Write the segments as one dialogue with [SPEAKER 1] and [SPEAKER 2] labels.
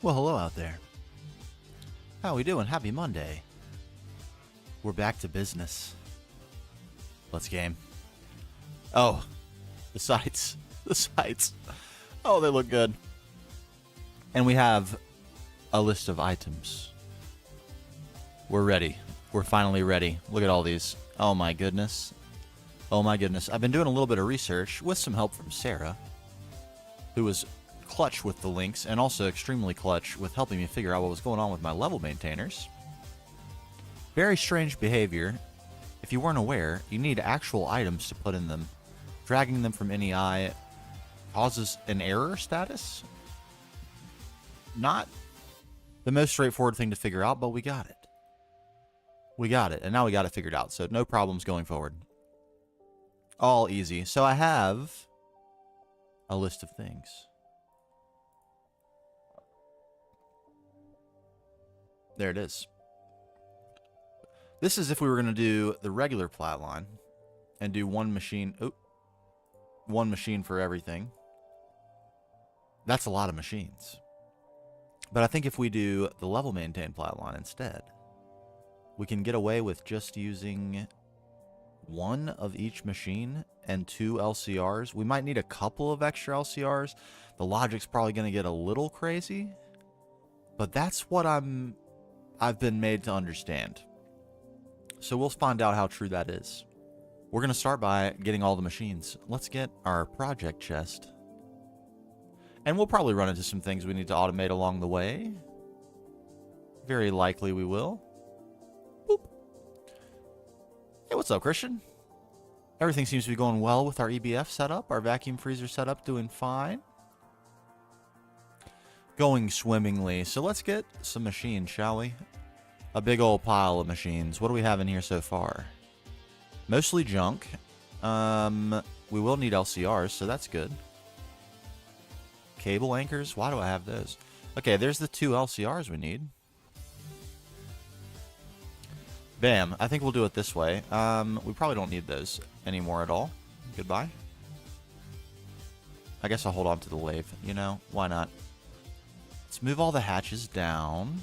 [SPEAKER 1] Well, hello out there. How we doing? Happy Monday. We're back to business. Let's game. Oh, the sights. The sights. Oh, they look good. And we have a list of items. We're ready. We're finally ready. Look at all these. Oh my goodness. Oh my goodness. I've been doing a little bit of research with some help from Sarah, who was clutch with the links and also extremely clutch with helping me figure out what was going on with my level maintainers. Very strange behavior. If you weren't aware, you need actual items to put in them Dragging them from NEI causes an error status. Not the most straightforward thing to figure out, but we got it. We got it, and now we got it figured out, so no problems going forward. All easy. So I have a list of things. There it is. This is if we were going to do the regular plat line and do one machine. Oh, one machine for everything. That's a lot of machines. But I think if we do the level maintain plat line instead, we can get away with just using one of each machine and 2 LCRs. We might need a couple of extra LCRs. The logic's probably going to get a little crazy, but that's what I've been made to understand. So we'll find out how true that is. We're going to start by getting all the machines. Let's get our project chest. And we'll probably run into some things we need to automate along the way. Very likely we will. Boop. Hey, what's up, Christian? Everything seems to be going well with our EBF setup. Our vacuum freezer setup doing fine. Going swimmingly. So let's get some machines, shall we? A big old pile of machines. What do we have in here so far? Mostly junk. We will need LCRs, so that's good. Cable anchors? Why do I have those? Okay, there's the 2 LCRs we need. Bam. I think we'll do it this way. We probably don't need those anymore at all. Goodbye. I guess I'll hold on to the lathe. You know, why not? Let's move all the hatches down.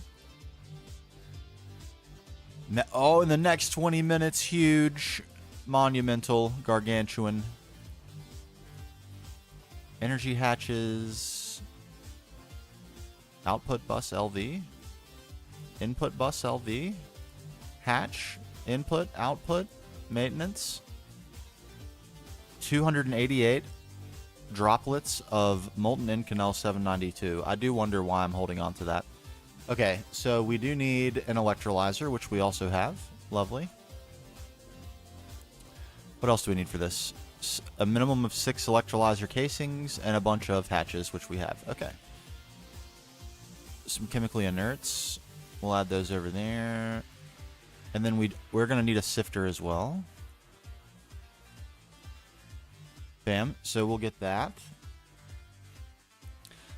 [SPEAKER 1] Oh, in the next 20 minutes, huge, monumental, gargantuan. Energy hatches. Output bus LV. Input bus LV. Hatch. Input, output, maintenance. 288 droplets of molten Inconel 792. I do wonder why I'm holding on to that. Okay, so we do need an electrolyzer, which we also have. Lovely. What else do we need for this? A minimum of 6 electrolyzer casings and a bunch of hatches, which we have. Okay. Some chemically inerts. We'll add those over there. And then we're going to need a sifter as well. Bam. So we'll get that.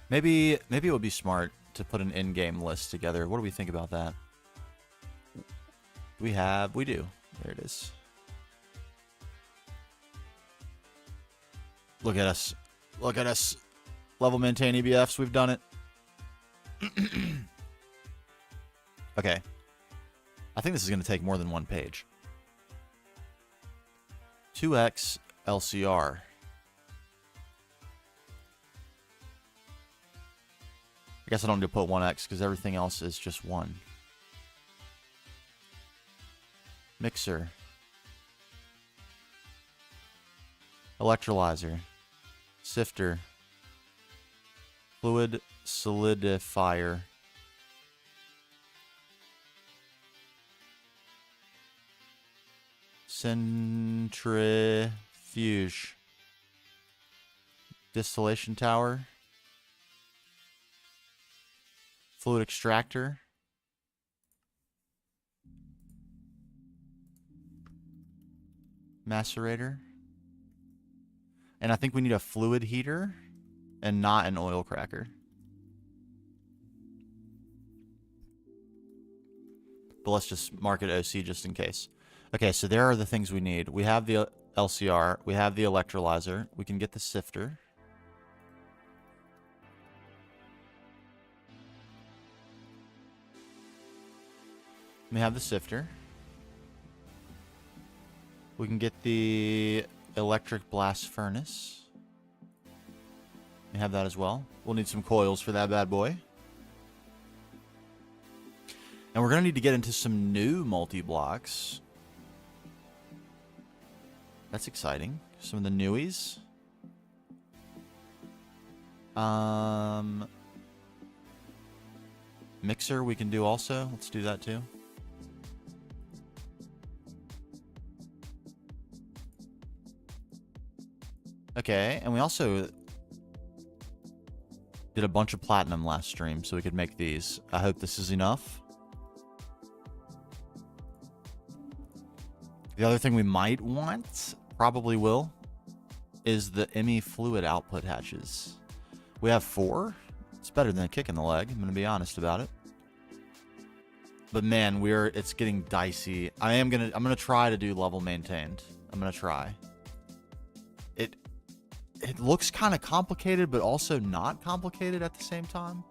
[SPEAKER 1] Maybe it would be smart to put an in-game list together. What do we think about that? We do. There it is. Look at us. Look at us. Level maintain EBFs. We've done it. Okay. I think this is going to take more than one page. 2x LCR. I guess I don't need to put 1x because everything else is just 1. Mixer. Electrolyzer. Sifter. Fluid solidifier. Centrifuge. Distillation tower. Fluid extractor. Macerator. And I think we need a fluid heater and not an oil cracker. But let's just mark it OC just in case. Okay, so there are the things we need. We have the LCR. We have the electrolyzer. We can get the sifter. We have the sifter. We can get the electric blast furnace. We have that as well. We'll need some coils for that bad boy. And we're going to need to get into some new multi-blocks. That's exciting. Some of the newies. Mixer we can do also. Let's do that too. Okay, and we also did a bunch of platinum last stream, so we could make these. I hope this is enough. The other thing we might want, probably will, is the ME fluid output hatches. We have 4. It's better than a kick in the leg. I'm going to be honest about it. But man, it's getting dicey. I'm gonna try to do level maintained. I'm gonna try. It looks kind of complicated, but also not complicated at the same time.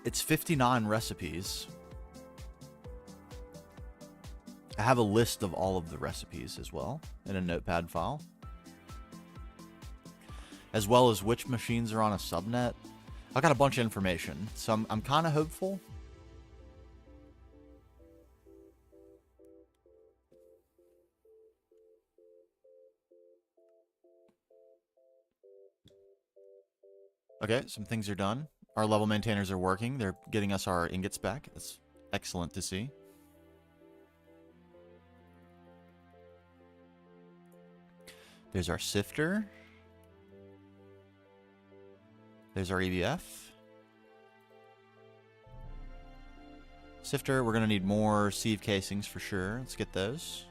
[SPEAKER 1] It's 59 recipes. I have a list of all of the recipes as well in a notepad file, as well as which machines are on a subnet. I got a bunch of information, so I'm kind of hopeful. Okay, some things are done. Our level maintainers are working. They're getting us our ingots back. That's excellent to see. There's our sifter. There's our EBF. Sifter, we're going to need more sieve casings for sure. Let's get those.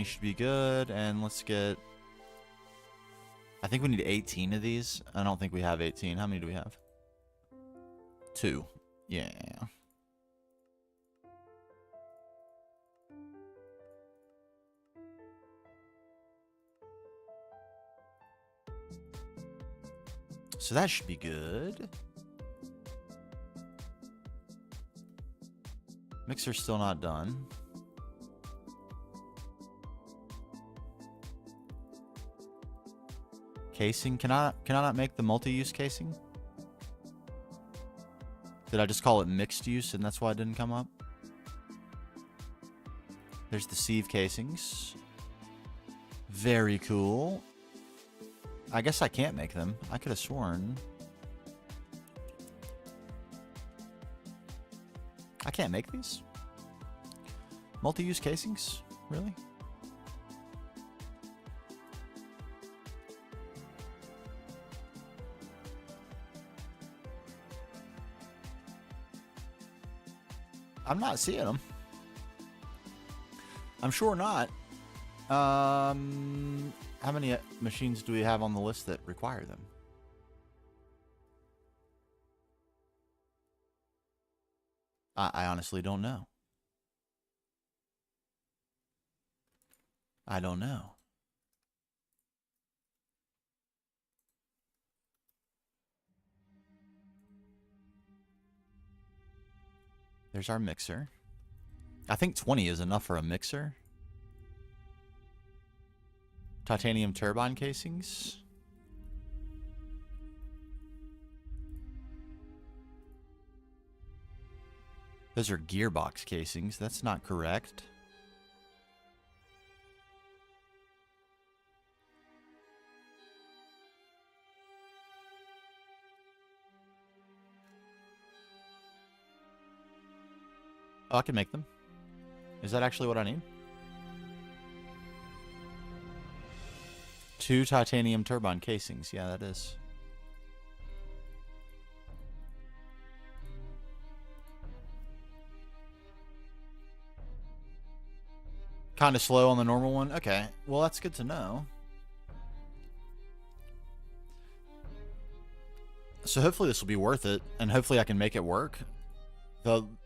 [SPEAKER 1] Should be good, and let's get... I think we need 18 of these. I don't think we have 18. How many do we have? 2. Yeah. So that should be good. Mixer's still not done. Casing, can I not make the multi-use casing? Did I just call it mixed use and that's why it didn't come up? There's the sieve casings. Very cool. I guess I can't make them. I could have sworn. I can't make these? Multi-use casings? Really? I'm not seeing them. I'm sure not. How many machines do we have on the list that require them? I honestly don't know. I don't know. There's our mixer. I think 20 is enough for a mixer. Titanium turbine casings. Those are gearbox casings. That's not correct. Oh, I can make them. Is that actually what I need? 2 titanium turbine casings. Yeah, that is. Kind of slow on the normal one? Okay. Well, that's good to know. So hopefully this will be worth it, and hopefully I can make it work.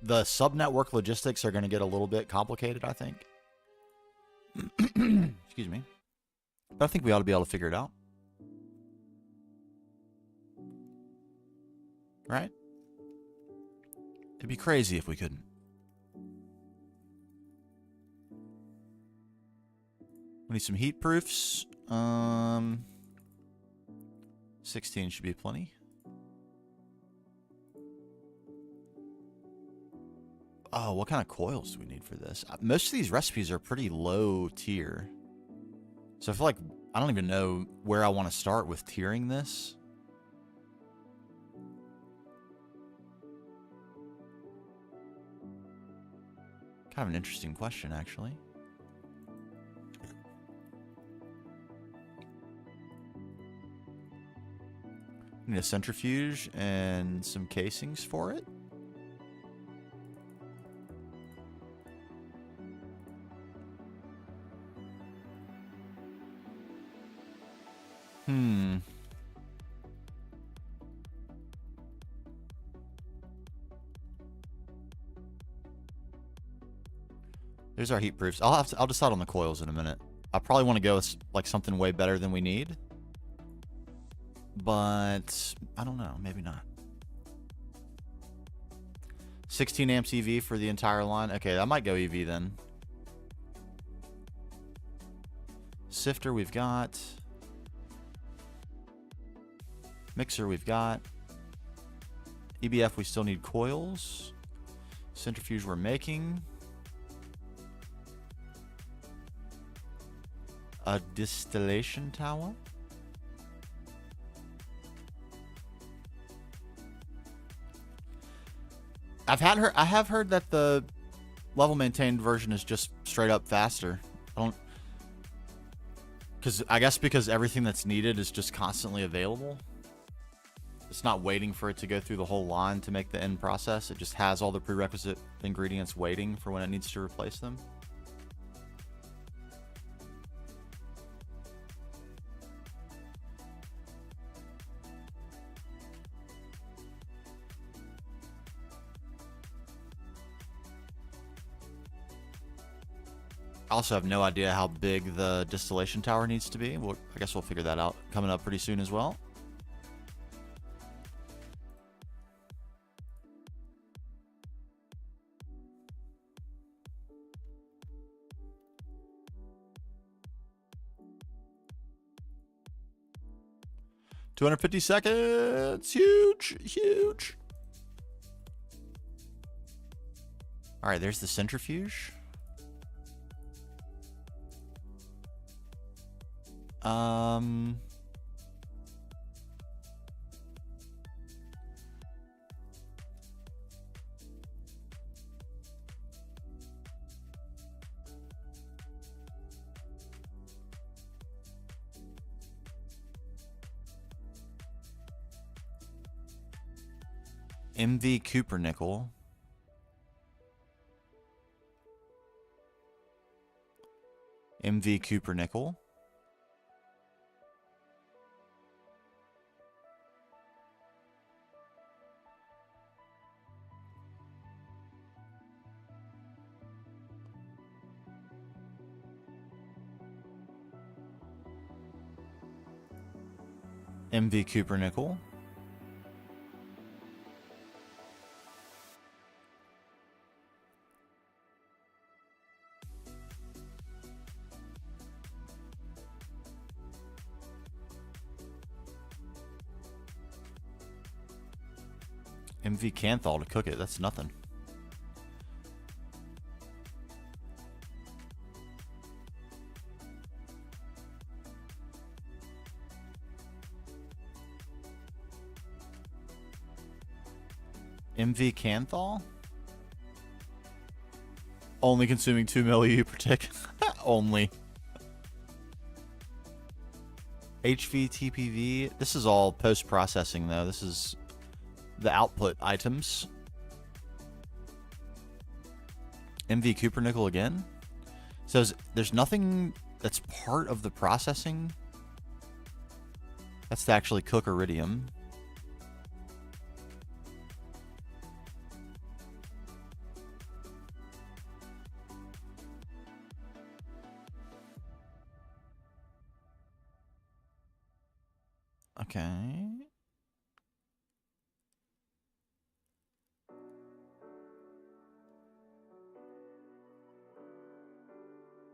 [SPEAKER 1] The sub-network logistics are going to get a little bit complicated, I think. Excuse me. But I think we ought to be able to figure it out. Right? It'd be crazy if we couldn't. We need some heat proofs. 16 should be plenty. Oh, what kind of coils do we need for this? Most of these recipes are pretty low tier. So I feel like I don't even know where I want to start with tiering this. Kind of an interesting question, actually. Need a centrifuge and some casings for it. There's our heat proofs. I'll decide on the coils in a minute. I probably want to go with like something way better than we need. But I don't know, maybe not. 16 amps EV for the entire line. Okay, I might go EV then. Sifter we've got. Mixer we've got. EBF we still need coils. Centrifuge we're making. A distillation tower. I have heard that the level maintained version is just straight up faster. I guess because everything that's needed is just constantly available. It's not waiting for it to go through the whole line to make the end process. It just has all the prerequisite ingredients waiting for when it needs to replace them. I also have no idea how big the distillation tower needs to be. I guess we'll figure that out coming up pretty soon as well. $250 seconds. Huge, huge. All right, there's the centrifuge. MV Cooper nickel. MV Cooper nickel. MV Cooper nickel. MV Canthal to cook it. That's nothing. MV Canthal? Only consuming 2 milli per tick. Only. HV TPV. This is all post-processing though. This is the output items. MV Cooper nickel again. So there's nothing that's part of the processing. That's to actually cook iridium. Okay.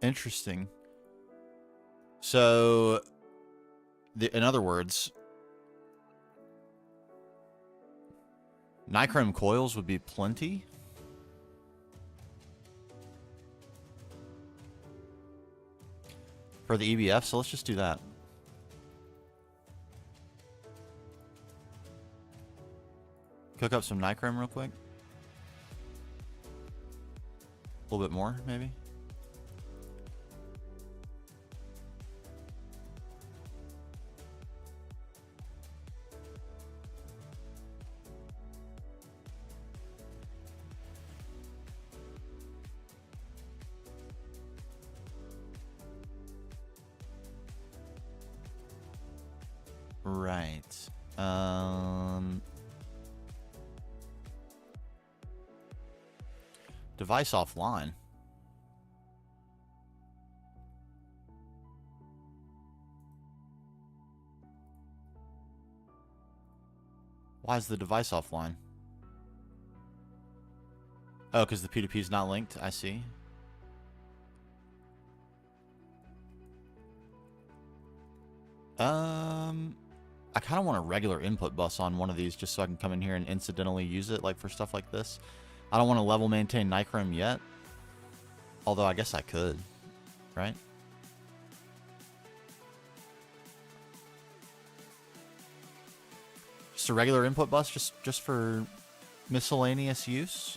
[SPEAKER 1] Interesting. So, in other words, nichrome coils would be plenty. For the EBF, so let's just do that. Cook up some nichrome real quick. A little bit more, maybe? Right. Device offline. Why is the device offline? Oh, because the P2P is not linked. I see. I kind of want a regular input bus on one of these just so I can come in here and incidentally use it, like for stuff like this. I don't want to level maintain Nichrome yet. Although I guess I could, right? Just a regular input bus just for miscellaneous use.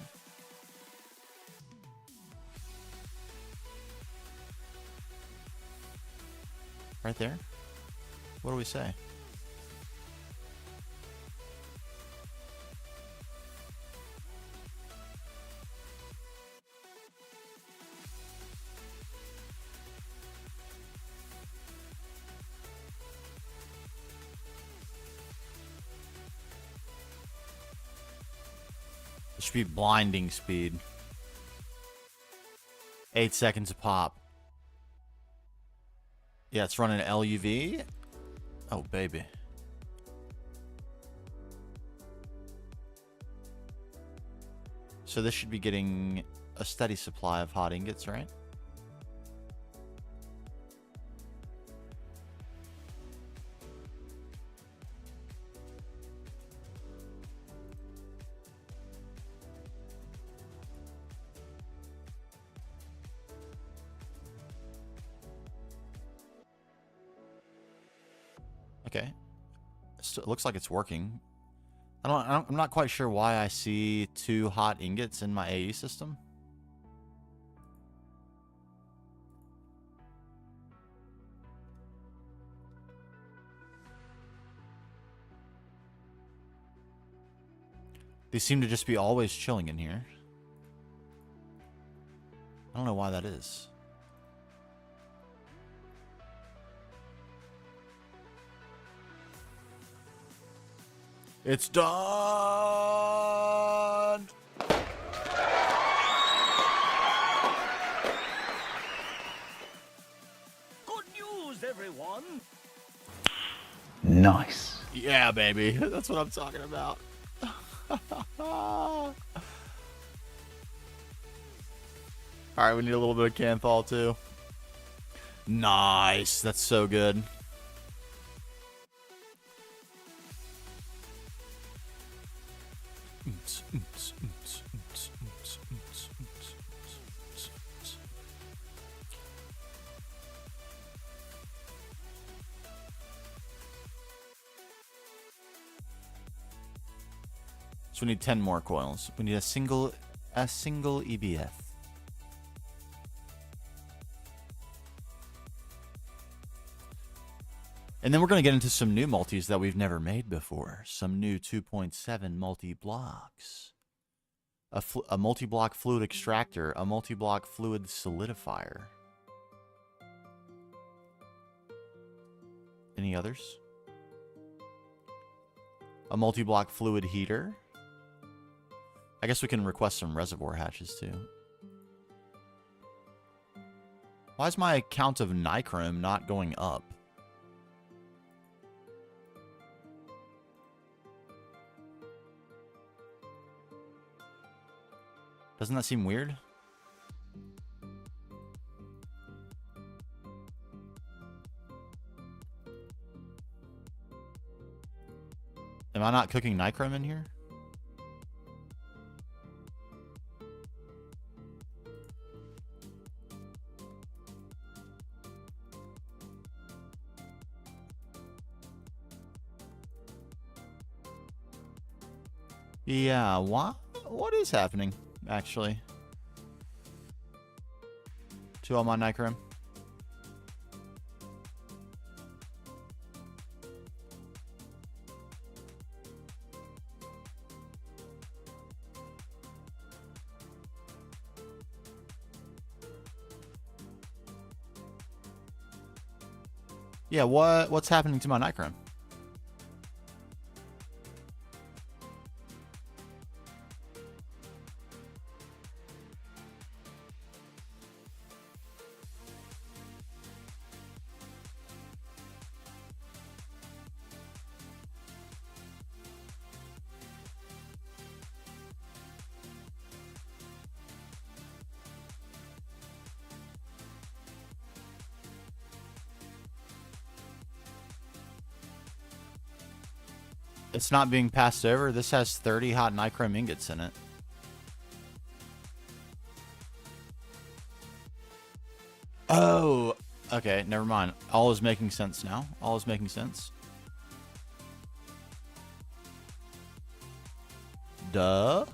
[SPEAKER 1] Right there. What do we say? It should be blinding speed. 8 seconds a pop. Yeah, it's running LUV. Oh, baby. So this should be getting a steady supply of hot ingots, right? Okay. It looks like it's working. I'm not quite sure why I see 2 hot ingots in my AE system. They seem to just be always chilling in here. I don't know why that is. It's done!
[SPEAKER 2] Good news, everyone!
[SPEAKER 3] Nice.
[SPEAKER 1] Yeah, baby. That's what I'm talking about. Alright, we need a little bit of Canthal, too. Nice. That's so good. So we need 10 more coils. We need a single EBF. And then we're going to get into some new multis that we've never made before. Some new 2.7 multi-blocks. A multi-block fluid extractor. A multi-block fluid solidifier. Any others? A multi-block fluid heater. I guess we can request some reservoir hatches too. Why is my count of Nichrome not going up? Doesn't that seem weird? Am I not cooking Nichrome in here? Yeah, what is happening, actually? to all my nichrome. Yeah, what's happening to my nichrome? It's not being passed over. This has 30 hot nichrome ingots in it. Oh, okay, never mind. All is making sense now. All is making sense. Duh.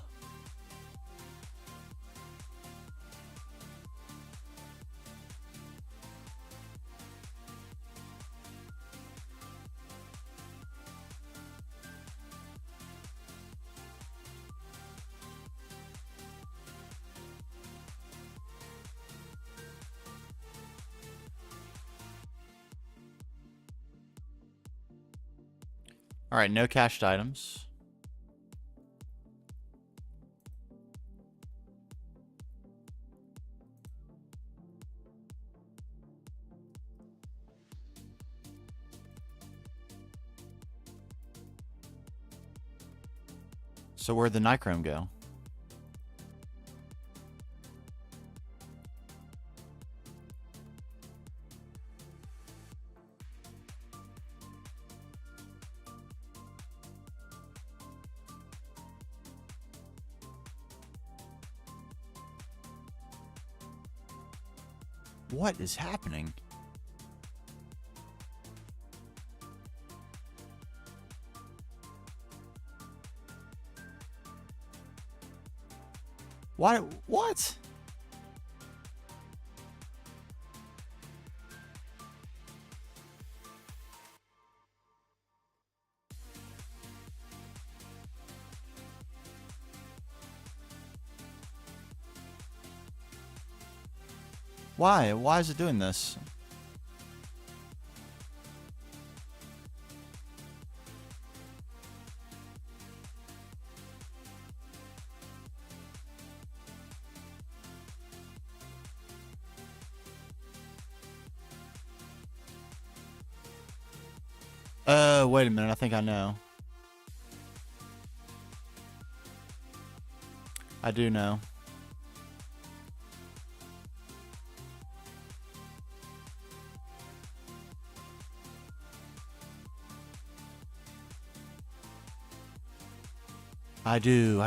[SPEAKER 1] All right, no cached items. So where'd the nichrome go? What is happening? Why? What? Why? Why is it doing this? Wait a minute. I think I know. I do know. I do.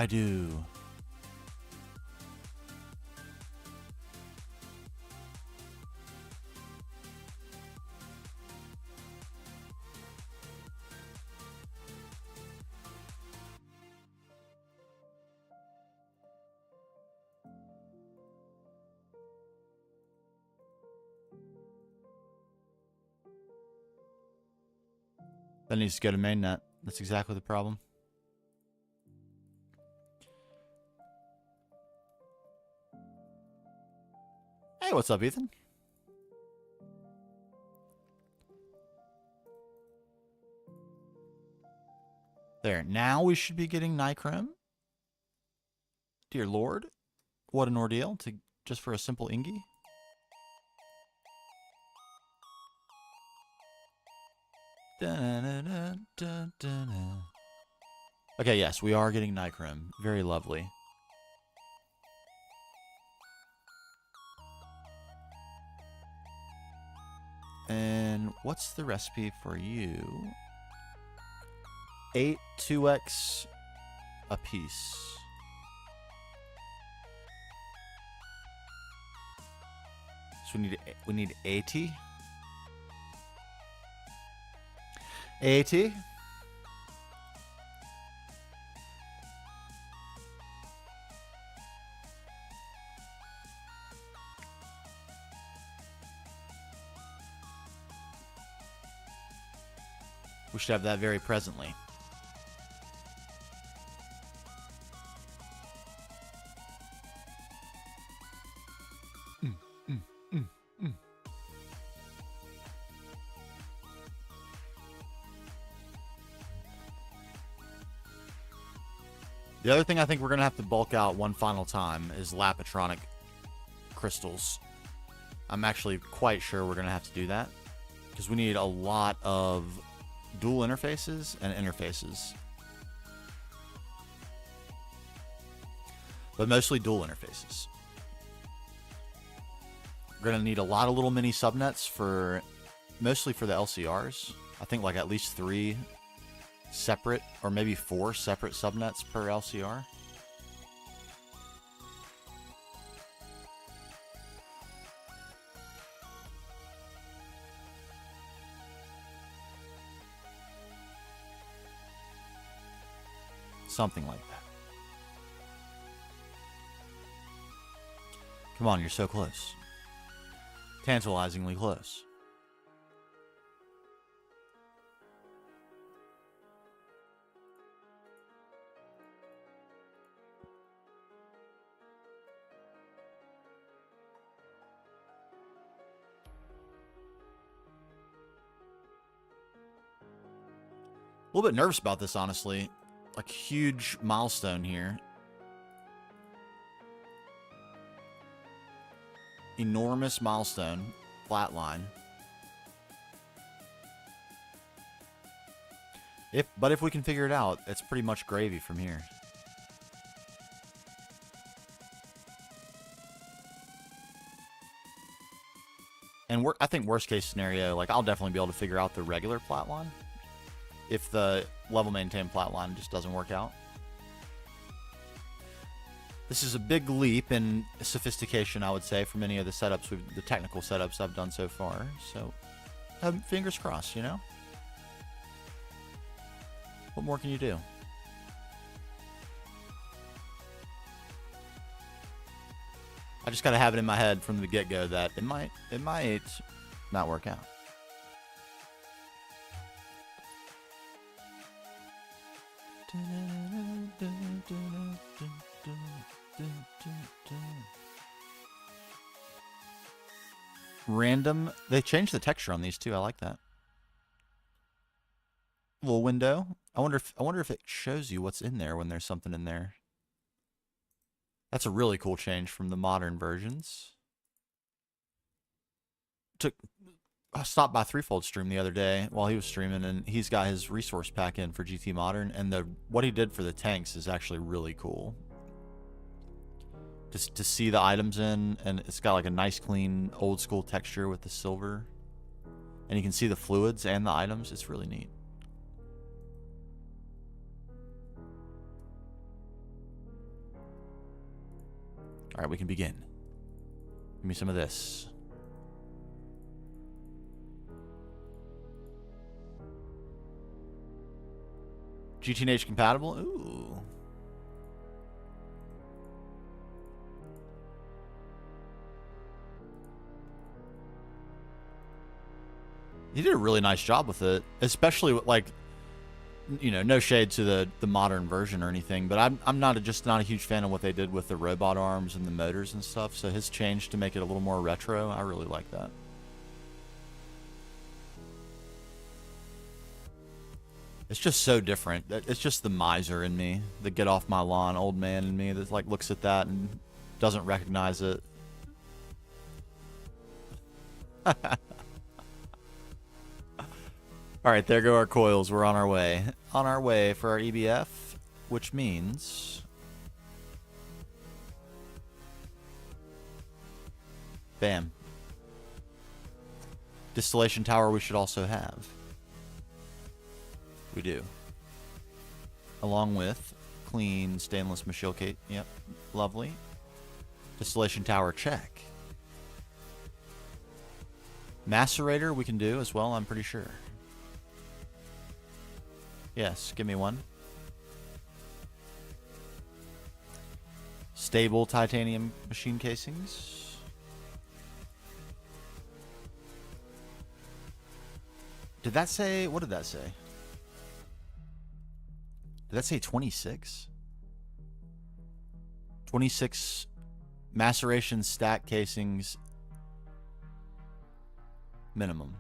[SPEAKER 1] That needs to go to mainnet. That's exactly the problem. Hey, what's up, Ethan? There. Now we should be getting nichrome. Dear Lord. What an ordeal to just for a simple ingie. Okay, yes, we are getting nichrome. Very lovely. And what's the recipe for you? 8 2x a piece. So we need 80. 80. We should have that very presently. The other thing I think we're going to have to bulk out one final time is Lapitronic crystals. I'm actually quite sure we're going to have to do that because we need a lot of dual interfaces and interfaces. But mostly dual interfaces. We're going to need a lot of little mini subnets for mostly for the LCRs. I think like at least 3 separate or maybe 4 separate subnets per LCR. Something like that. Come on, you're so close. Tantalizingly close. A little bit nervous about this, honestly. Like, huge milestone here. Enormous milestone. Flatline. But if we can figure it out, it's pretty much gravy from here. And I think worst case scenario, like, I'll definitely be able to figure out the regular flatline if the level maintain flatline just doesn't work out. This is a big leap in sophistication, I would say, from any of the setups, the technical setups I've done so far. So, fingers crossed, you know? What more can you do? I just gotta have it in my head from the get-go that it might not work out. Random. They changed the texture on these too. I like that. Little window. I wonder if it shows you what's in there when there's something in there. That's a really cool change from the modern versions. I stopped by Threefold stream the other day while he was streaming, and he's got his resource pack in for GT Modern, and what he did for the tanks is actually really cool. Just to see the items in, and it's got like a nice, clean, old school texture with the silver, and you can see the fluids and the items. It's really neat. All right, we can begin. Give me some of this. GTNH compatible? Ooh. He did a really nice job with it, especially with, like, you know, no shade to the modern version or anything, but I'm just not a huge fan of what they did with the robot arms and the motors and stuff. So his change to make it a little more retro, I really like that. It's just so different. It's just the miser in me, the get off my lawn old man in me that like looks at that and doesn't recognize it. All right, there go our coils. We're on our way. On our way for our EBF, which means bam. Distillation tower we should also have. We do. Along with clean stainless Michelle Kate. Yep, lovely. Distillation tower check. Macerator we can do as well, I'm pretty sure. Yes, give me one. Stable titanium machine casings. Did that say, what did that say? Did that say 26? 26 maceration stack casings minimum.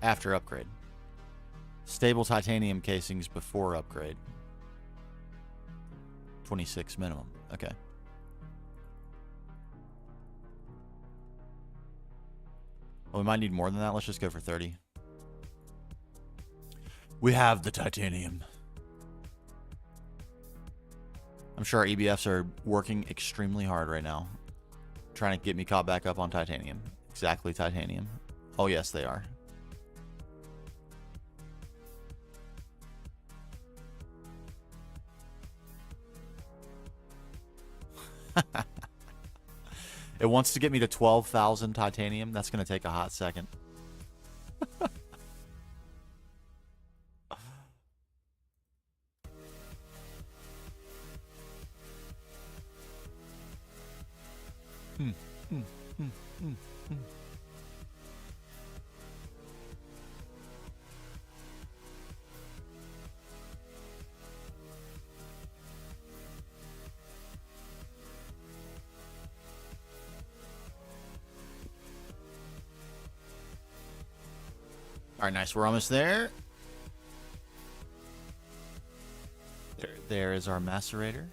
[SPEAKER 1] After upgrade. Stable titanium casings before upgrade. 26 minimum. Okay. Well, we might need more than that. Let's just go for 30. We have the titanium. I'm sure our EBFs are working extremely hard right now, trying to get me caught back up on titanium. Exactly, titanium. Oh, yes, they are. It wants to get me to 12,000 titanium. That's going to take a hot second. All right, nice. We're almost there. There is our macerator.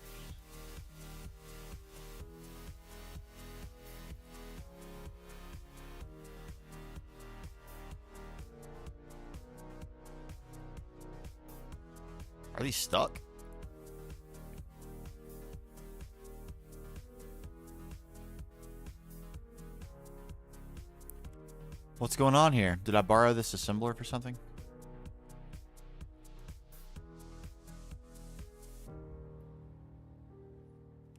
[SPEAKER 1] Are these stuck? What's going on here? Did I borrow this assembler for something?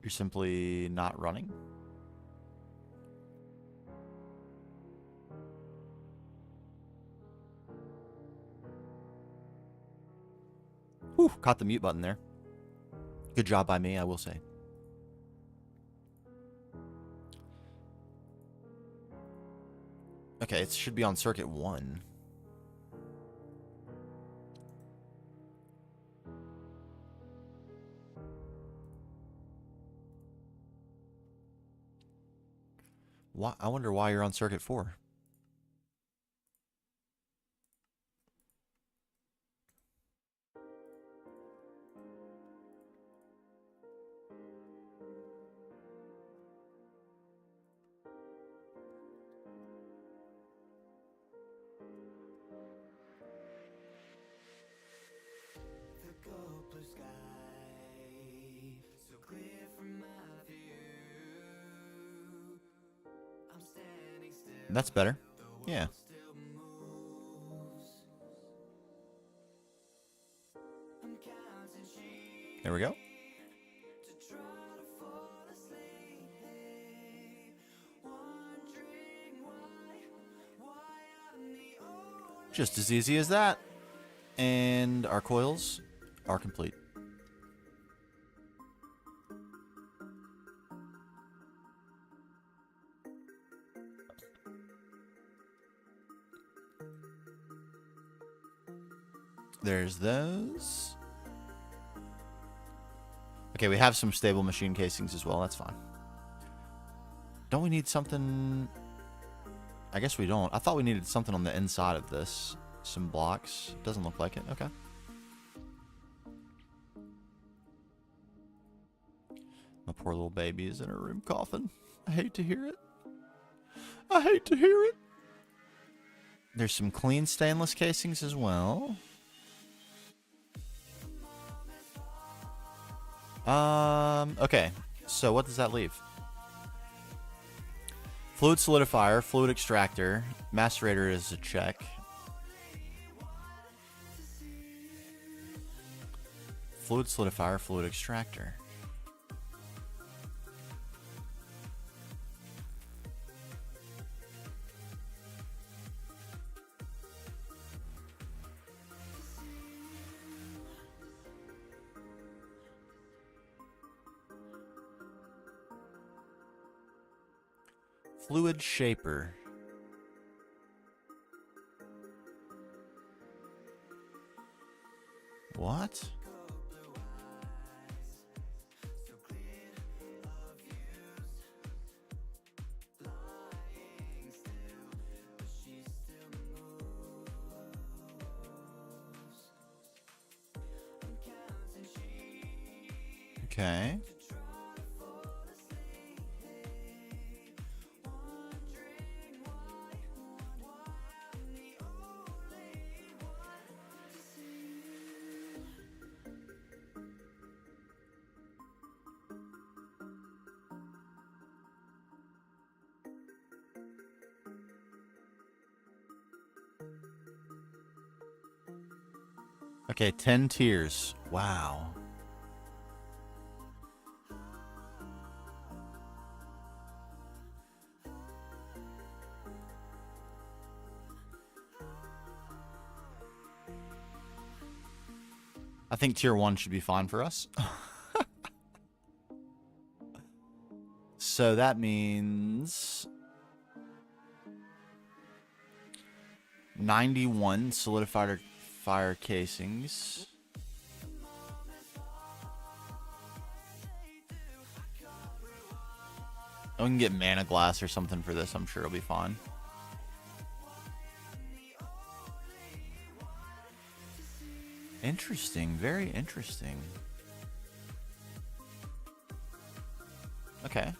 [SPEAKER 1] You're simply not running? Whew, caught the mute button there. Good job by me, I will say. Okay, it should be on circuit 1. Why, I wonder why you're on circuit 4. That's better. Yeah. There we go. Just as easy as that. And our coils are complete. There's those. Okay, we have some stable machine casings as well. That's fine. Don't we need something? I guess we don't. I thought we needed something on the inside of this. Some blocks. Doesn't look like it. Okay. My poor little baby is in her room coughing. I hate to hear it. I hate to hear it. There's some clean stainless casings as well. Okay. So what does that leave? Fluid solidifier, fluid extractor, macerator is a check. Fluid solidifier, fluid extractor. Fluid shaper. What? Okay. Okay, 10 tiers. Wow. I think tier 1 should be fine for us. So that means 91 solidified fire casings. I can get mana glass or something for this. I'm sure it'll be fine. Interesting. Very interesting. Okay.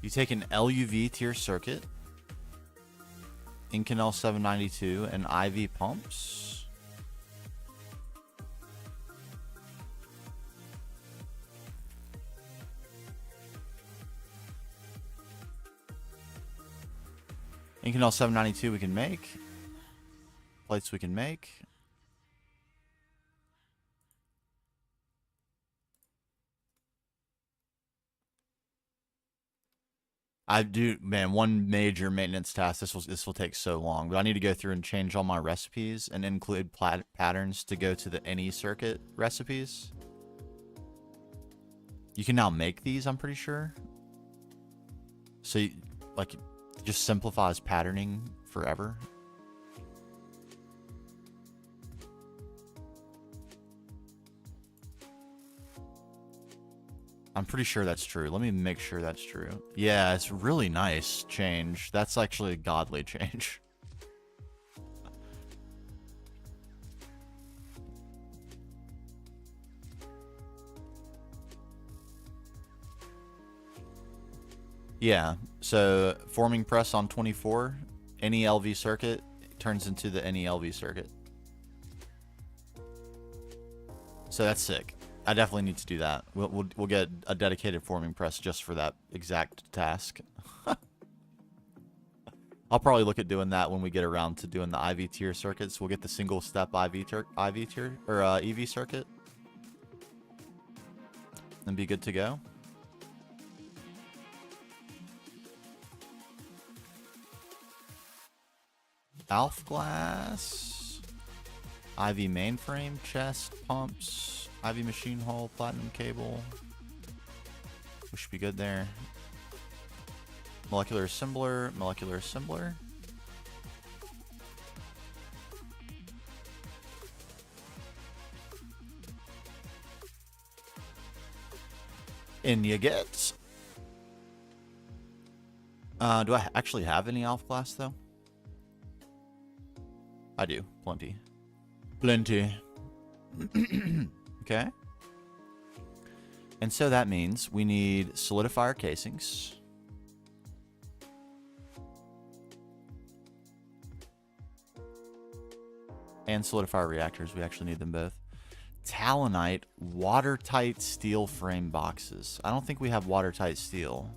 [SPEAKER 1] You take an LUV tier circuit, Inconel 792, and IV pumps. Inconel 792 we can make. Plates we can make. I do, man, one major maintenance task. This will take so long, but I need to go through and change all my recipes and include patterns to go to the NE circuit recipes. You can now make these, I'm pretty sure. So, like, it just simplifies patterning forever. I'm pretty sure that's true. Let me make sure that's true. Yeah, it's really nice change. That's actually a godly change. Yeah, so forming press on 24, any LV circuit turns into the any LV circuit. So that's sick. I definitely need to do that. We'll get a dedicated forming press just for that exact task. I'll probably look at doing that when we get around to doing the IV tier circuits. We'll get the single step IV tier or EV circuit, and be good to go. Alf glass, IV mainframe, chest, pumps, IV machine hull, platinum cable. We should be good there. Molecular assembler, molecular assembler. In you get. Do I actually have any Alf glass though? I do. Plenty. Plenty. Okay. And so that means we need solidifier casings. And solidifier reactors. We actually need them both. Talonite watertight steel frame boxes. I don't think we have watertight steel.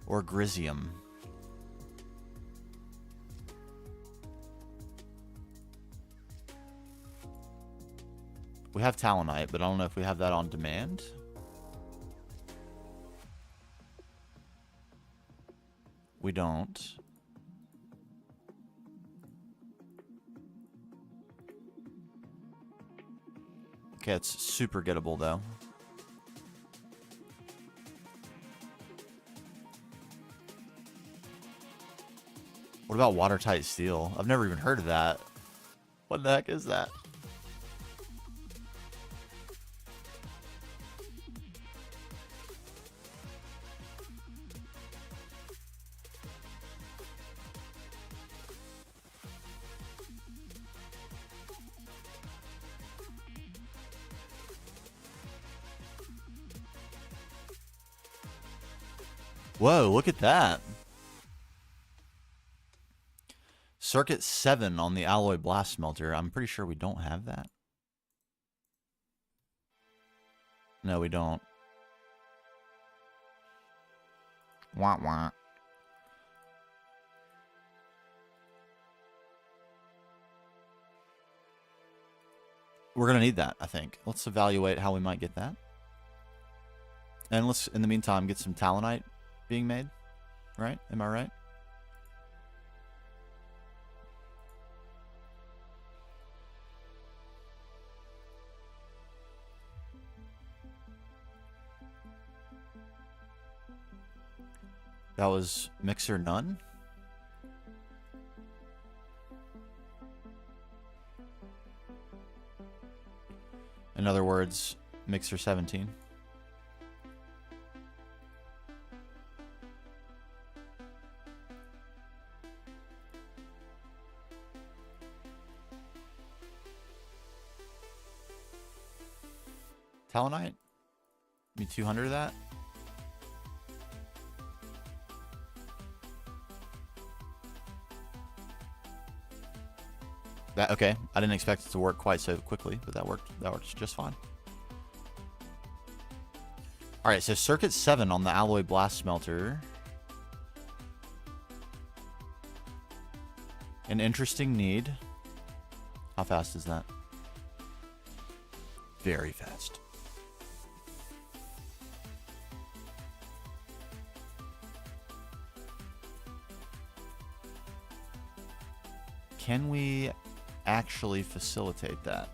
[SPEAKER 1] Or Grizium. We have Talonite, but I don't know if we have that on demand. We don't. Okay, it's super gettable though. What about watertight steel? I've never even heard of that. What the heck is that? Whoa, look at that. Circuit 7 on the alloy blast smelter. I'm pretty sure we don't have that. No, we don't. Wah wah. We're going to need that, I think. Let's evaluate how we might get that. And let's, in the meantime, get some talonite being made. Right? Am I right? That was mixer none. In other words, mixer 17. Talonite? Give me 200 of that. Okay, I didn't expect it to work quite so quickly, but that worked. That works just fine. All right, so circuit 7 on the alloy blast smelter. An interesting need. How fast is that? Very fast. Can we actually facilitate that?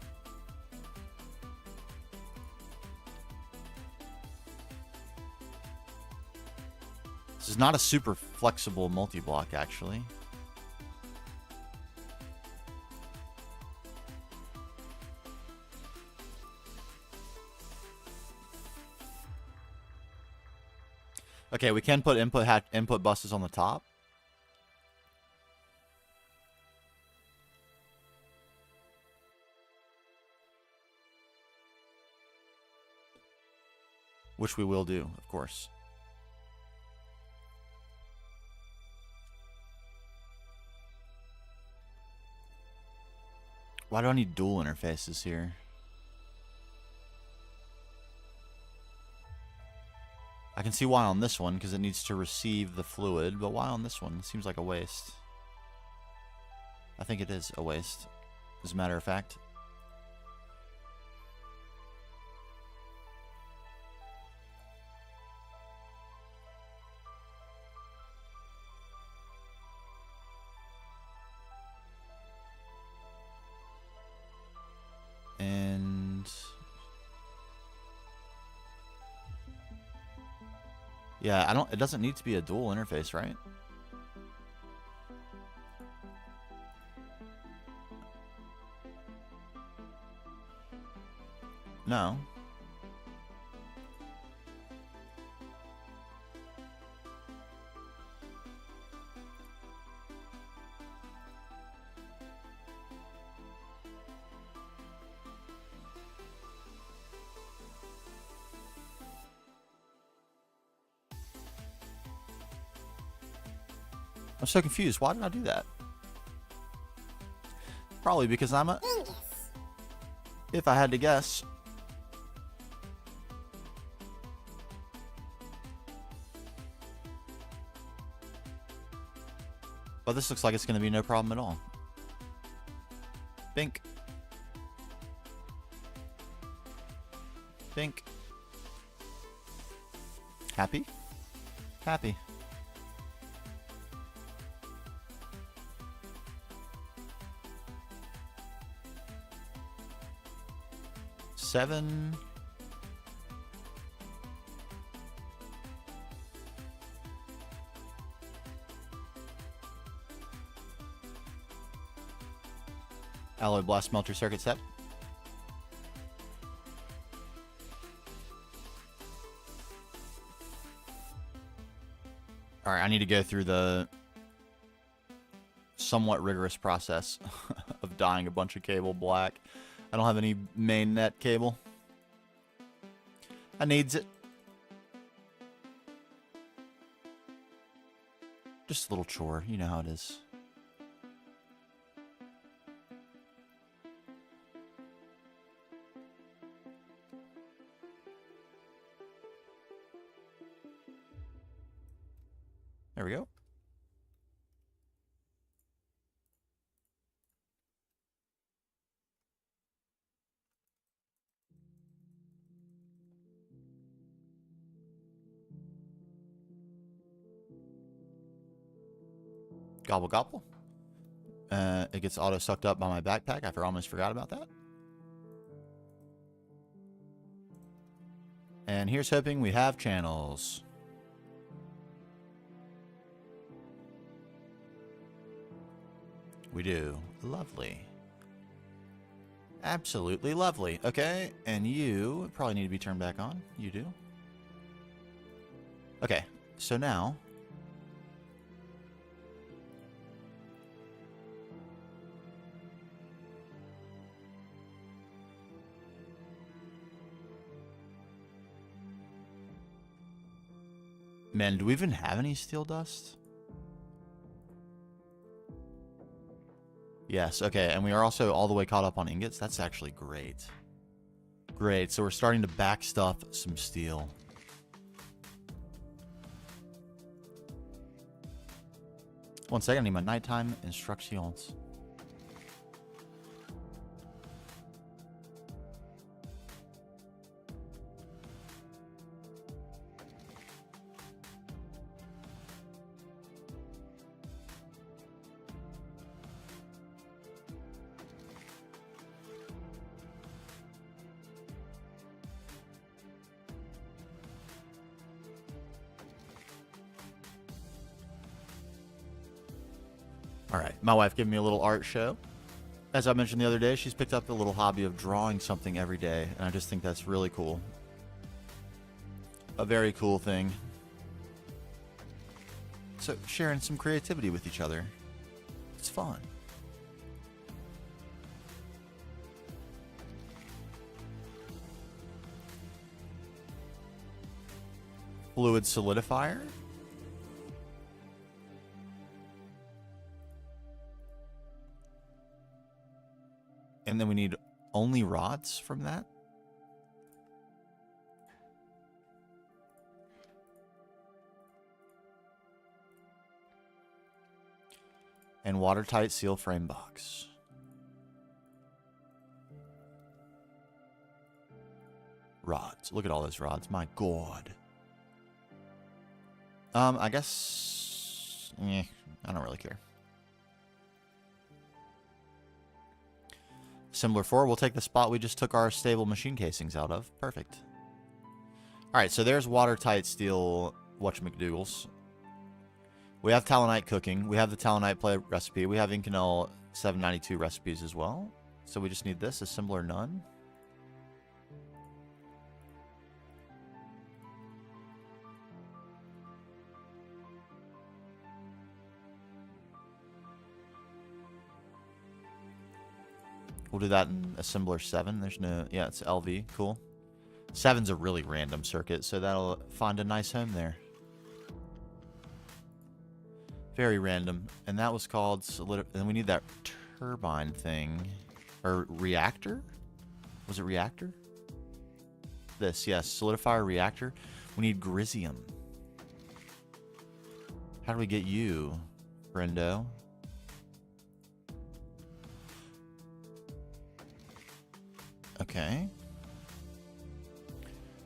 [SPEAKER 1] This is not a super flexible multi-block, actually. Okay, we can put input buses on the top. Which we will do, of course. Why do I need dual interfaces here? I can see why on this one, because it needs to receive the fluid, but why on this one? It seems like a waste. I think it is a waste, as a matter of fact. And yeah, it doesn't need to be a dual interface, right? No. I'm so confused. Why did I do that? Probably because I'm a... If I had to guess. But this looks like it's going to be no problem at all. Bink. Bink. Happy? Happy. Seven. Alloy blast smelter circuit set. Alright, I need to go through the somewhat rigorous process of dyeing a bunch of cable black. I don't have any main net cable. I needs it. Just a little chore, you know how it is. There we go. Gobble gobble. It gets auto sucked up by my backpack. I almost forgot about that. And here's hoping we have channels. We do. Lovely. Absolutely lovely. Okay, and you probably need to be turned back on. You do. Okay, so now... Man, do we even have any steel dust? Yes, okay, and we are also all the way caught up on ingots. That's actually great. Great, so we're starting to back stuff some steel. One second, I need my nighttime instructions. Alright, my wife gave me a little art show. As I mentioned the other day, she's picked up the little hobby of drawing something every day, and I just think that's really cool. A very cool thing. So, sharing some creativity with each other. It's fun. Fluid solidifier. And then we need only rods from that. And watertight seal frame box. Rods. Look at all those rods. My God. I guess... I don't really care. Assembler 4, we'll take the spot we just took our stable machine casings out of. Perfect. Alright, so there's watertight steel whatchamacdoodles. We have Talonite cooking. We have the Talonite play recipe. We have Inconel 792 recipes as well. So we just need this. Assembler none. We'll do that in Assembler 7. There's no... Yeah, it's LV. Cool. 7's a really random circuit, so that'll find a nice home there. Very random. And that was called... And we need that turbine thing. Or reactor? Was it reactor? This, yes. Solidifier reactor. We need Grizium. How do we get you, friendo? Okay.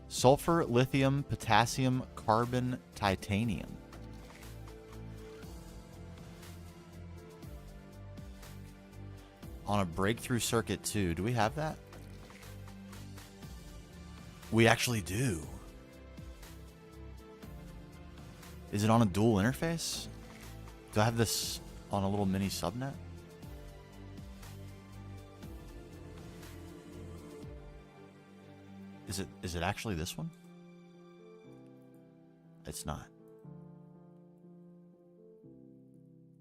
[SPEAKER 1] Sulfur, lithium, potassium, carbon, titanium. On a breakthrough circuit too. Do we have that? We actually do. Is it on a dual interface? Do I have this on a little mini subnet? Is it actually this one? It's not.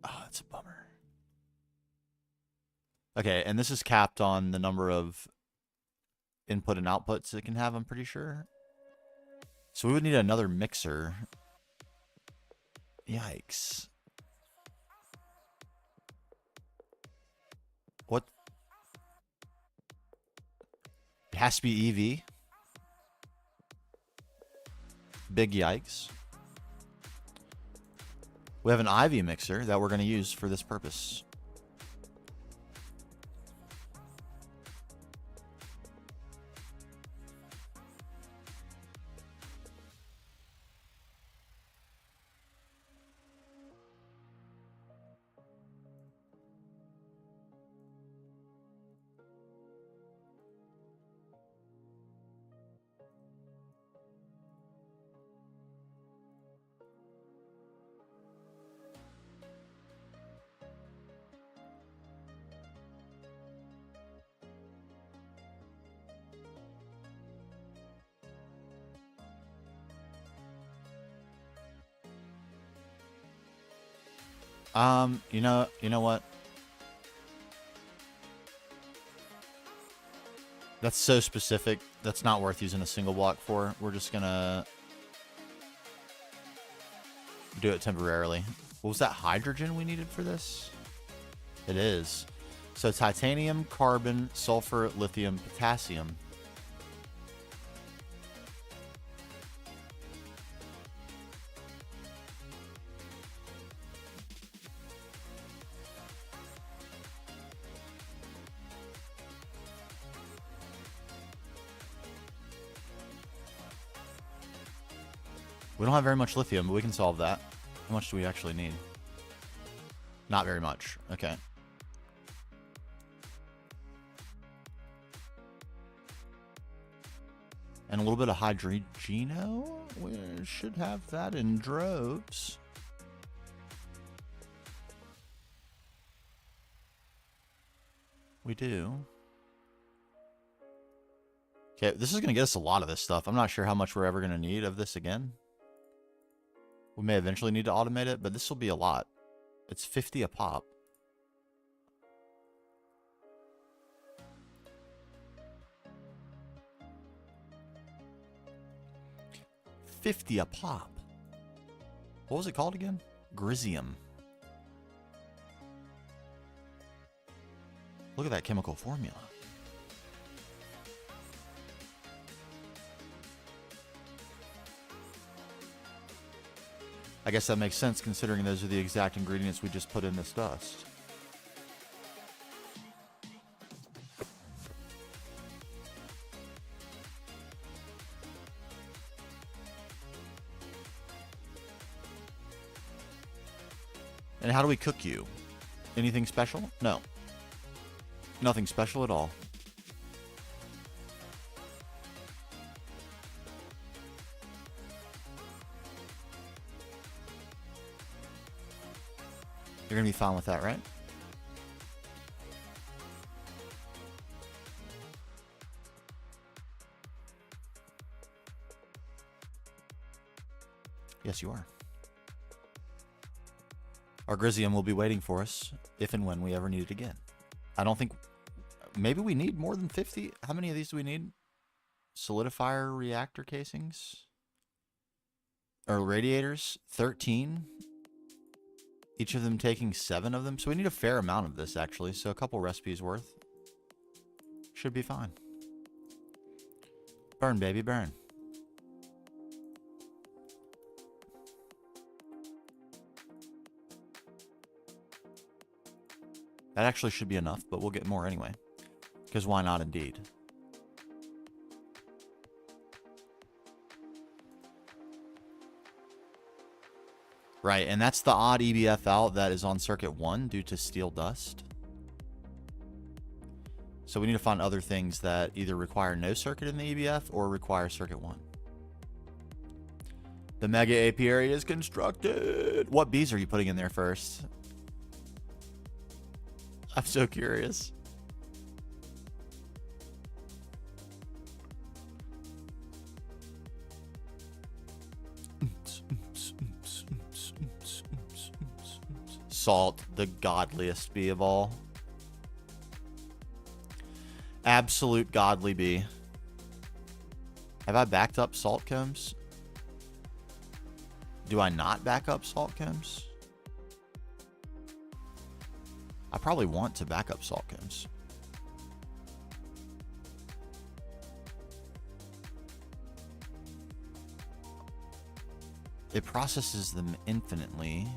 [SPEAKER 1] Oh, it's a bummer. Okay, and this is capped on the number of input and outputs it can have, I'm pretty sure. So we would need another mixer. Yikes. What? It has to be EV. Big yikes. We have an IV mixer that we're going to use for this purpose. You know what? That's so specific. That's not worth using a single block for. We're just gonna do it temporarily. What was that hydrogen we needed for this? It is. So titanium, carbon, sulfur, lithium, potassium. We don't have very much lithium, but we can solve that. How much do we actually need? Not very much. Okay. And a little bit of hydrogeno. We should have that in droves. We do. Okay, this is going to get us a lot of this stuff. I'm not sure how much we're ever going to need of this again. We may eventually need to automate it, but this will be a lot. It's 50 a pop. $50 a pop. What was it called again? Grizium. Look at that chemical formula. I guess that makes sense considering those are the exact ingredients we just put in this dust. And how do we cook you? Anything special? No. Nothing special at all. You're going to be fine with that, right? Yes, you are. Our Grizium will be waiting for us if and when we ever need it again. I don't think... Maybe we need more than 50? How many of these do we need? Solidifier reactor casings? Or radiators? 13? Each of them taking 7 of them. So we need a fair amount of this, actually. So a couple recipes worth. Should be fine. Burn, baby, burn. That actually should be enough, but we'll get more anyway. Because why not, indeed? Right, and that's the odd EBF out that is on circuit 1 due to steel dust. So we need to find other things that either require no circuit in the EBF or require circuit 1. The mega apiary is constructed. What bees are you putting in there first? I'm so curious. Salt, the godliest bee of all. Absolute godly bee. Have I backed up salt combs? Do I not back up salt combs? I probably want to back up salt combs. It processes them infinitely.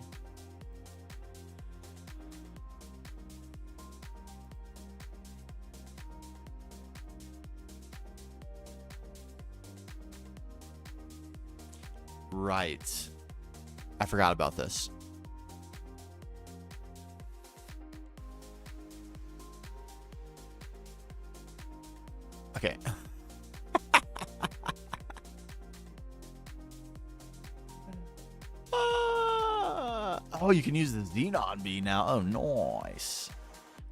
[SPEAKER 1] Right. I forgot about this. Okay. Oh, you can use the Xenon bee now. Oh, nice.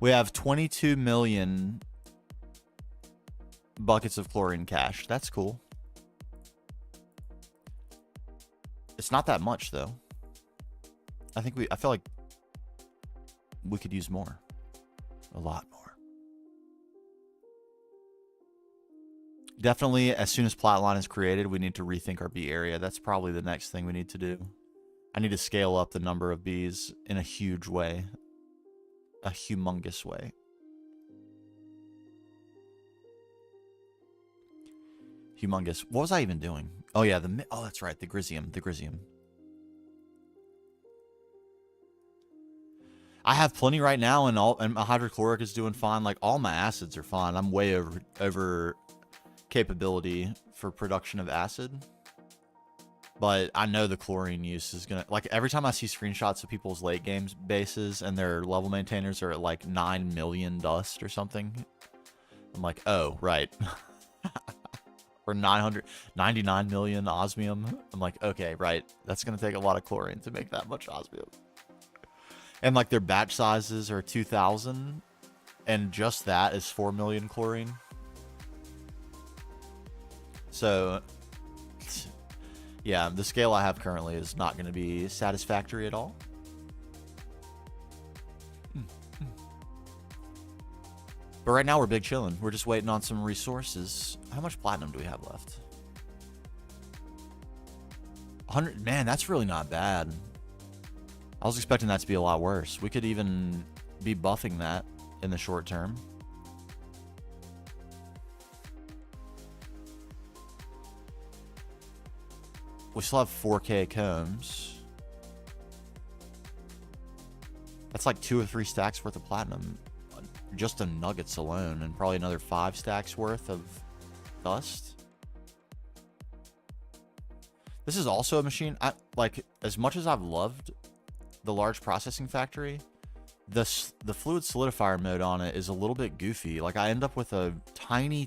[SPEAKER 1] We have 22 million buckets of chlorine cache. That's cool. It's not that much, though. I feel like we could use more. A lot more. Definitely, as soon as Platline is created, we need to rethink our bee area. That's probably the next thing we need to do. I need to scale up the number of bees in a huge way. A humongous way. Humongous. What was I even doing? Oh, yeah. Oh, that's right. The Grizium. The Grizium. I have plenty right now, and my hydrochloric is doing fine. Like, all my acids are fine. I'm way over capability for production of acid. But I know the chlorine use is going to... Like, every time I see screenshots of people's late games bases and their level maintainers are at, like, 9 million dust or something, I'm like, oh, right. Or 999 million osmium. I'm like, okay, right. That's going to take a lot of chlorine to make that much osmium. And, like, their batch sizes are 2,000. And just that is 4 million chlorine. So... yeah, the scale I have currently is not going to be satisfactory at all. But right now we're big chilling. We're just waiting on some resources. How much platinum do we have left? 100. Man, that's really not bad. I was expecting that to be a lot worse. We could even be buffing that in the short term. We still have 4K combs. That's like 2 or 3 stacks worth of platinum. Just in nuggets alone. And probably another 5 stacks worth of dust. This is also a machine. Like, as much as I've loved the large processing factory, the fluid solidifier mode on it is a little bit goofy. Like, I end up with a tiny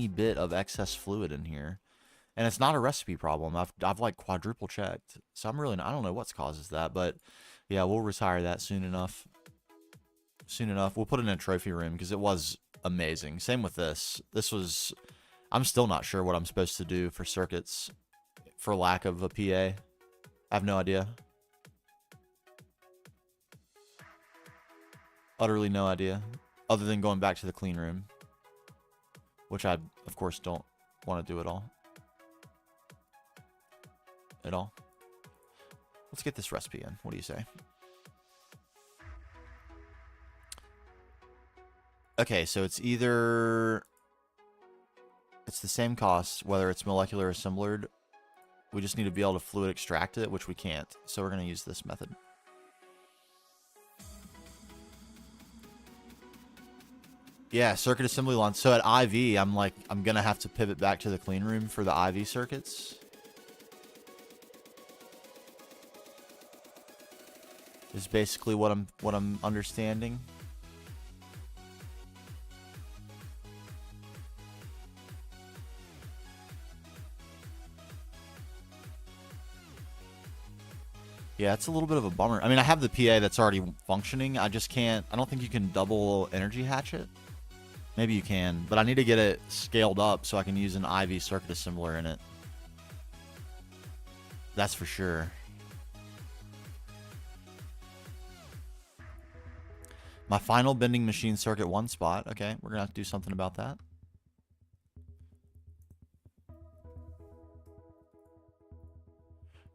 [SPEAKER 1] bit of excess fluid in here. And it's not a recipe problem. I've like quadruple checked. So I don't know what causes that, but yeah, we'll retire that soon enough. Soon enough. We'll put it in a trophy room because it was amazing. Same with this. I'm still not sure what I'm supposed to do for circuits for lack of a PA. I have no idea. Utterly no idea. Other than going back to the clean room. Which I, of course, don't want to do at all. Let's get this recipe in. What do you say? Okay, so it's the same cost, whether it's molecular or assemblered. We just need to be able to fluid extract it, which we can't. So we're going to use this method. Yeah, circuit assembly line. So at IV, I'm going to have to pivot back to the clean room for the IV circuits. Is basically what I'm understanding. Yeah, it's a little bit of a bummer. I mean, I have the PA that's already functioning. I just can't. I don't think you can double energy hatch it. Maybe you can, but I need to get it scaled up so I can use an IV circuit assembler in it. That's for sure. My final bending machine circuit, one spot. Okay, we're going to have to do something about that.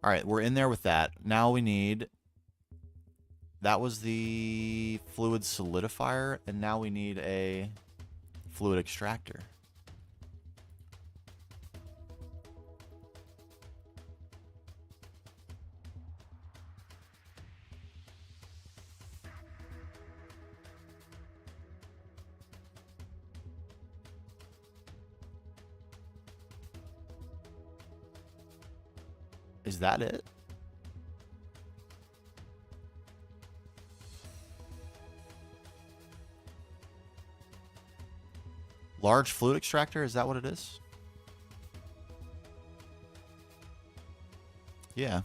[SPEAKER 1] All right, we're in there with that. Now we need... That was the fluid solidifier, and now we need a fluid extractor. Is that it? Large fluid extractor, is that what it is? Yeah.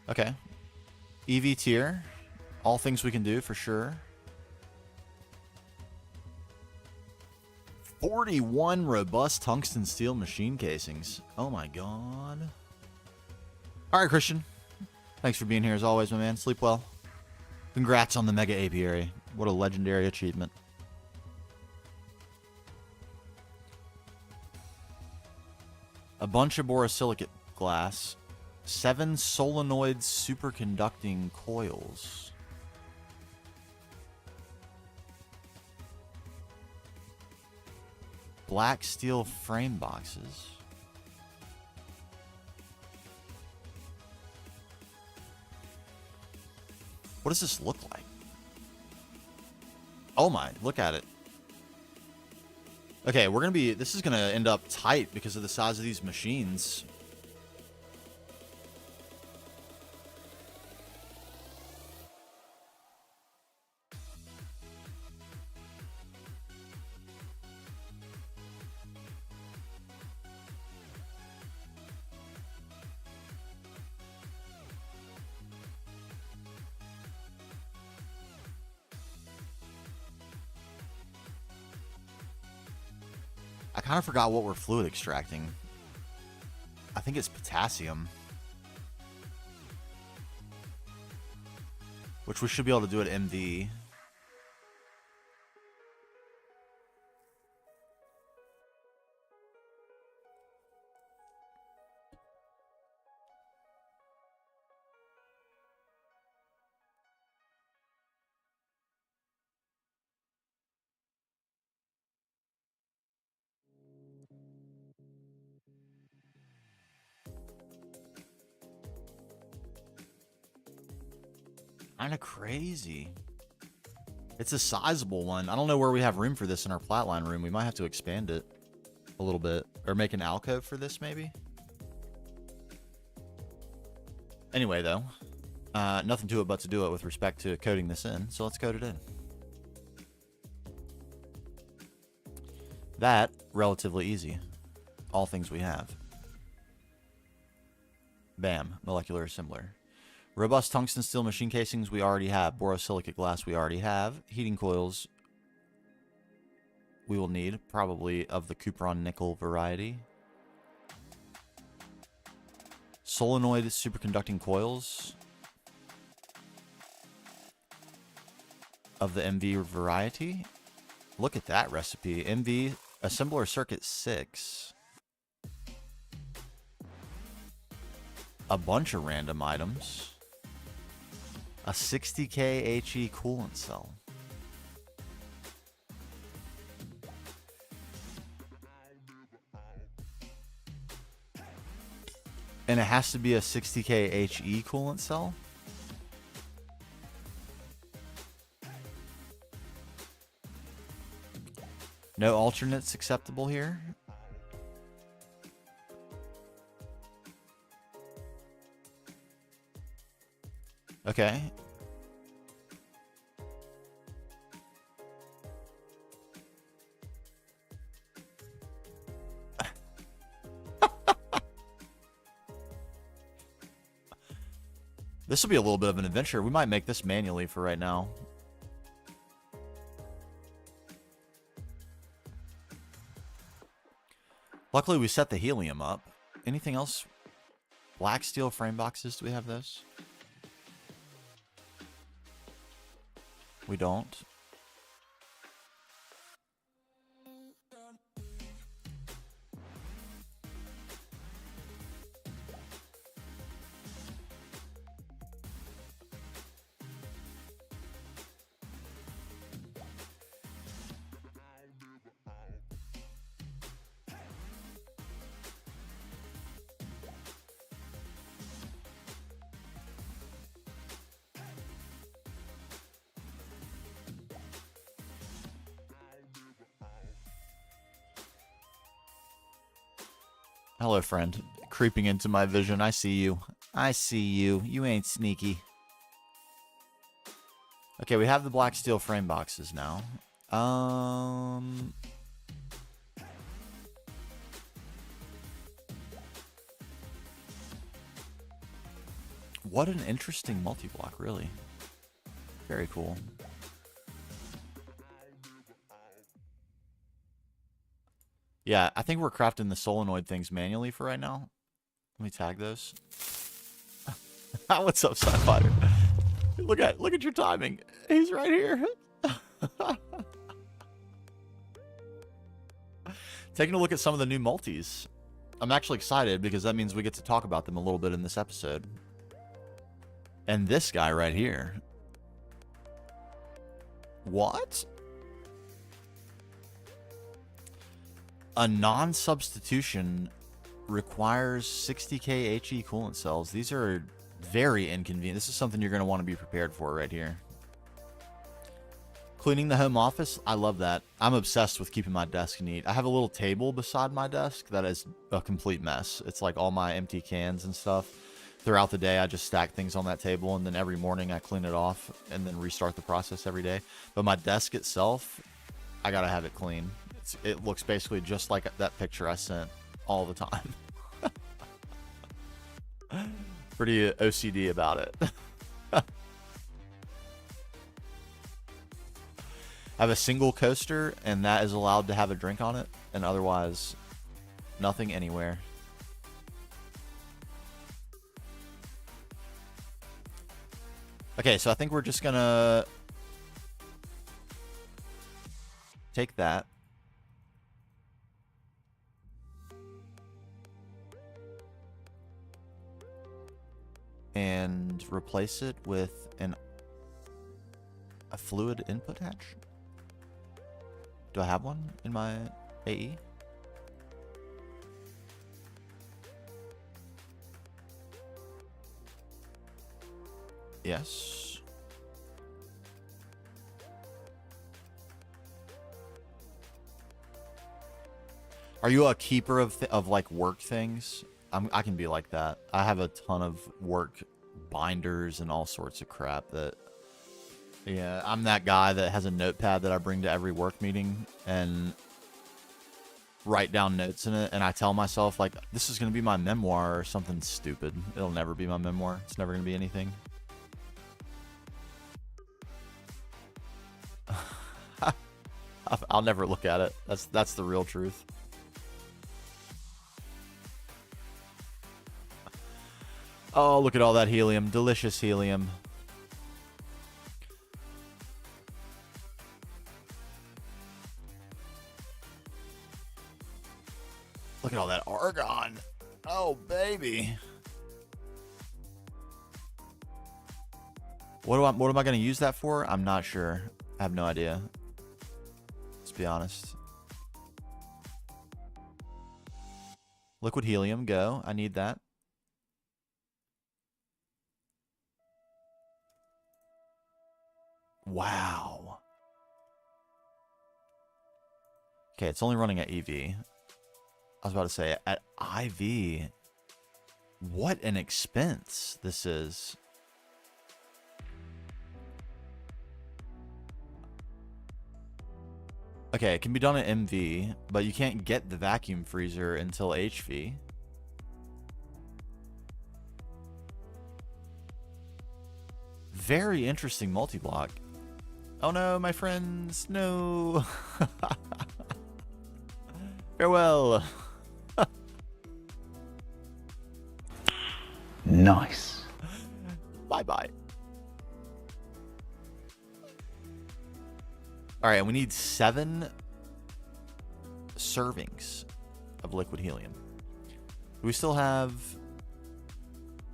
[SPEAKER 1] Okay. EV tier. All things we can do for sure. 41 robust tungsten steel machine casings. Oh my god. Alright, Christian. Thanks for being here as always, my man. Sleep well. Congrats on the mega apiary. What a legendary achievement. A bunch of borosilicate glass. 7 solenoid superconducting coils. Black steel frame boxes. What does this look like? Oh my, look at it. Okay, we're gonna be... This is gonna end up tight because of the size of these machines. I kind of forgot what we're fluid extracting. I think it's potassium. Which we should be able to do at MD. Kind of crazy. It's a sizable one. I don't know where we have room for this in our flatline room. We might have to expand it a little bit. Or make an alcove for this, maybe? Anyway, though. Nothing to it but to do it with respect to coding this in. So let's code it in. That, relatively easy. All things we have. Bam. Molecular assembler. Robust tungsten steel machine casings we already have. Borosilicate glass we already have. Heating coils we will need, probably of the cupron nickel variety. Solenoid superconducting coils of the MV variety. Look at that recipe. MV assembler circuit 6. A bunch of random items. A 60K HE coolant cell. And it has to be a 60K HE coolant cell? No alternates acceptable here? Okay. This will be a little bit of an adventure. We might make this manually for right now. Luckily, we set the helium up. Anything else? Black steel frame boxes. Do we have those? We don't. Hello, friend. Creeping into my vision. I see you. I see you. You ain't sneaky. Okay, we have the black steel frame boxes now. What an interesting multi-block, really. Very cool. Yeah, I think we're crafting the solenoid things manually for right now. Let me tag those. What's up, Sci-Fighter? Look at your timing. He's right here. Taking a look at some of the new multis. I'm actually excited because that means we get to talk about them a little bit in this episode. And this guy right here. What? A non-substitution requires 60k HE coolant cells. These are very inconvenient. This is something you're going to want to be prepared for right here. Cleaning the home office, I love that. I'm obsessed with keeping my desk neat. I have a little table beside my desk that is a complete mess. It's like all my empty cans and stuff. Throughout the day, I just stack things on that table, and then every morning I clean it off and then restart the process every day. But my desk itself, I gotta have it clean. It looks basically just like that picture I sent all the time. Pretty OCD about it. I have a single coaster, and that is allowed to have a drink on it, and otherwise, nothing anywhere. Okay, so I think we're just gonna take that. And replace it with a fluid input hatch. Do I have one in my AE? Yes. Are you a keeper of like work things? I can be like that. I have a ton of work binders and all sorts of crap that, yeah, I'm that guy that has a notepad that I bring to every work meeting and write down notes in it, and I tell myself, like, this is going to be my memoir or something stupid. It'll never be my memoir. It's never going to be anything. I'll never look at it. That's the real truth. Oh, look at all that helium. Delicious helium. Look at all that argon. Oh, baby. What am I going to use that for? I'm not sure. I have no idea. Let's be honest. Liquid helium, go. I need that. Wow. Okay, it's only running at EV. I was about to say, at IV, what an expense this is. Okay, it can be done at MV, but you can't get the vacuum freezer until HV. Very interesting multi-block. Oh no, my friends, no. Farewell.
[SPEAKER 3] Nice.
[SPEAKER 1] Bye-bye. All right, we need 7 servings of liquid helium. Do we still have...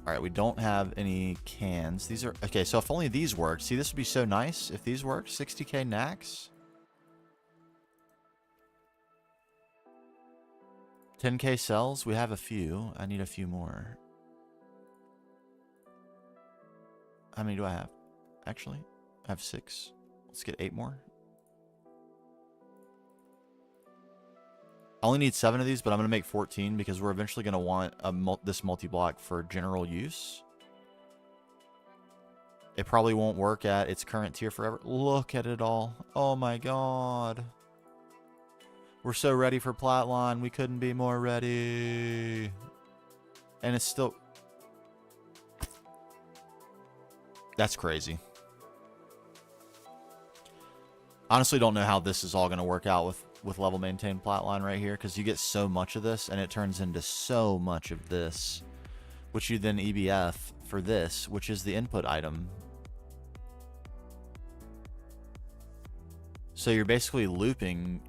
[SPEAKER 1] All right, we don't have any cans. These are... Okay, so if only these work. See, this would be so nice if these work. 60k NACs. 10k cells. We have a few. I need a few more. How many do I have? Actually, I have 6. Let's get 8 more. I only need 7 of these, but I'm going to make 14 because we're eventually going to want this multi-block for general use. It probably won't work at its current tier forever. Look at it all. Oh my god. We're so ready for Platline. We couldn't be more ready. And it's still... That's crazy. Honestly, don't know how this is all going to work out with level maintain Platline right here, because you get so much of this and it turns into so much of this, which you then EBF for this, which is the input item. So you're basically looping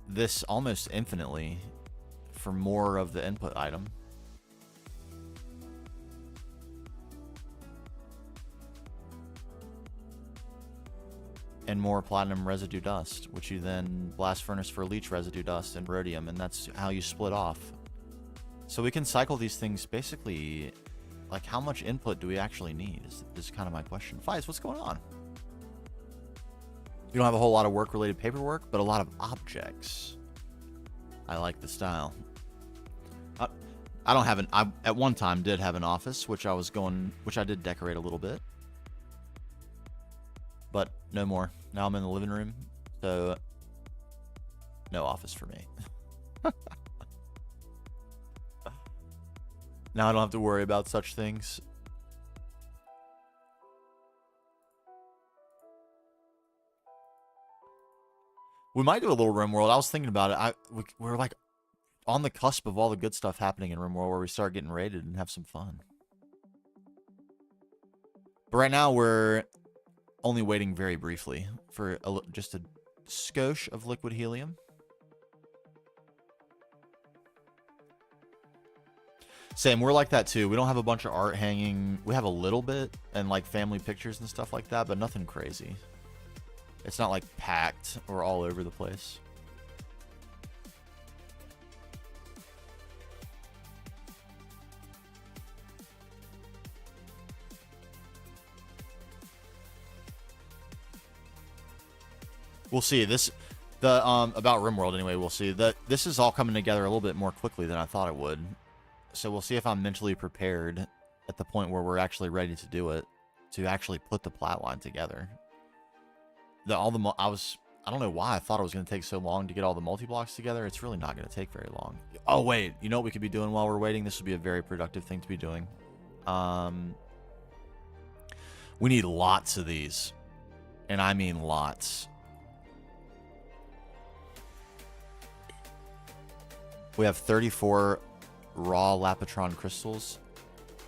[SPEAKER 1] this almost infinitely for more of the input item. And more platinum residue dust, which you then blast furnace for leech residue dust and rhodium, and that's how you split off. So we can cycle these things basically, like how much input do we actually need is kind of my question. Fies, what's going on? You don't have a whole lot of work-related paperwork, but a lot of objects. I like the style. I don't have an... I, at one time, did have an office, which I did decorate a little bit. But no more. Now I'm in the living room, so no office for me. Now I don't have to worry about such things. We might do a little RimWorld. I was thinking about it. We're like on the cusp of all the good stuff happening in RimWorld where we start getting raided and have some fun. But right now we're only waiting very briefly for just a skosh of liquid helium. Same, we're like that too. We don't have a bunch of art hanging. We have a little bit and like family pictures and stuff like that, but nothing crazy. It's not like packed or all over the place. We'll see. About RimWorld anyway, we'll see. This is all coming together a little bit more quickly than I thought it would. So we'll see if I'm mentally prepared at the point where we're actually ready to do it, to actually put the Platline together. I don't know why I thought it was going to take so long to get all the multi-blocks together. It's really not going to take very long. Oh, wait. You know what we could be doing while we're waiting? This would be a very productive thing to be doing. We need lots of these. And I mean lots. We have 34 raw Lapatron crystals.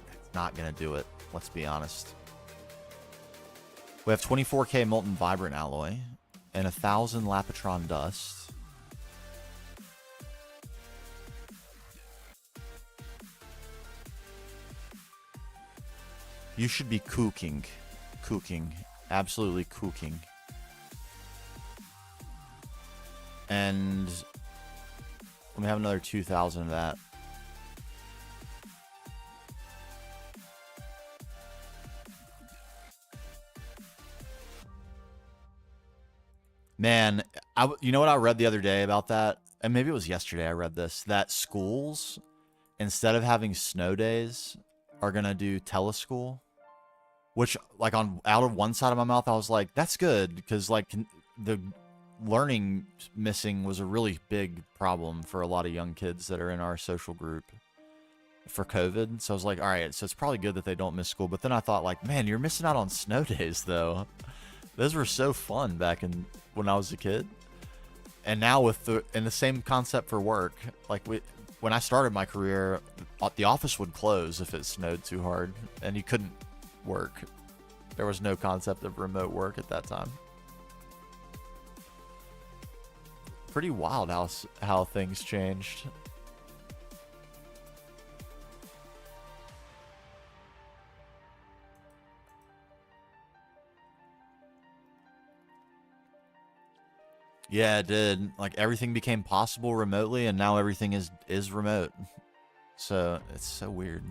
[SPEAKER 1] That's not going to do it. Let's be honest. We have 24k molten vibrant alloy and 1,000 Lapatron dust. You should be cooking. Cooking. Absolutely cooking. And let me have another 2,000 of that. Man, you know what I read the other day about that? And maybe it was yesterday I read this. That schools, instead of having snow days, are going to do teleschool. Which, like, out of one side of my mouth, I was like, that's good. Because, like, the learning missing was a really big problem for a lot of young kids that are in our social group for COVID. So I was like, all right, so it's probably good that they don't miss school. But then I thought, like, man, you're missing out on snow days, though. Those were so fun back when I was a kid. And now with the same concept for work, like when I started my career, the office would close if it snowed too hard and you couldn't work. There was no concept of remote work at that time. pretty wild how things changed. Yeah, it did. Like everything became possible remotely, and now everything is remote. So it's so weird.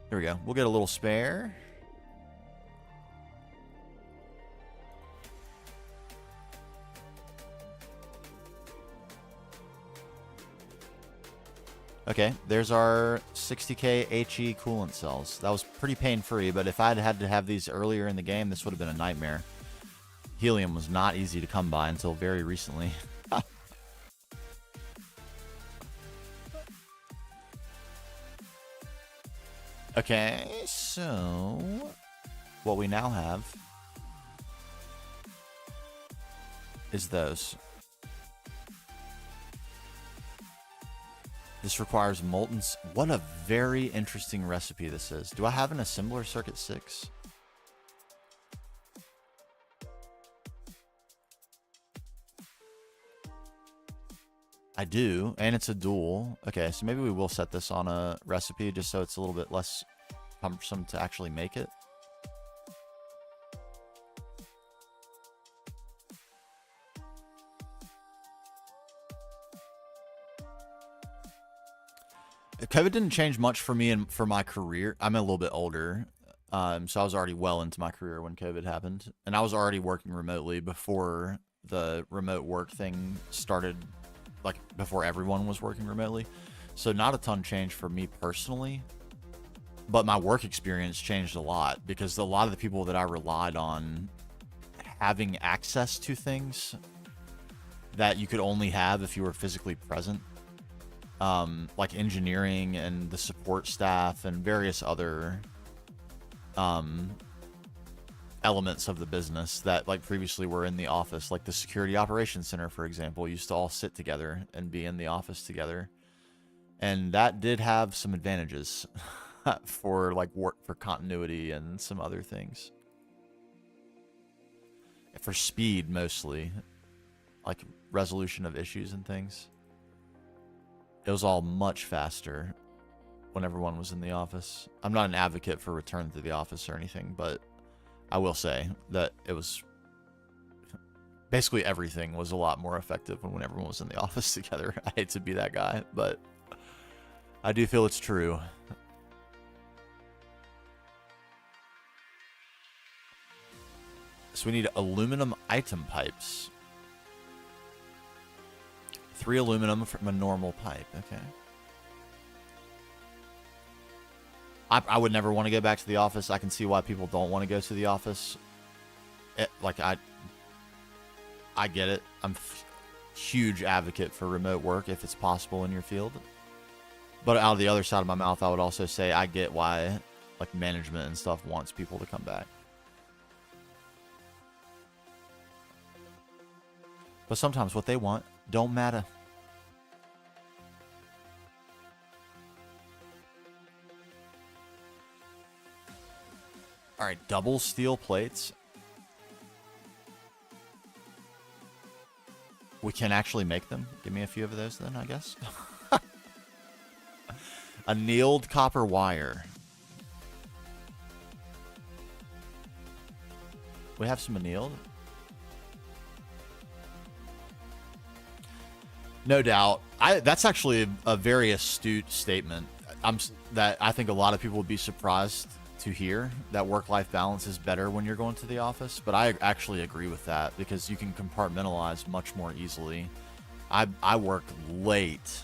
[SPEAKER 1] Here we go. We'll get a little spare. Okay, there's our 60k HE coolant cells. That was pretty pain-free, but if I'd had to have these earlier in the game, this would have been a nightmare. Helium was not easy to come by until very recently. Okay, so what we now have is those. This requires molten... What a very interesting recipe this is. Do I have an assembler circuit 6? I do, and it's a dual. Okay, so maybe we will set this on a recipe just so it's a little bit less cumbersome to actually make it. COVID didn't change much for me and for my career. I'm a little bit older, so I was already well into my career when COVID happened, and I was already working remotely before the remote work thing started, like before everyone was working remotely. So not a ton changed for me personally, but my work experience changed a lot because a lot of the people that I relied on having access to things that you could only have if you were physically present, like engineering and the support staff and various other elements of the business that like previously were in the office, like the security operations center, for example, used to all sit together and be in the office together. And that did have some advantages for like work, for continuity and some other things. For speed, mostly, like resolution of issues and things. It was all much faster when everyone was in the office. I'm not an advocate for return to the office or anything, but I will say that it was basically everything was a lot more effective when everyone was in the office together. I hate to be that guy, but I do feel it's true. So we need aluminum item pipes. 3 aluminum from a normal pipe. Okay. I would never want to go back to the office. I can see why people don't want to go to the office. I get it. I'm a huge advocate for remote work if it's possible in your field. But out of the other side of my mouth, I would also say I get why like management and stuff wants people to come back. But sometimes what they want don't matter. All right, double steel plates. We can actually make them. Give me a few of those then, I guess. Annealed copper wire. We have some annealed. No doubt. That's actually a very astute statement. That I think a lot of people would be surprised to hear that work-life balance is better when you're going to the office, but I actually agree with that because you can compartmentalize much more easily. I work late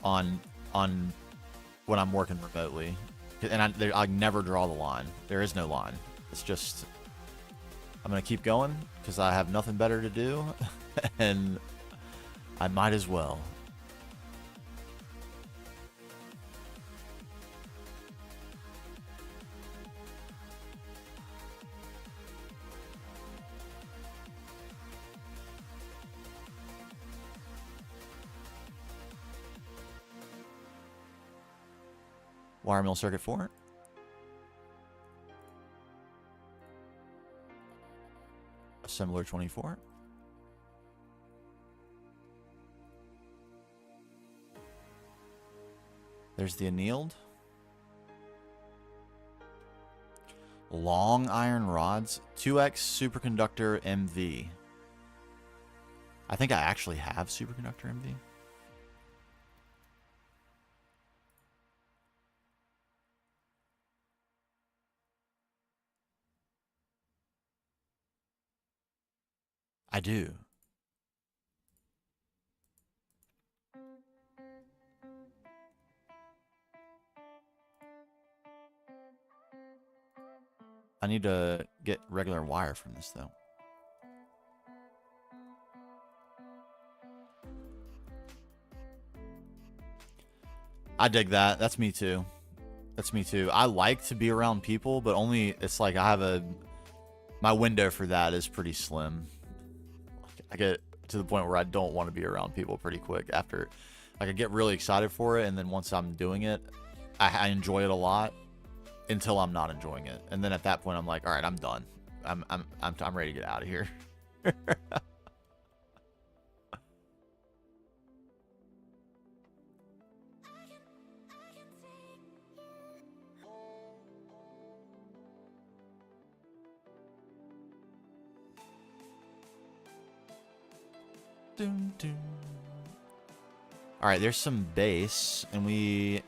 [SPEAKER 1] on when I'm working remotely, and I never draw the line. There is no line. It's just I'm gonna keep going because I have nothing better to do, and I might as well. Wire mill circuit 4. Assembler 24. There's the annealed. Long iron rods. 2x superconductor MV. I think I actually have superconductor MV. I do. I need to get regular wire from this, though. I dig that. That's me, too. That's me, too. I like to be around people, but only... It's like I have a... My window for that is pretty slim. I get to the point where I don't want to be around people pretty quick after... Like, I get really excited for it, and then once I'm doing it, I enjoy it a lot until I'm not enjoying it. And then at that point, I'm like, all right, I'm done. I'm ready to get out of here. All right, there's some base, and we...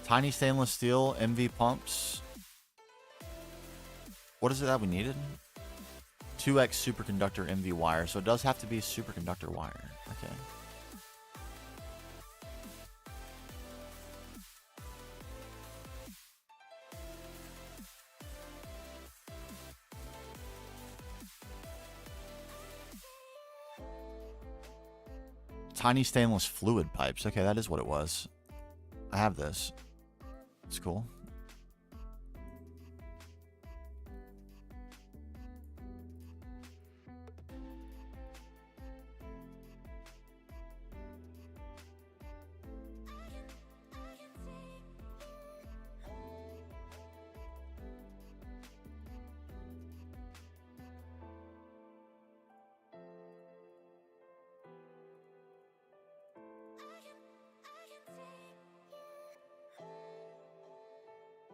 [SPEAKER 1] Tiny stainless steel, MV pumps. What is it that we needed? 2x superconductor MV wire, so it does have to be superconductor wire. Okay. Tiny stainless fluid pipes. Okay, that is what it was. I have this. It's cool.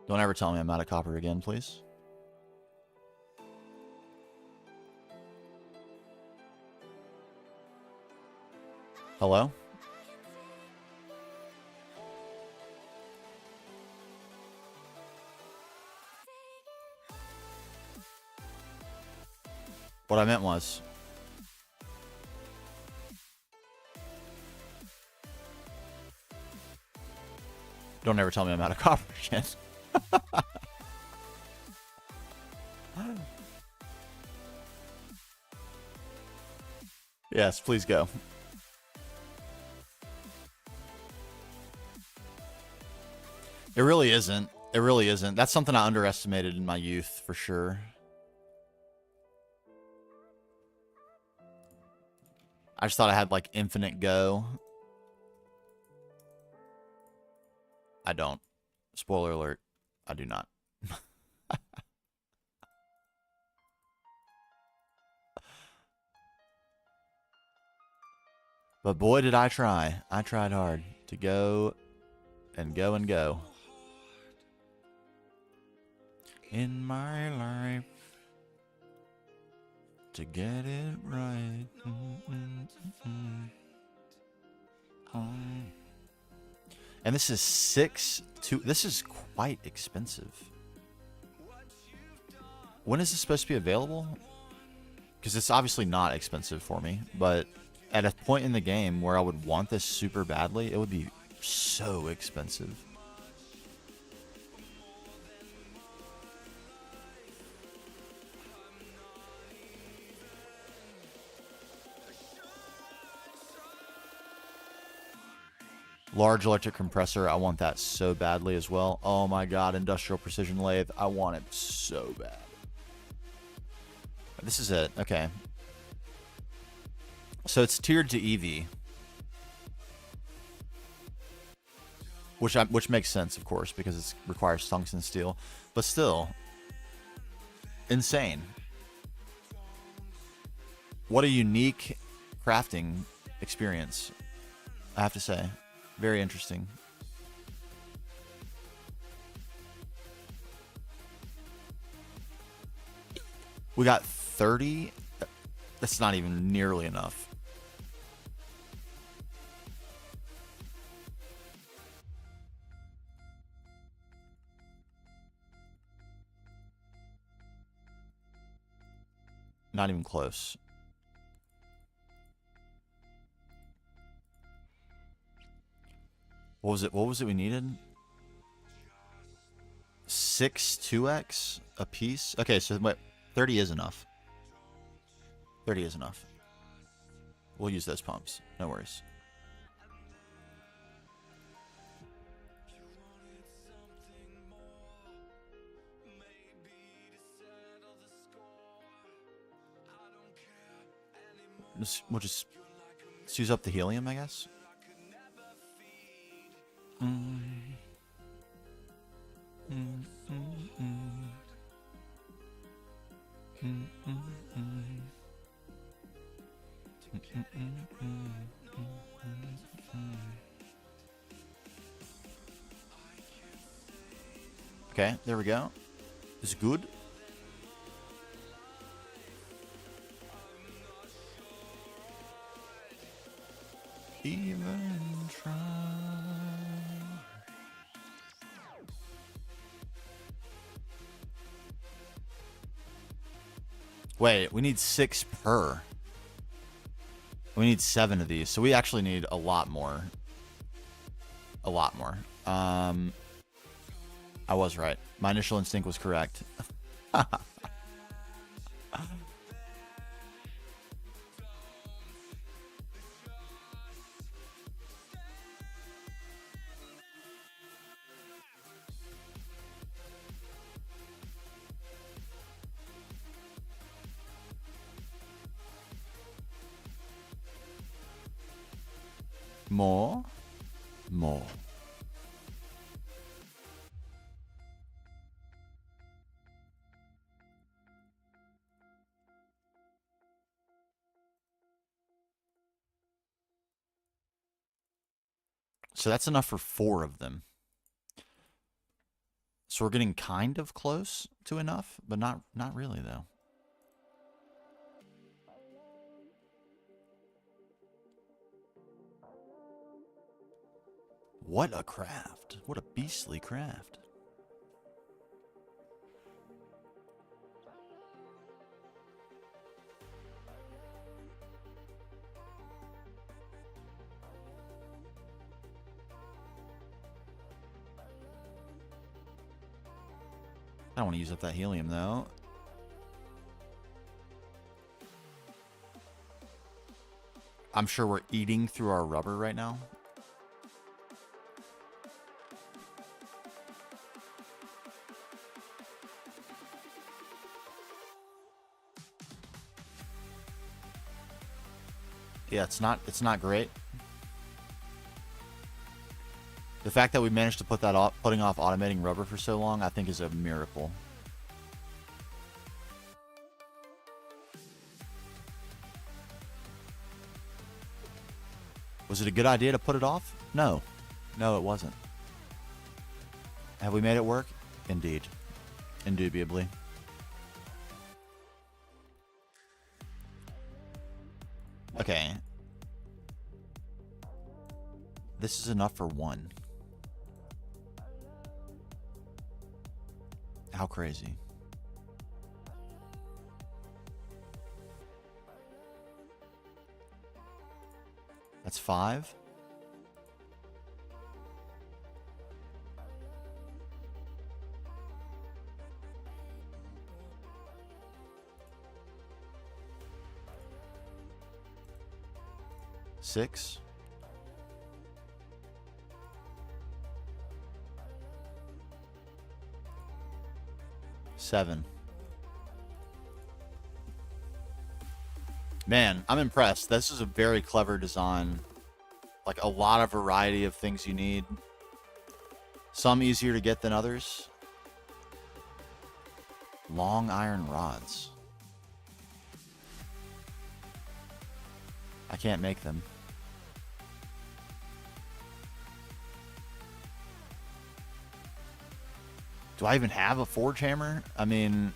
[SPEAKER 1] Don't ever tell me I'm out of copper again, please. Hello? What I meant was... Don't ever tell me I'm out of copper again. Yes, please go. It really isn't. It really isn't. That's something I underestimated in my youth, for sure. I just thought I had, like, infinite go. I don't. Spoiler alert. I do not. But boy, did I try. I tried hard to go and go and go. In my life, to get it right. And this is 6-2. This is quite expensive. When is this supposed to be available? Because it's obviously not expensive for me, but at a point in the game where I would want this super badly, it would be so expensive. Large electric compressor, I want that so badly as well. Oh my god, industrial precision lathe, I want it so bad. This is it, okay. So it's tiered to EV. which makes sense, of course, because it requires tungsten steel. But still, insane. What a unique crafting experience, I have to say. Very interesting. We got 30. That's not even nearly enough. Not even close. What was it? What was it we needed? 6 2x a piece? Okay, so wait, 30 is enough. 30 is enough. We'll use those pumps. No worries. We'll just use up the helium, I guess. Okay, there we go. It's good. Even try. Wait, we need 6 per. We need 7 of these, so we actually need a lot more. A lot more. I was right. My initial instinct was correct. More. So that's enough for 4 of them. So we're getting kind of close to enough, but not really though. What a craft. What a beastly craft. I don't want to use up that helium though. I'm sure we're eating through our rubber right now. Yeah, it's not great. The fact that we managed to put that off, putting off automating rubber for so long, I think is a miracle. Was it a good idea to put it off? No. No, it wasn't. Have we made it work? Indeed. Indubitably. Okay. This is enough for 1. How crazy. That's 5. Six. 7. Man, I'm impressed. This is a very clever design. Like a lot of variety of things you need. Some easier to get than others. Long iron rods. I can't make them. Do I even have a forge hammer? I mean...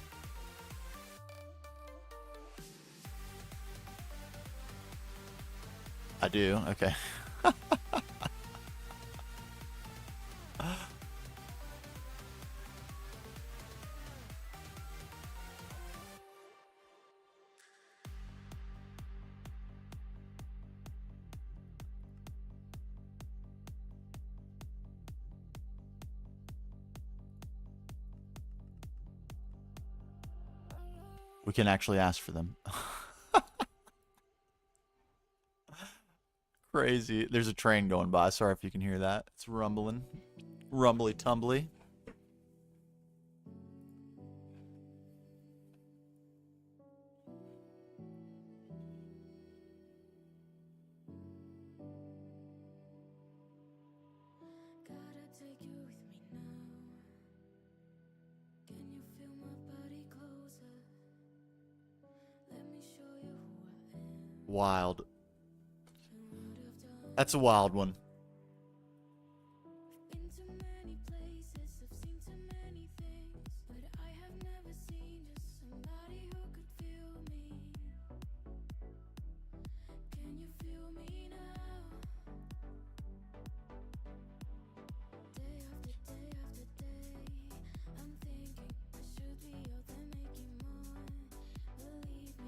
[SPEAKER 1] I do, okay. We can actually ask for them. Crazy. There's a train going by. Sorry if you can hear that. It's rumbling. Rumbly tumbly. Wild. That's a wild one.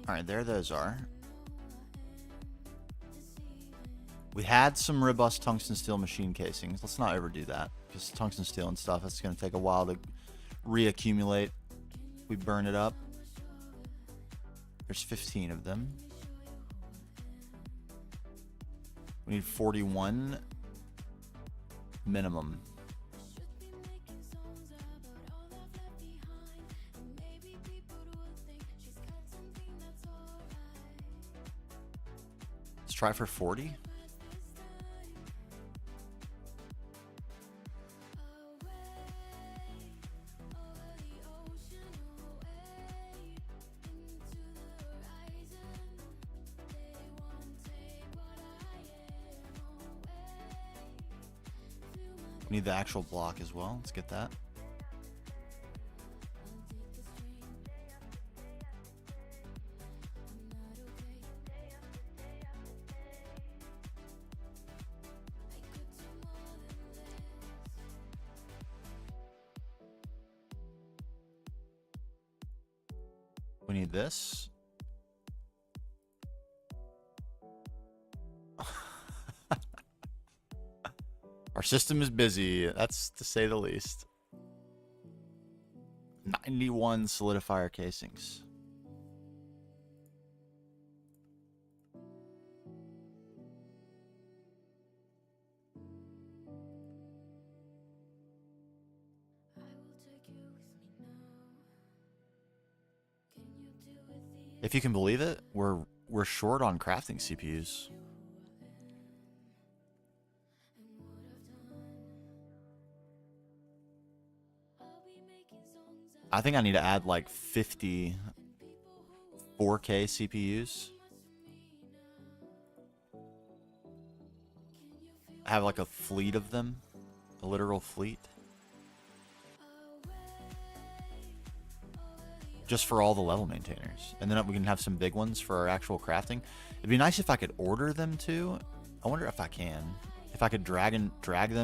[SPEAKER 1] All right, there those are. We had some robust tungsten steel machine casings. Let's not overdo that, because tungsten steel and stuff, it's going to take a while to reaccumulate. We burn it up. There's 15 of them. We need 41 minimum. Let's try for 40. Need the actual block as well. Let's get that. We need this. Our system is busy, that's to say the least. 91 solidifier casings. If you can believe it, we're short on crafting CPUs. I think I need to add like 50 4K CPUs. I have like a fleet of them, a literal fleet. Just for all the level maintainers. And then we can have some big ones for our actual crafting. It'd be nice if I could order them too. I wonder if I can. If I could drag them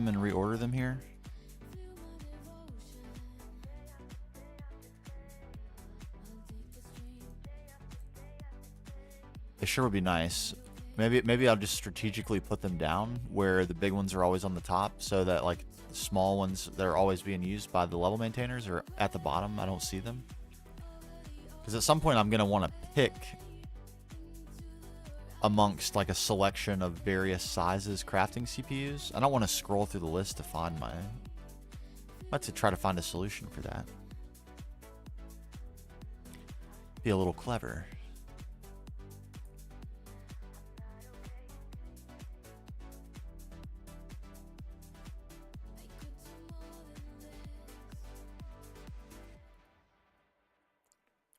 [SPEAKER 1] and reorder them here. It sure would be nice. Maybe I'll just strategically put them down where the big ones are always on the top, so that like the small ones that are always being used by the level maintainers are at the bottom. I don't see them. Because at some point I'm going to want to pick amongst like a selection of various sizes crafting CPUs. I don't want to scroll through the list to find my... I'd like to try to find a solution for that. Be a little clever.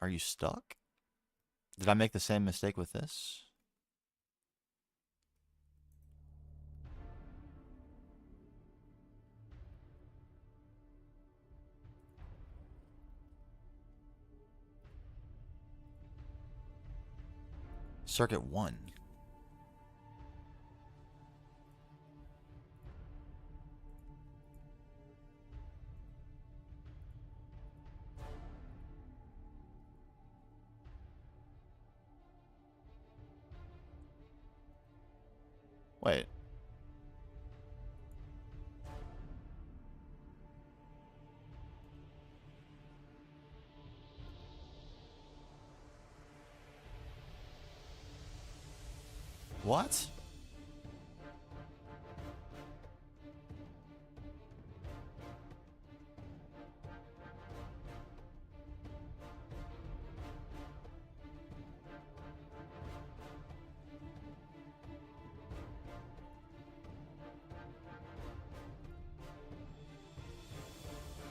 [SPEAKER 1] Are you stuck? Did I make the same mistake with this? Circuit 1. Wait. What?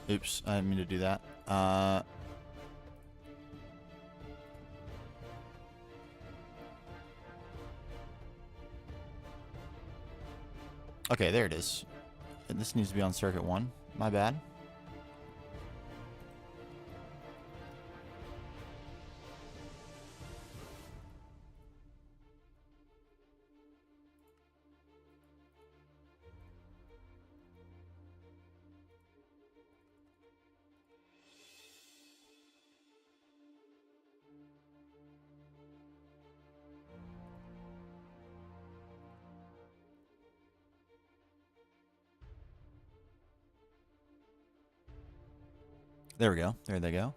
[SPEAKER 1] Oops, I didn't mean to do that. Okay, there it is. And this needs to be on circuit 1. My bad. There we go. There they go.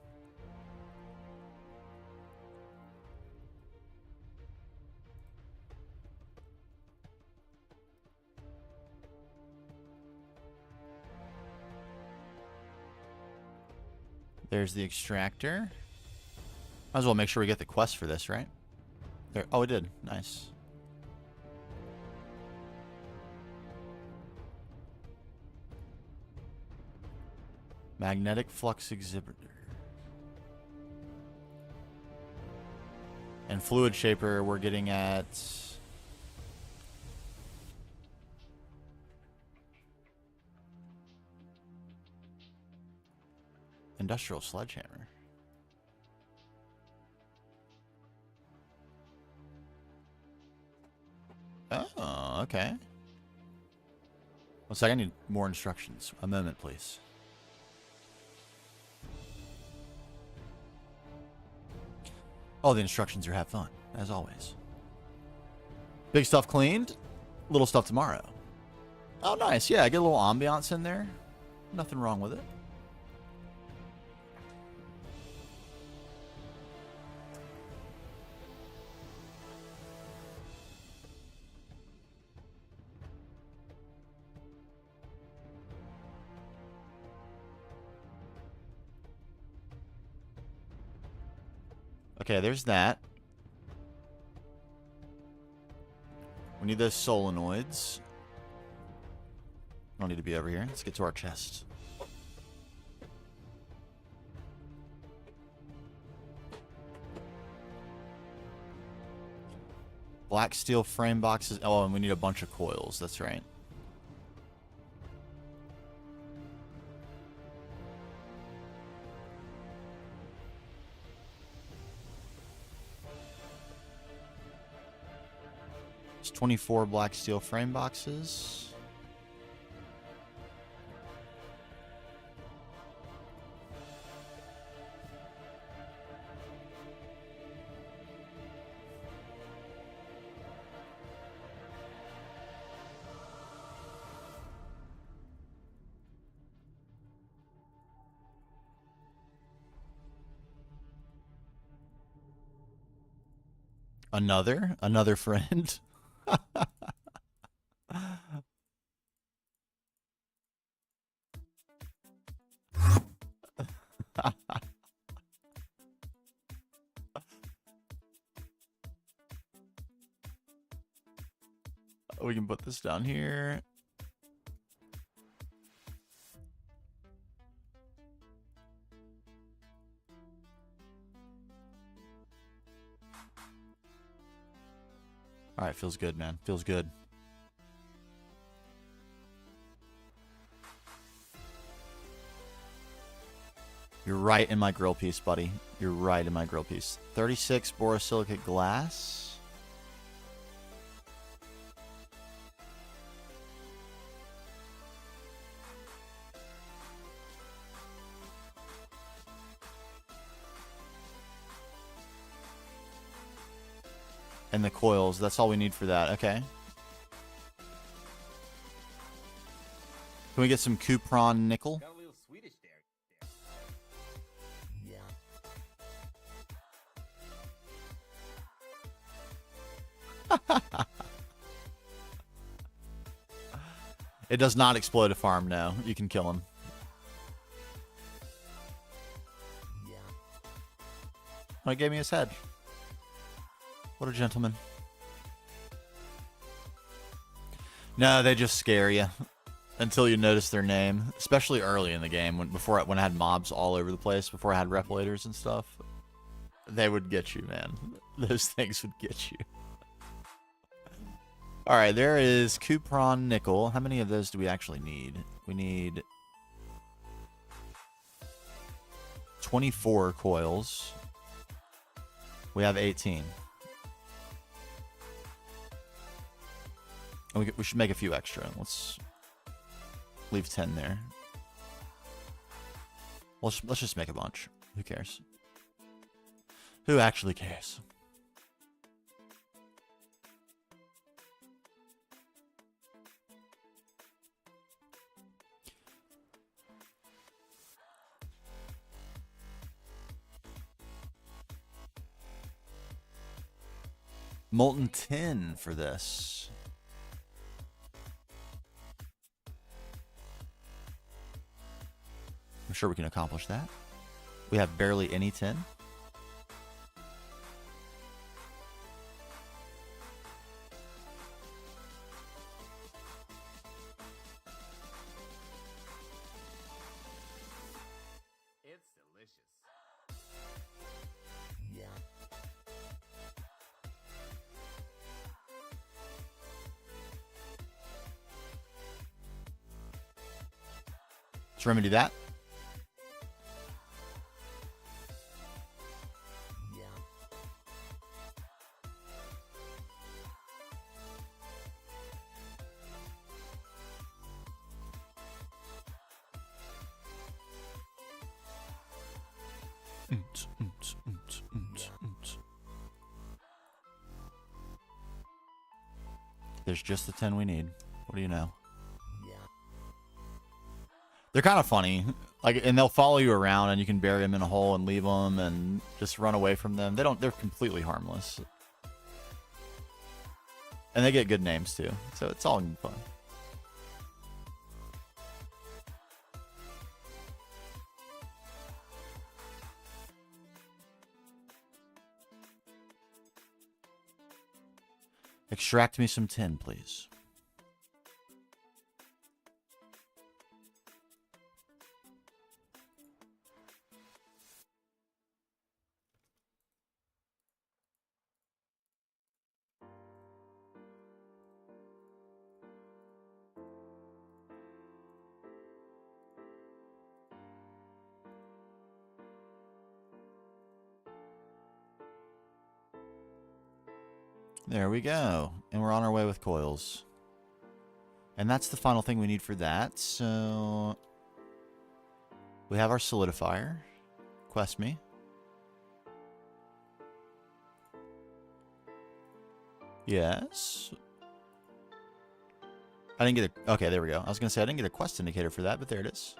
[SPEAKER 1] There's the extractor. Might as well make sure we get the quest for this, right? There. Oh, it did. Nice. Magnetic flux exhibitor. And fluid shaper we're getting at... Industrial sledgehammer. Oh, okay. Looks like I need more instructions. A moment, please. All the instructions are have fun, as always. Big stuff cleaned, little stuff tomorrow. Oh, nice. Yeah, get a little ambiance in there. Nothing wrong with it. Okay, there's that. We need those solenoids. Don't need to be over here. Let's get to our chest. Black steel frame boxes. Oh, and we need a bunch of coils. That's right. It's 24 black steel frame boxes. Another friend. We can put this down here. All right, feels good, man. Feels good. You're right in my grill piece, buddy. You're right in my grill piece. 36 borosilicate glass. And the coils. That's all we need for that. Okay. Can we get some Cupron nickel?
[SPEAKER 2] Got a little Swedish there.
[SPEAKER 1] It does not explode a farm, no. You can kill him. Oh, he gave me his head. What a gentleman. No, they just scare you until you notice their name, especially early in the game when I had mobs all over the place, before I had repliators and stuff. They would get you, man. Those things would get you. All right, there is Cupron nickel. How many of those do we actually need? We need 24 coils. We have 18. And we should make a few extra. Let's leave 10 there. Let's just make a bunch. Who cares? Who actually cares? Molten tin for this. I'm sure we can accomplish that. We have barely any tin.
[SPEAKER 2] It's delicious.
[SPEAKER 1] Let's remedy that. There's just the 10 we need. What do you know? They're kind of funny. And they'll follow you around, and you can bury them in a hole and leave them and just run away from them. They're completely harmless. And they get good names too. So it's all fun. Extract me some tin, please. There we go. And we're on our way with coils. And that's the final thing we need for that. So we have our solidifier. Quest me. Yes. I didn't get a... Okay, there we go. I was going to say I didn't get a quest indicator for that, but there it is.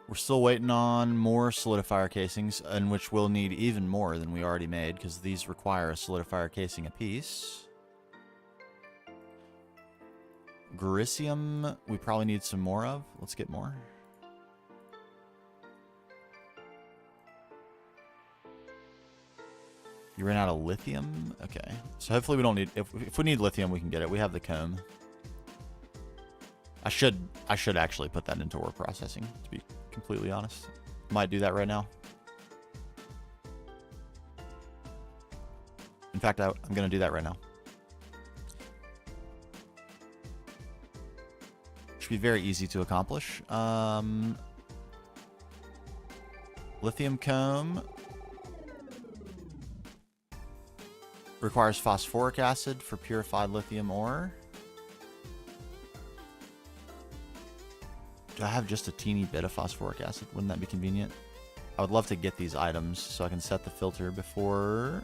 [SPEAKER 1] We're still waiting on more solidifier casings, in which we'll need even more than we already made, because these require a solidifier casing apiece. Grisium, we probably need some more of. Let's get more. You ran out of lithium? Okay. So hopefully we don't need... If we need lithium, we can get it. We have the comb. I should actually put that into ore processing, to be completely honest. Might do that right now. fact, I'm going to do that right now. Should be very easy to accomplish. Lithium comb requires phosphoric acid for purified lithium ore. Do I have just a teeny bit of phosphoric acid? Wouldn't that be convenient? I would love to get these items so I can set the filter before...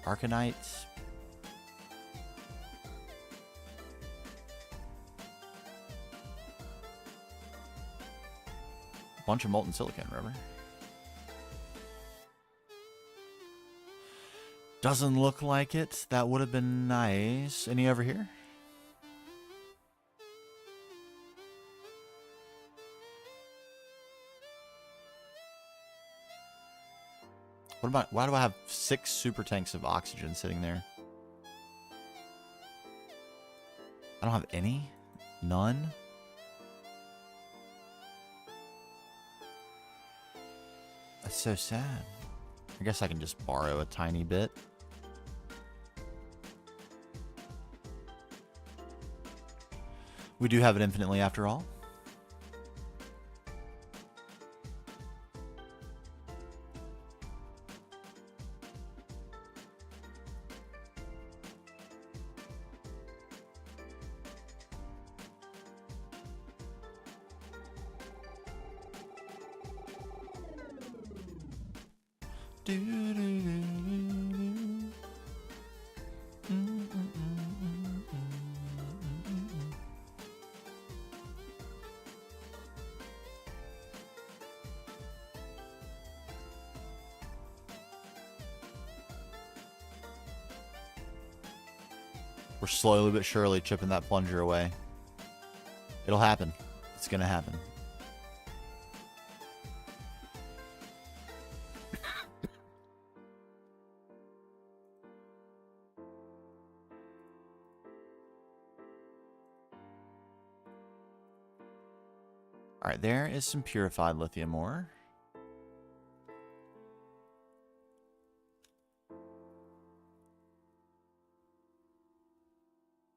[SPEAKER 1] Arcanite. Bunch of molten silicon, rubber. Doesn't look like it. That would have been nice. Any over here? What about, why do I have 6 super tanks of oxygen sitting there? I don't have any? None? That's so sad. I guess I can just borrow a tiny bit. We do have it infinitely after all. We're slowly but surely chipping that plunger away. It'll happen. It's gonna happen. Alright, there is some purified lithium ore.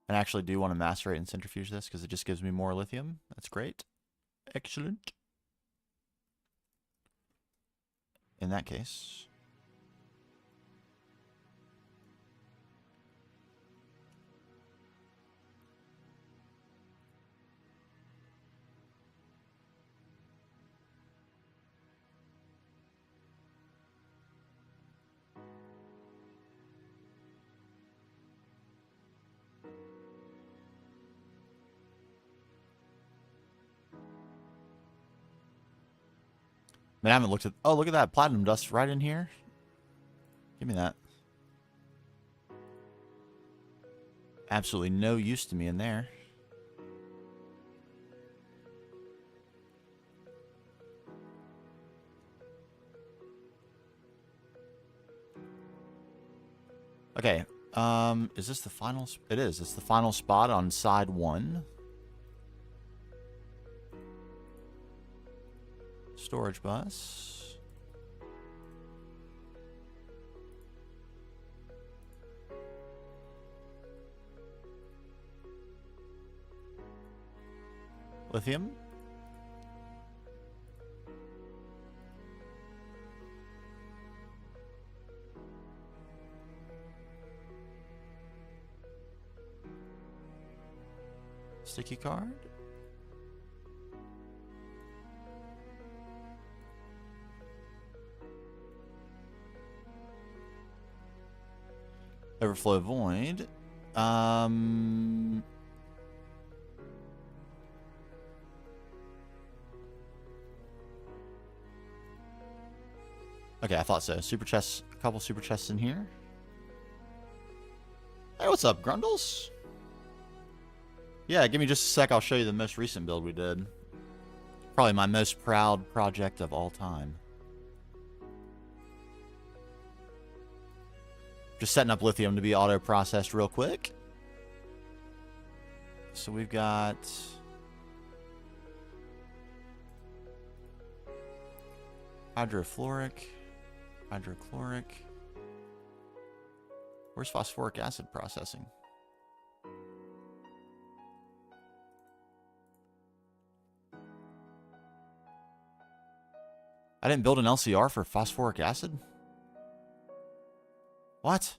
[SPEAKER 1] I actually do want to macerate and centrifuge this because it just gives me more lithium. That's great. Excellent. In that case... I haven't looked at... Oh, look at that. Platinum dust right in here. Give me that. Absolutely no use to me in there. Okay. Is this the final... It is. It's the final spot on side 1. Storage bus. Lithium. Sticky card. Overflow void. Okay, I thought so. Super chests, a couple super chests in here. Hey, what's up, Grundles? Yeah, give me just a sec. I'll show you the most recent build we did. Probably my most proud project of all time. Just setting up lithium to be auto-processed real quick. So we've got... hydrofluoric. Hydrochloric. Where's phosphoric acid processing? I didn't build an LCR for phosphoric acid? What?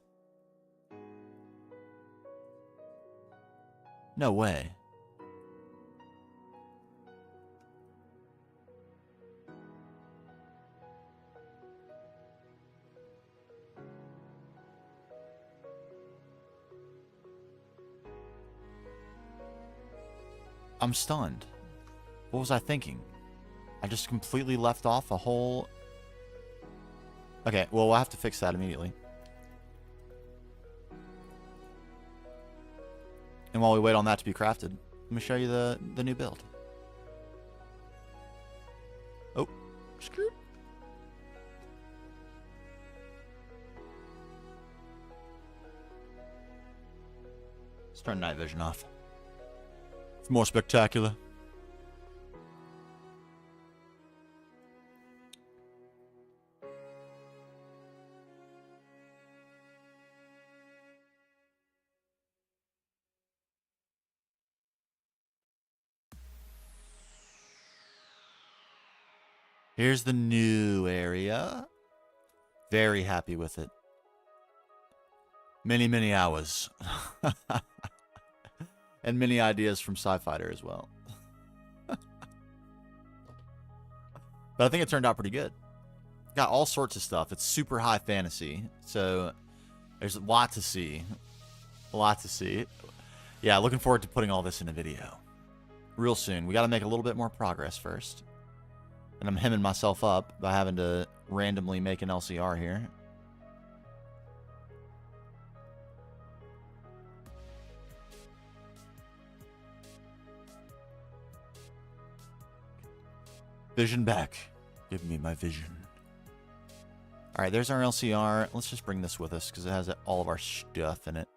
[SPEAKER 1] No way. I'm stunned. What was I thinking? I just completely left off a whole... Okay, well, we'll have to fix that immediately. And while we wait on that to be crafted, let me show you the new build. Oh, screw. Let's turn night vision off. It's more spectacular. Here's the new area. Very happy with it. Many, many hours. And many ideas from Sci-Fighter as well. But I think it turned out pretty good. Got all sorts of stuff. It's super high fantasy. So there's a lot to see. A lot to see. Yeah, looking forward to putting all this in a video. Real soon. We got to make a little bit more progress first. And I'm hemming myself up by having to randomly make an LCR here. Vision back. Give me my vision. Alright, there's our LCR. Let's just bring this with us because it has all of our stuff in it.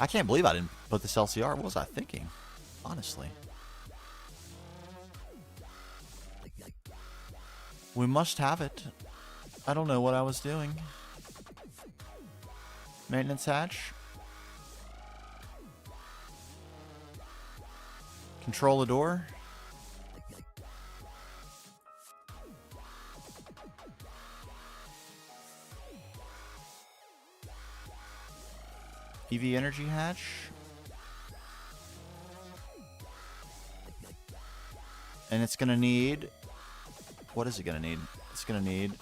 [SPEAKER 1] I can't believe I didn't put this LCR. What was I thinking? Honestly. We must have it. I don't know what I was doing. Maintenance hatch. Control the door. EV energy hatch. And it's going to need... What is it going to need? It's going to need...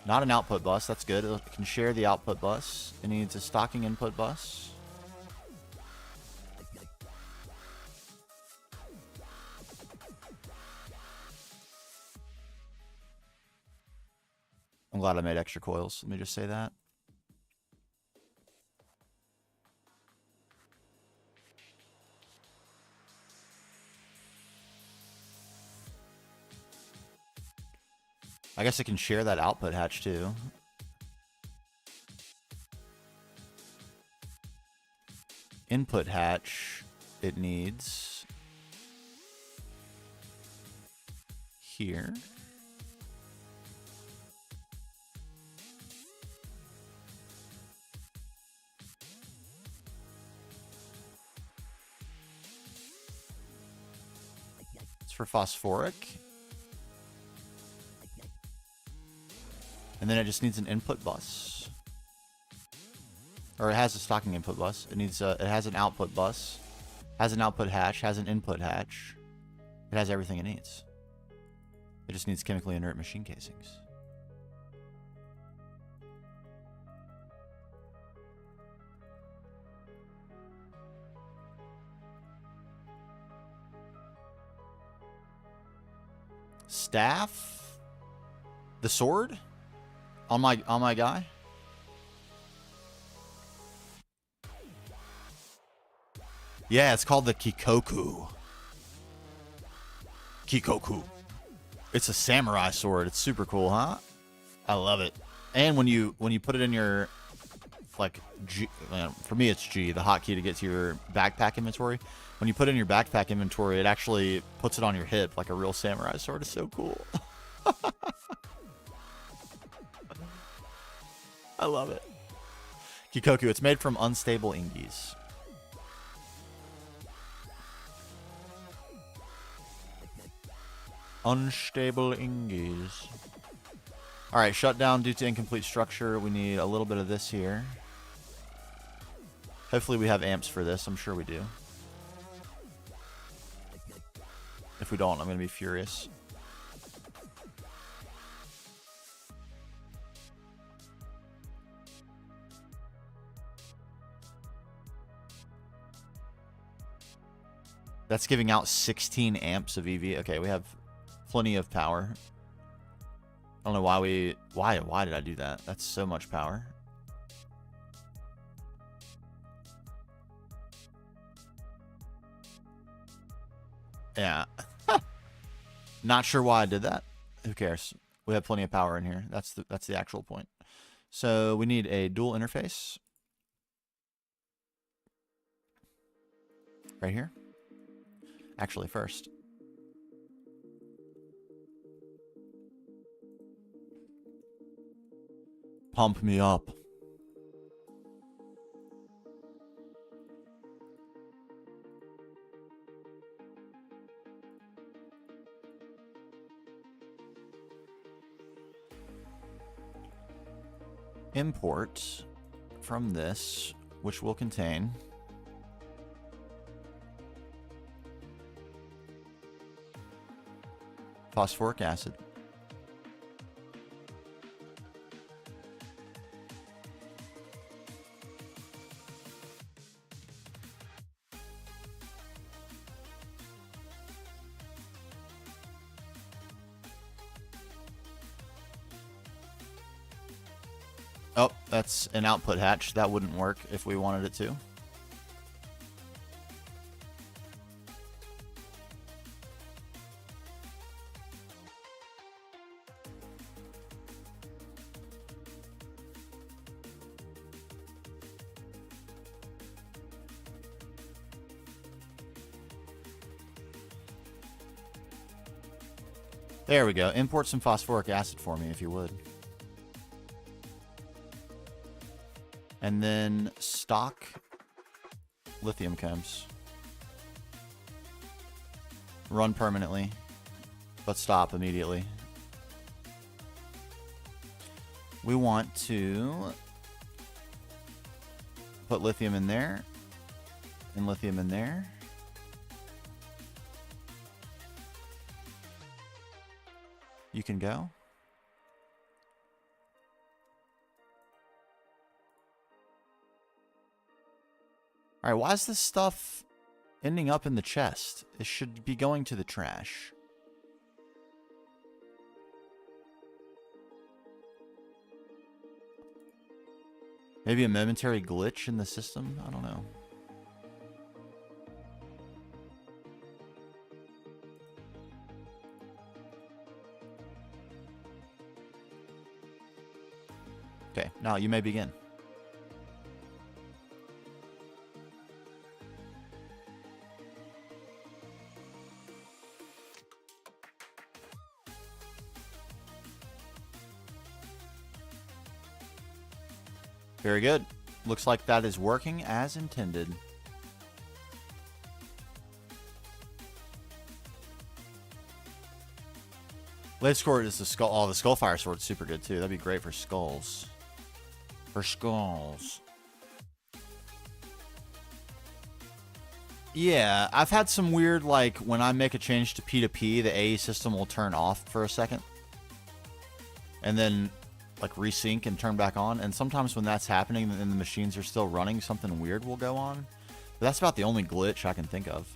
[SPEAKER 1] Not an output bus. That's good. It can share the output bus. It needs a stocking input bus. I'm glad I made extra coils. Let me just say that. I guess it can share that output hatch too. Input hatch, it needs here. It's for phosphoric. And then it just needs an input bus. Or it has a stocking input bus. It needs it has an output bus. Has an output hatch. Has an input hatch. It has everything it needs. It just needs chemically inert machine casings. Staff? The sword? On my guy? Yeah, it's called the Kikoku. Kikoku. It's a samurai sword. It's super cool, huh? I love it. And when you put it in your like G, for me it's G, the hotkey to get to your backpack inventory. When you put in your backpack inventory, it actually puts it on your hip like a real samurai sword. It's so cool. I love it. Kikoku, it's made from unstable ingies. Unstable ingies. Alright, shut down due to incomplete structure. We need a little bit of this here. Hopefully we have amps for this. I'm sure we do. If we don't, I'm going to be furious. That's giving out 16 amps of EV. Okay, we have plenty of power. I don't know why why did I do that? That's so much power. Yeah. Not sure why I did that. Who cares? We have plenty of power in here. That's the actual point. So we need a dual interface. Right here. Actually, first. Pump me up. Import from this, which will contain phosphoric acid. Oh, that's an output hatch. That wouldn't work if we wanted it to. There we go. Import some phosphoric acid for me, if you would. And then stock lithium chems. Run permanently, but stop immediately. We want to put lithium in there, and lithium in there. You can go. Alright, why is this stuff ending up in the chest? It should be going to the trash. Maybe a momentary glitch in the system? I don't know. Okay, now you may begin. Very good. Looks like that is working as intended. Latest score is the skull. Oh, the Skullfire Sword's super good too. That'd be great for skulls. For skulls. Yeah, I've had some weird, like, when I make a change to P2P, the AE system will turn off for a second. And then, like, resync and turn back on. And sometimes when that's happening and the machines are still running, something weird will go on. But that's about the only glitch I can think of.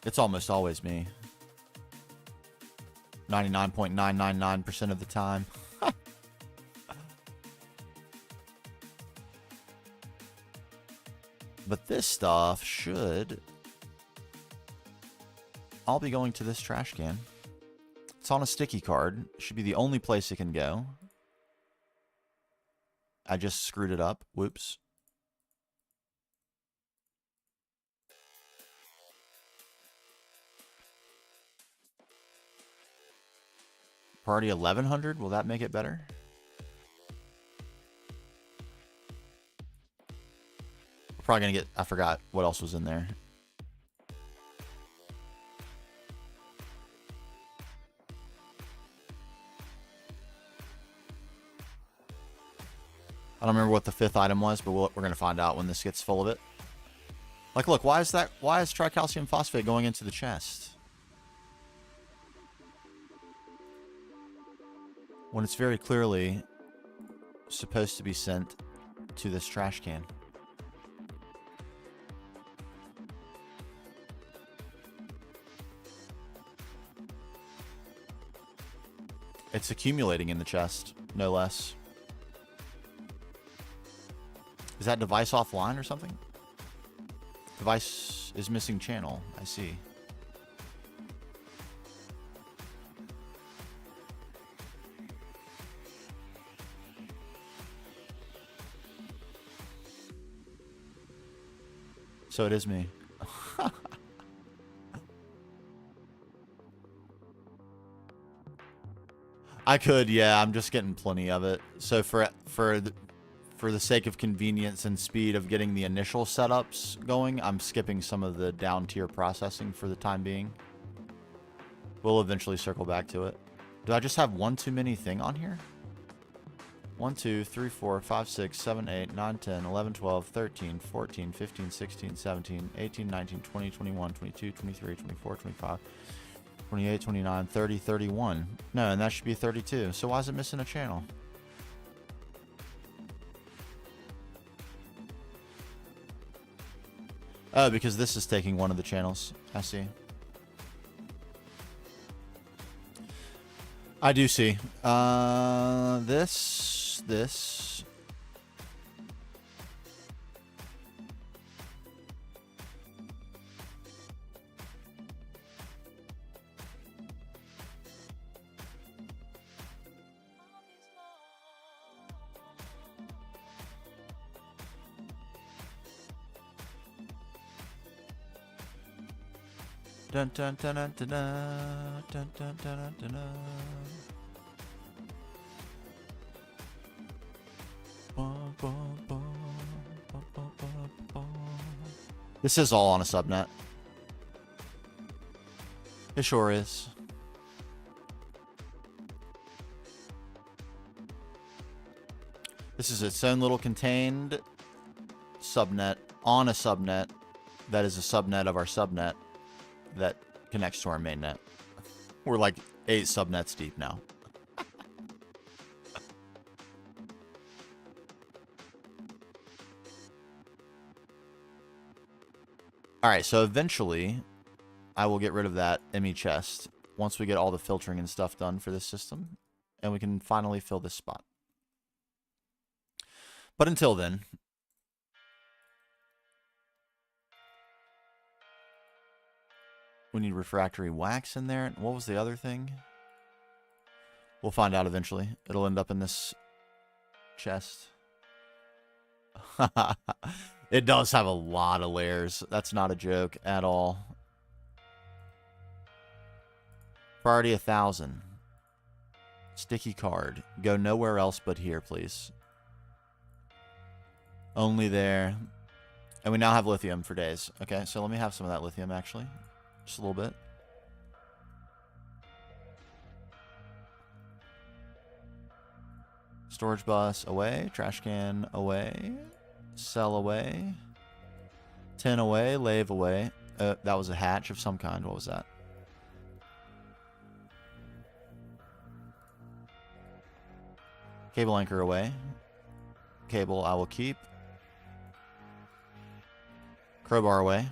[SPEAKER 1] It's almost always me. 99.999% of the time. But this stuff should all be going to this trash can. It's on a sticky card. Should be the only place it can go. I just screwed it up. Whoops. Party 1100. Will that make it better? We're probably going to get... I forgot what else was in there. I don't remember what the 5th item was, but we're going to find out when this gets full of it. Like, look, why is tricalcium phosphate going into the chest? When it's very clearly supposed to be sent to this trash can. It's accumulating in the chest, no less. Is that device offline or something? Device is missing channel. I see. So it is me. I could, yeah. I'm just getting plenty of it. So for the sake of convenience and speed of getting the initial setups going, I'm skipping some of the down tier processing for the time being. We'll eventually circle back to it. Do I just have one too many thing on here? 1, 2, 3, 4, 5, 6, 7, 8, 9, 10, 11, 12, 13, 14, 15, 16, 17, 18, 19, 20, 21, 22, 23, 24, 25, 28, 29, 30, 31. No, and that should be 32. So why is it missing a channel? Oh, because this is taking one of the channels. I see. I do see. This. Dun dun dun dun dun dun dun dun dun dun dun. This is all on a subnet. It sure is. This is its own little contained subnet on a subnet that is a subnet of our subnet that connects to our mainnet. We're like 8 subnets deep now. Alright, so eventually I will get rid of that ME chest once we get all the filtering and stuff done for this system, and we can finally fill this spot. But until then, we need refractory wax in there. What was the other thing? We'll find out eventually. It'll end up in this chest. It does have a lot of layers. That's not a joke at all. Priority 1000. Sticky card. Go nowhere else but here, please. Only there. And we now have lithium for days. Okay, so let me have some of that lithium, actually. Just a little bit. Storage bus away. Trash can away. Cell away. Tin away. Lave away. That was a hatch of some kind. What was that? Cable anchor away. Cable I will keep. Crowbar away.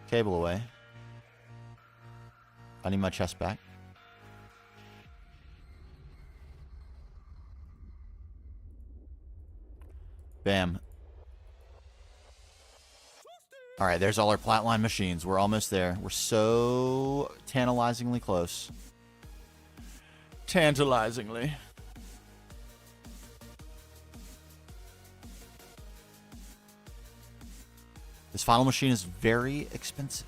[SPEAKER 1] Cable away. I need my chest back. Bam. All right, there's all our Platline machines. We're almost there. We're so tantalizingly close. Tantalizingly. This final machine is very expensive.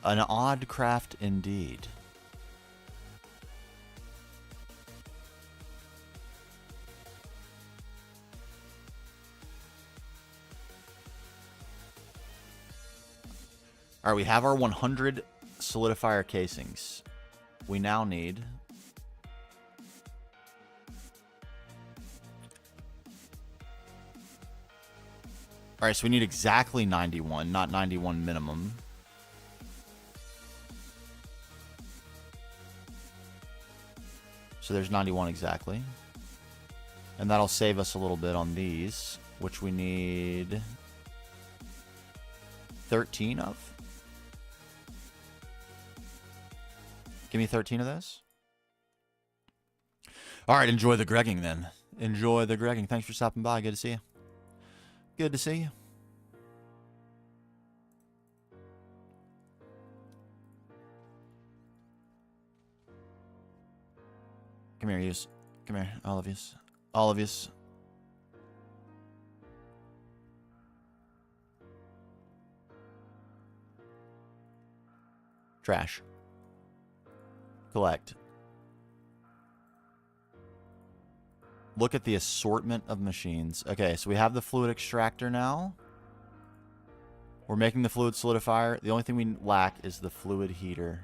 [SPEAKER 1] An odd craft indeed. All right, we have our 100 solidifier casings. We now need... All right, so we need exactly 91, not 91 minimum. So there's 91 exactly. And that'll save us a little bit on these, which we need 13 of. Give me 13 of those. All right, enjoy the Gregging then. Enjoy the Gregging. Thanks for stopping by. Good to see you. Good to see you. Come here, yous. Come here, all of yous. All of yous. Trash. Collect. Look at the assortment of machines. Okay, so we have the fluid extractor now. We're making the fluid solidifier. The only thing we lack is the fluid heater.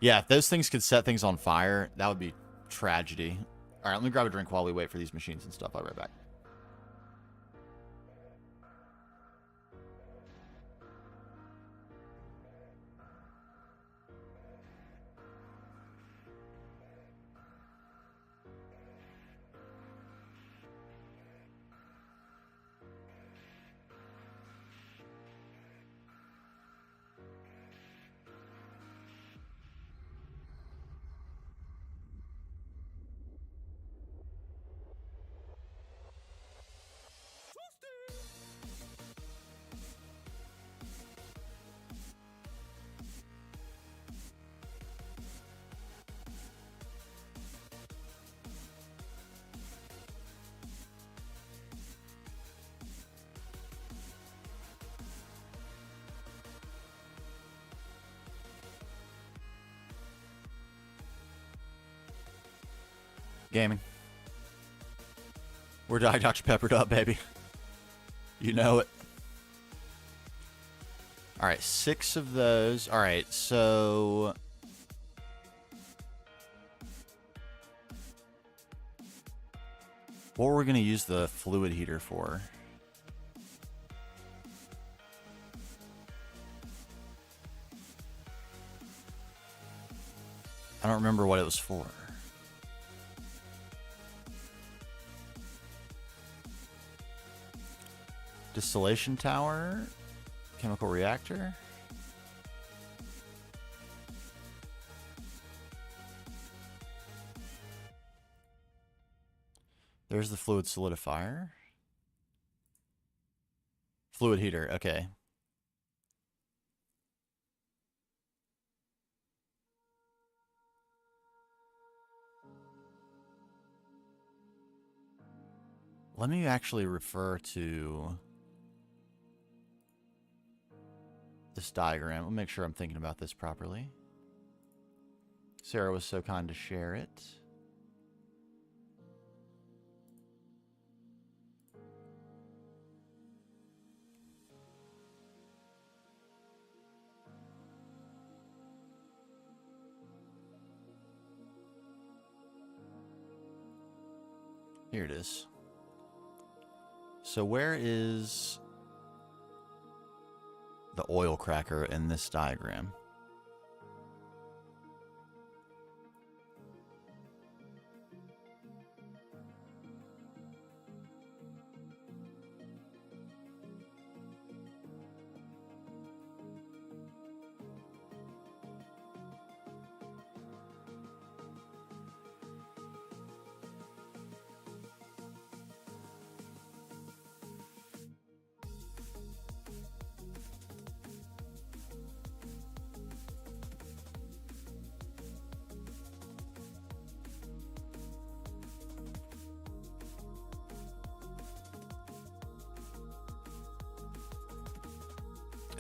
[SPEAKER 1] Yeah, if those things could set things on fire, that would be tragedy. All right, let me grab a drink while we wait for these machines and stuff. I'll be right back. Gaming. We're Dr. Peppered up, baby. You know it. All right, 6 of those. All right, so... what were we going to use the fluid heater for? I don't remember what it was for. Distillation tower, chemical reactor. There's the fluid solidifier. Fluid heater, okay. Let me actually refer to this diagram. Let me make sure I'm thinking about this properly. Sarah was so kind to share it. Here it is. So where is the oil cracker in this diagram?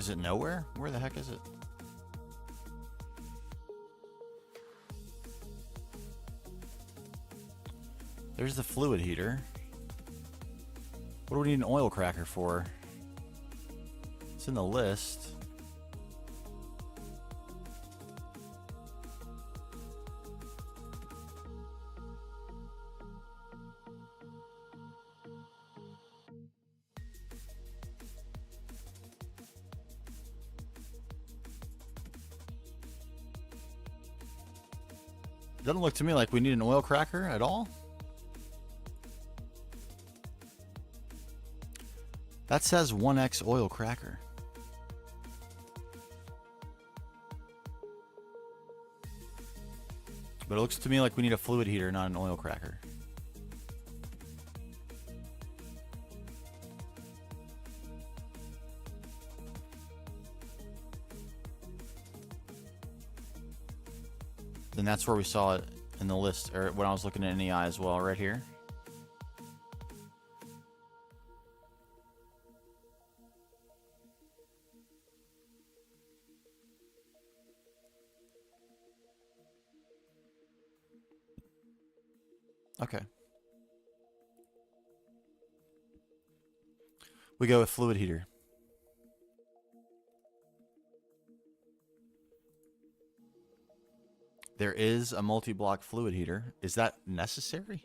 [SPEAKER 1] Is it nowhere? Where the heck is it? There's the fluid heater. What do we need an oil cracker for? It's in the list. Doesn't look to me like we need an oil cracker at all. That says 1X oil cracker. But it looks to me like we need a fluid heater, not an oil cracker. Then that's where we saw it in the list, or when I was looking at NEI as well, right here. Okay. We go with fluid heater. There is a multi-block fluid heater. Is that necessary?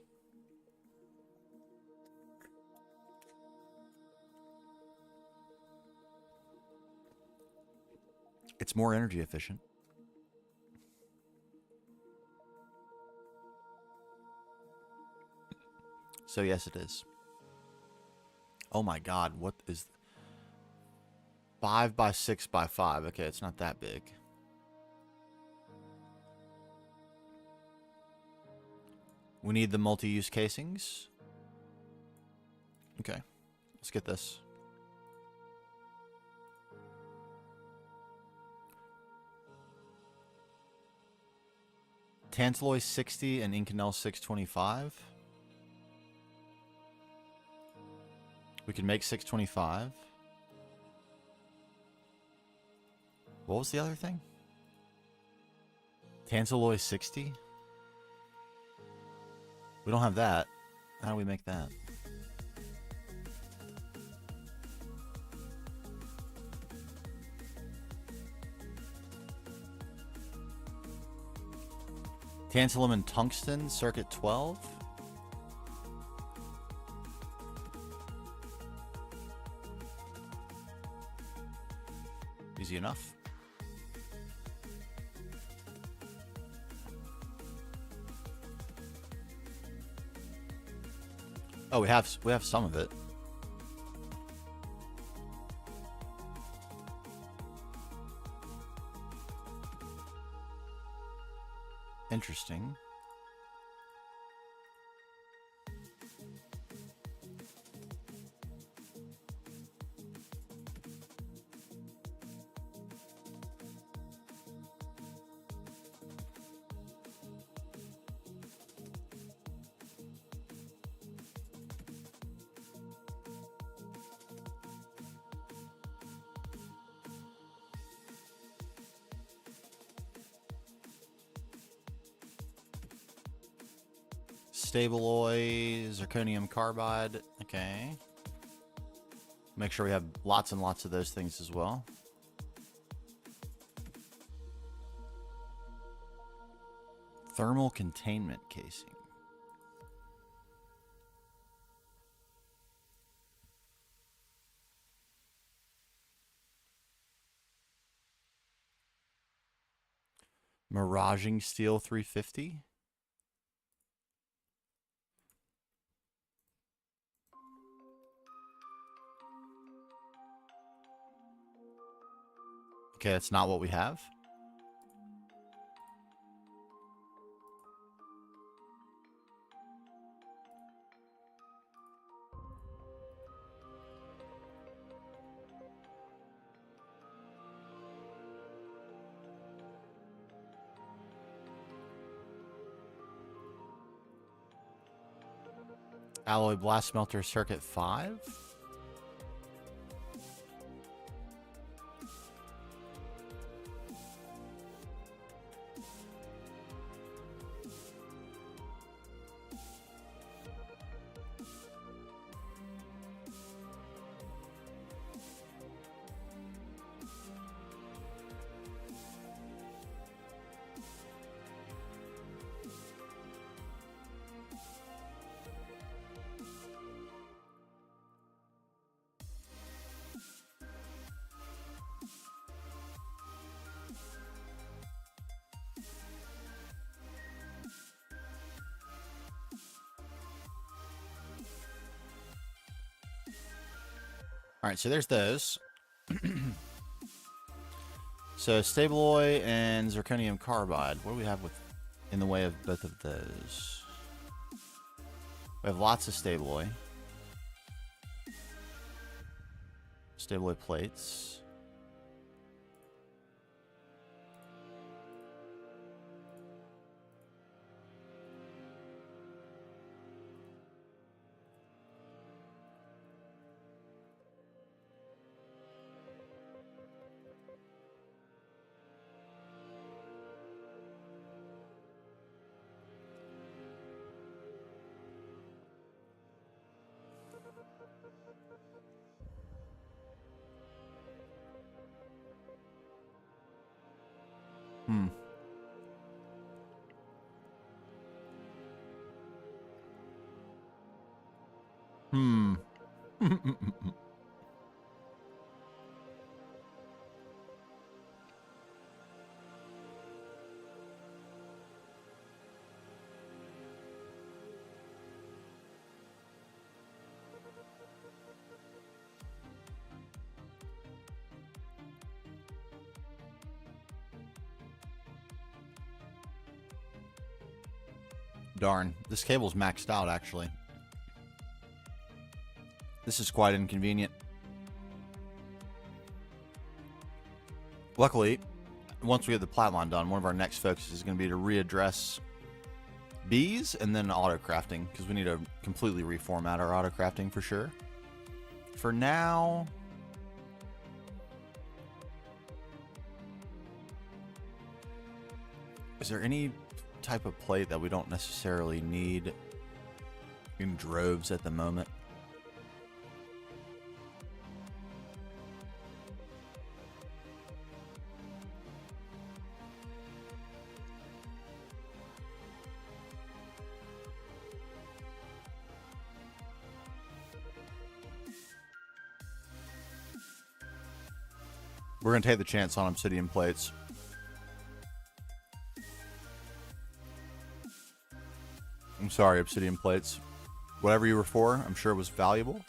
[SPEAKER 1] It's more energy efficient. So yes, it is. Oh my God, what is 5 by 6 by 5? Okay, it's not that big. We need the multi-use casings. Okay, let's get this. Tantalloy 60 and Inconel 625. We can make 625. What was the other thing? Tantalloy 60? We don't have that. How do we make that? Tantalum and tungsten, circuit 12. Easy enough. Oh, we have some of it. Interesting. Stabaloy, zirconium carbide. Okay. Make sure we have lots and lots of those things as well. Thermal containment casing. Miraging steel 350. Okay, that's not what we have. Alloy blast smelter circuit 5. Alright, so there's those. So Stabloy and Zirconium Carbide. What do we have with in the way of both of those? We have lots of Stabloy. Stabloy plates. Hmm. Hmm. Darn, this cable's maxed out actually. This is quite inconvenient. Luckily, once we get the plat line done, one of our next focuses is going to be to readdress bees and then auto crafting, because we need to completely reformat our auto crafting for sure. For now, is there any type of plate that we don't necessarily need in droves at the moment? We're going to take the chance on obsidian plates. I'm sorry, obsidian plates. Whatever you were for, I'm sure it was valuable.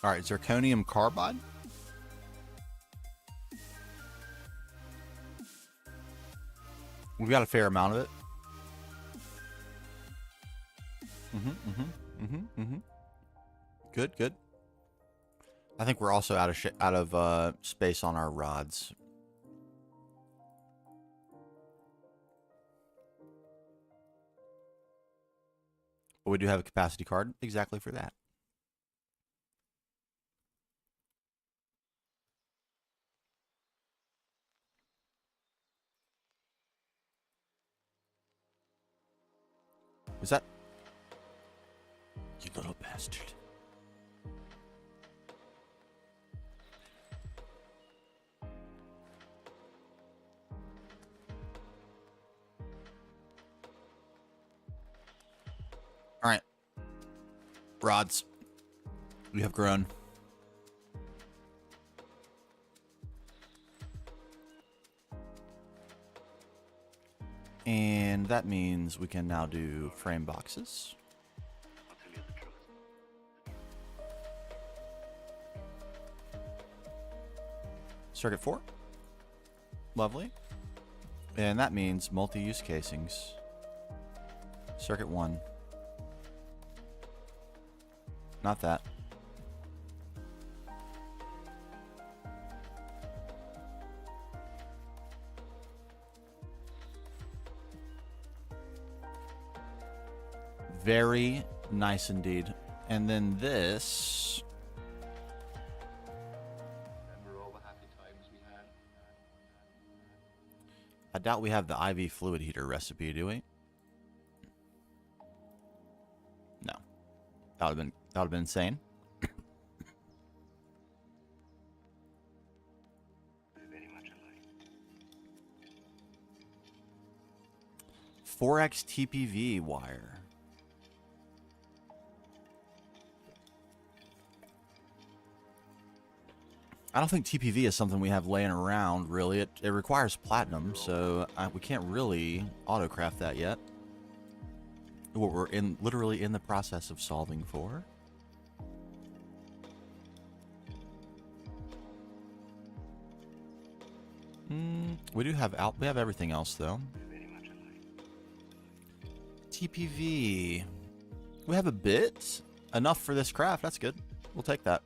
[SPEAKER 1] Alright, zirconium carbide. We've got a fair amount of it. Good, good. I think we're also out of space on our rods. But we do have a capacity card exactly for that. Is that... You little bastard. Alright. Rods. We have grown. And that means we can now do frame boxes. Circuit 4. Lovely. And that means multi-use casings. Circuit 1. Not that. Very nice indeed. And then this...
[SPEAKER 2] Remember all the happy times we had?
[SPEAKER 1] I doubt we have the IV fluid heater recipe, do we? No. That would have been insane.
[SPEAKER 2] Very much alike.
[SPEAKER 1] 4x TPV wire. I don't think TPV is something we have laying around, really. It requires platinum, so we can't really autocraft that yet. what we're literally in the process of solving for. We have everything else though.
[SPEAKER 2] Very much alike.
[SPEAKER 1] TPV. We have a bit. Enough for this craft. That's good. We'll take that.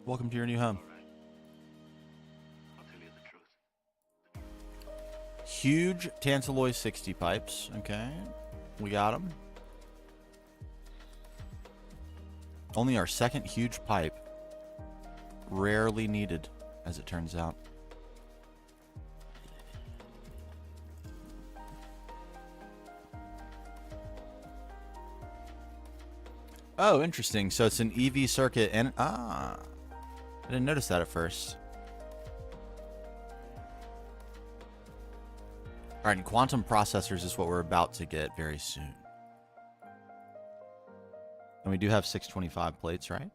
[SPEAKER 1] Welcome to your new home.
[SPEAKER 2] All right. I'll tell you the truth.
[SPEAKER 1] Huge Tantalloy 60 pipes. Okay. We got them. Only our second huge pipe. Rarely needed, as it turns out. Oh, interesting. So it's an EV circuit and... I didn't notice that at first. Alright, and quantum processors is what we're about to get very soon. And we do have 625 plates, right?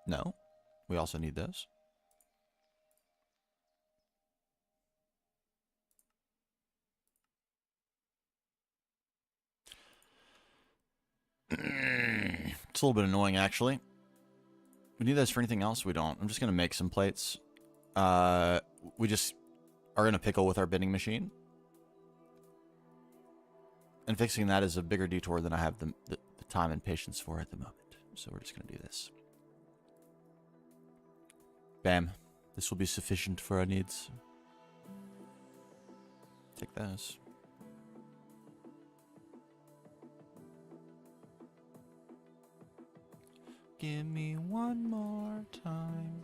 [SPEAKER 1] No. We also need those. It's a little bit annoying, actually. We need those for anything else? We don't. I'm just going to make some plates. We just are in a pickle with our bidding machine. And fixing that is a bigger detour than I have the time and patience for at the moment. So we're just going to do this. Bam. This will be sufficient for our needs. Take those. Give me one more time.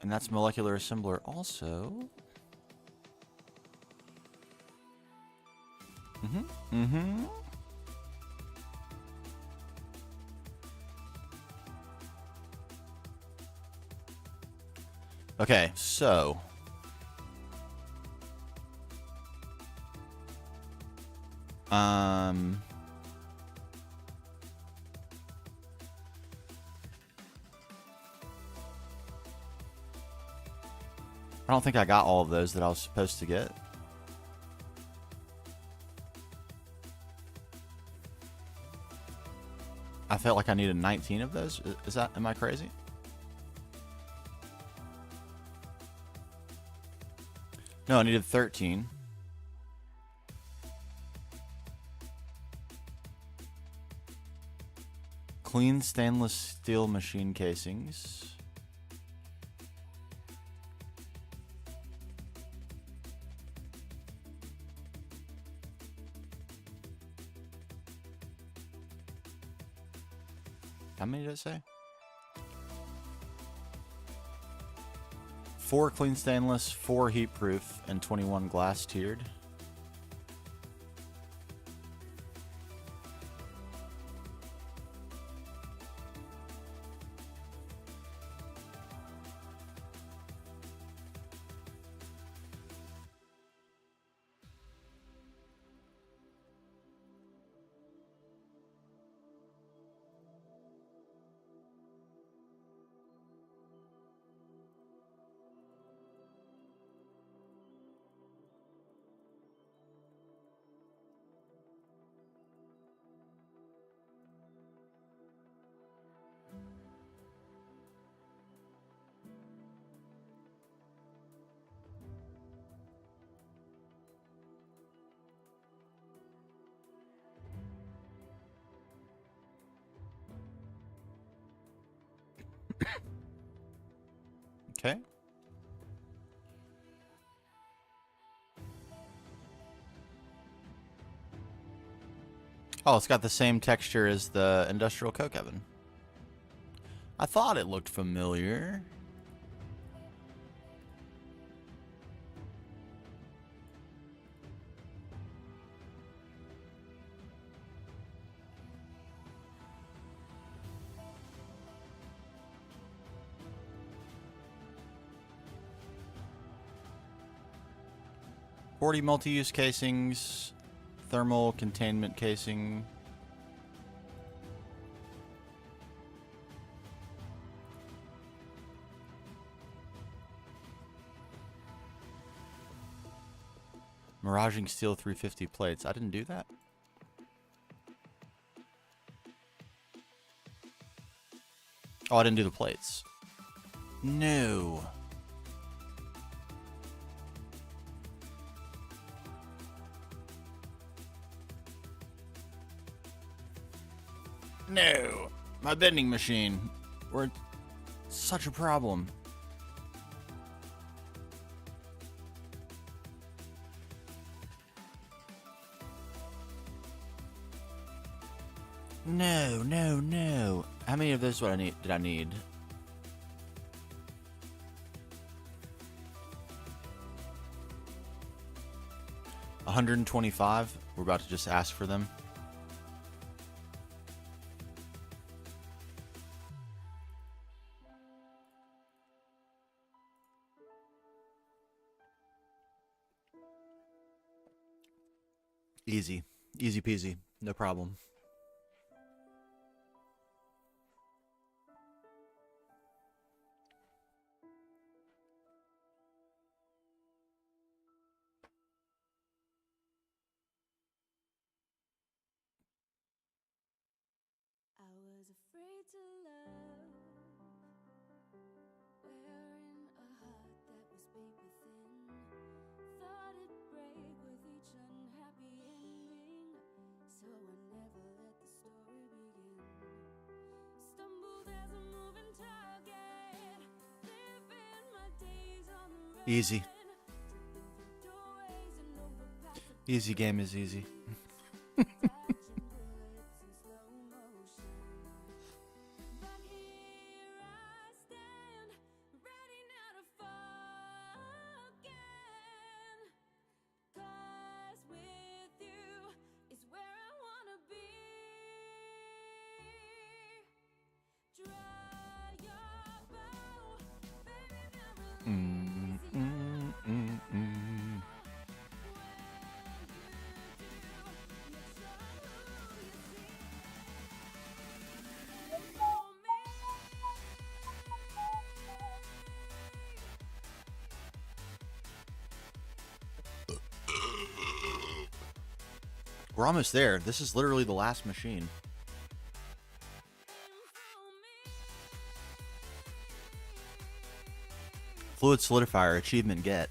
[SPEAKER 1] And that's molecular assembler also. Okay, so I don't think I got all of those that I was supposed to get. I felt like I needed 19 of those. Am I crazy? No, I needed 13. Clean stainless steel machine casings. How many did it say? 4 clean stainless, 4 heat proof, and 21 glass tiered. Okay. Oh, it's got the same texture as the industrial coke oven. I thought it looked familiar. .40 multi-use casings, thermal containment casing. Miraging steel 350 plates. I didn't do that. Oh, I didn't do the plates. No. No. My vending machine. We're such a problem. No, no, no. How many of those did I need? $125. We're about to just ask for them. Easy. Easy peasy. No problem.
[SPEAKER 3] I was afraid to love, wearing a heart that was paper thin. Thought it'd break with each unhappy ending, so I never let the story begin. Stumbled as a moving target, living my days on the run.
[SPEAKER 1] Easy. Easy game is easy. We're almost there. This is literally the last machine. Fluid solidifier achievement get.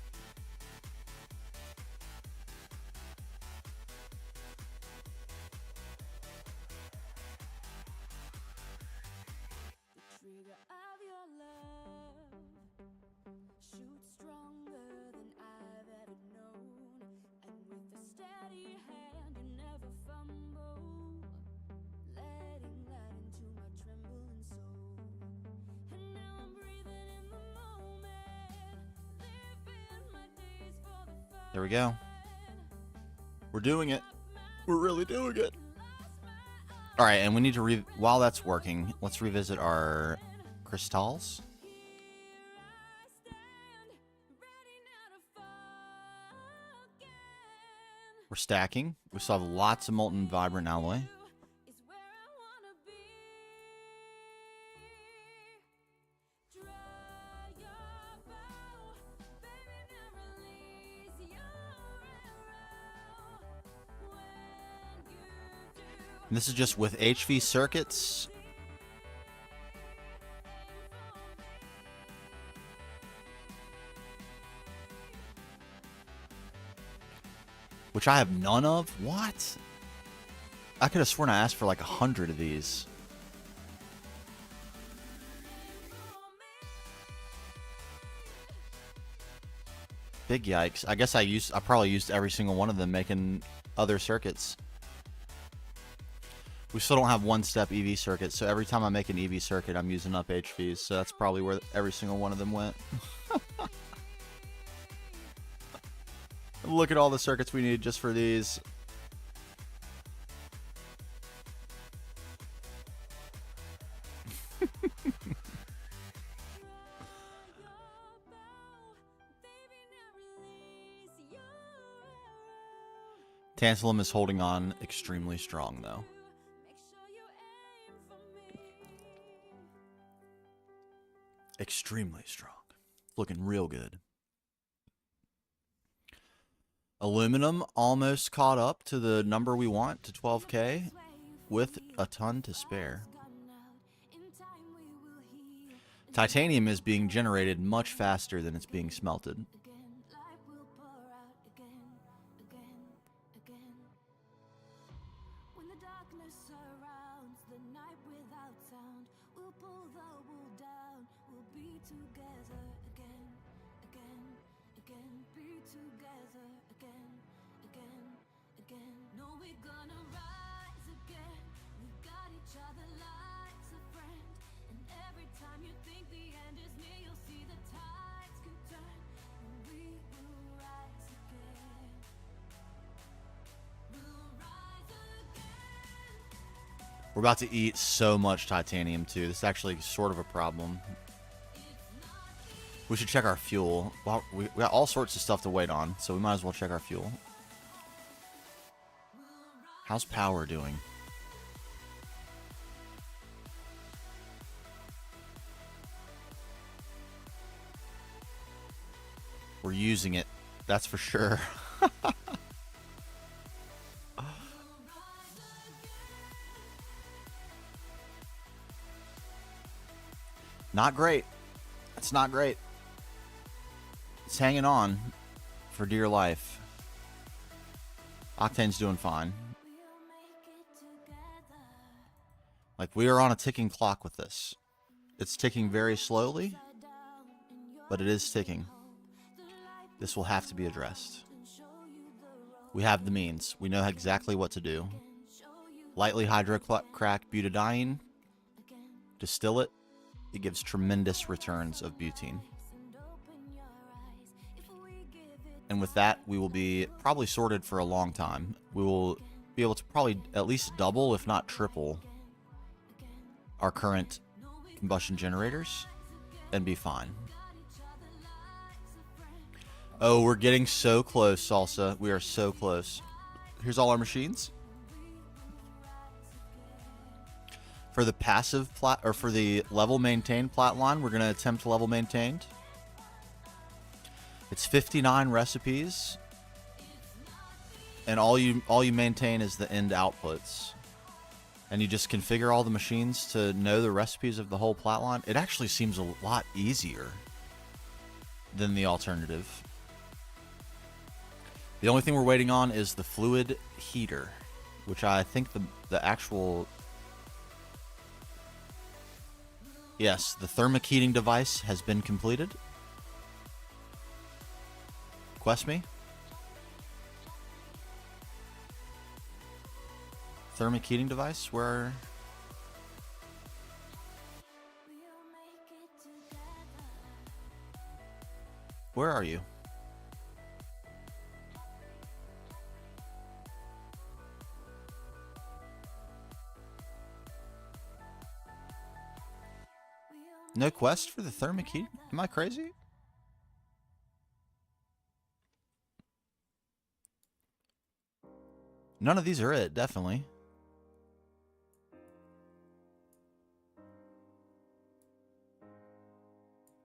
[SPEAKER 1] There we go. We're doing it. We're really doing it. All right, and we need to while that's working, let's revisit our crystals. We're stacking. We still have lots of molten vibrant alloy. And this is just with HV circuits. Which I have none of? What? I could have sworn I asked for like 100 of these. Big yikes. I guess I probably used every single one of them making other circuits. We still don't have one-step EV circuit, so every time I make an EV circuit, I'm using up HVs, so that's probably where every single one of them went. Look at all the circuits we need just for these. Tantalum is holding on extremely strong, though. Extremely strong. Looking real good. Aluminum almost caught up to the number we want, to 12K, with a ton to spare. Titanium is being generated much faster than it's being smelted.
[SPEAKER 3] When the darkness surrounds the night without sound, we'll pull the wool down. We'll be together again, again, again. Be together again, again, again. No, we're gonna rise again. We've got each other like a friend. And every time you think the end is near, you'll see the tides can turn. And we will rise again. We'll rise again.
[SPEAKER 1] We're about to eat so much titanium too. This is actually sort of a problem. We should check our fuel. Well, we got all sorts of stuff to wait on, so we might as well check our fuel. How's power doing? We're using it, that's for sure. Not great. It's not great. It's hanging on for dear life. Octane's doing fine. Like, we are on a ticking clock with this. It's ticking very slowly, but it is ticking. This will have to be addressed. We have the means. We know exactly what to do. Lightly hydrocrack butadiene. Distill it. It gives tremendous returns of butene. And with that, we will be probably sorted for a long time. We will be able to probably at least double, if not triple, our current combustion generators and be fine. Oh, we're getting so close, Salsa. We are so close. Here's all our machines. For the passive for the level maintained plat line, we're going to attempt level maintained. It's 59 recipes, and all you maintain is the end outputs. And you just configure all the machines to know the recipes of the whole plat line. It actually seems a lot easier than the alternative. The only thing we're waiting on is the fluid heater, which I think the actual... Yes, the thermic heating device has been completed. Quest me. Thermic heating device, where... Where are you? No quest for the thermic heat? Am I crazy? None of these are it, definitely.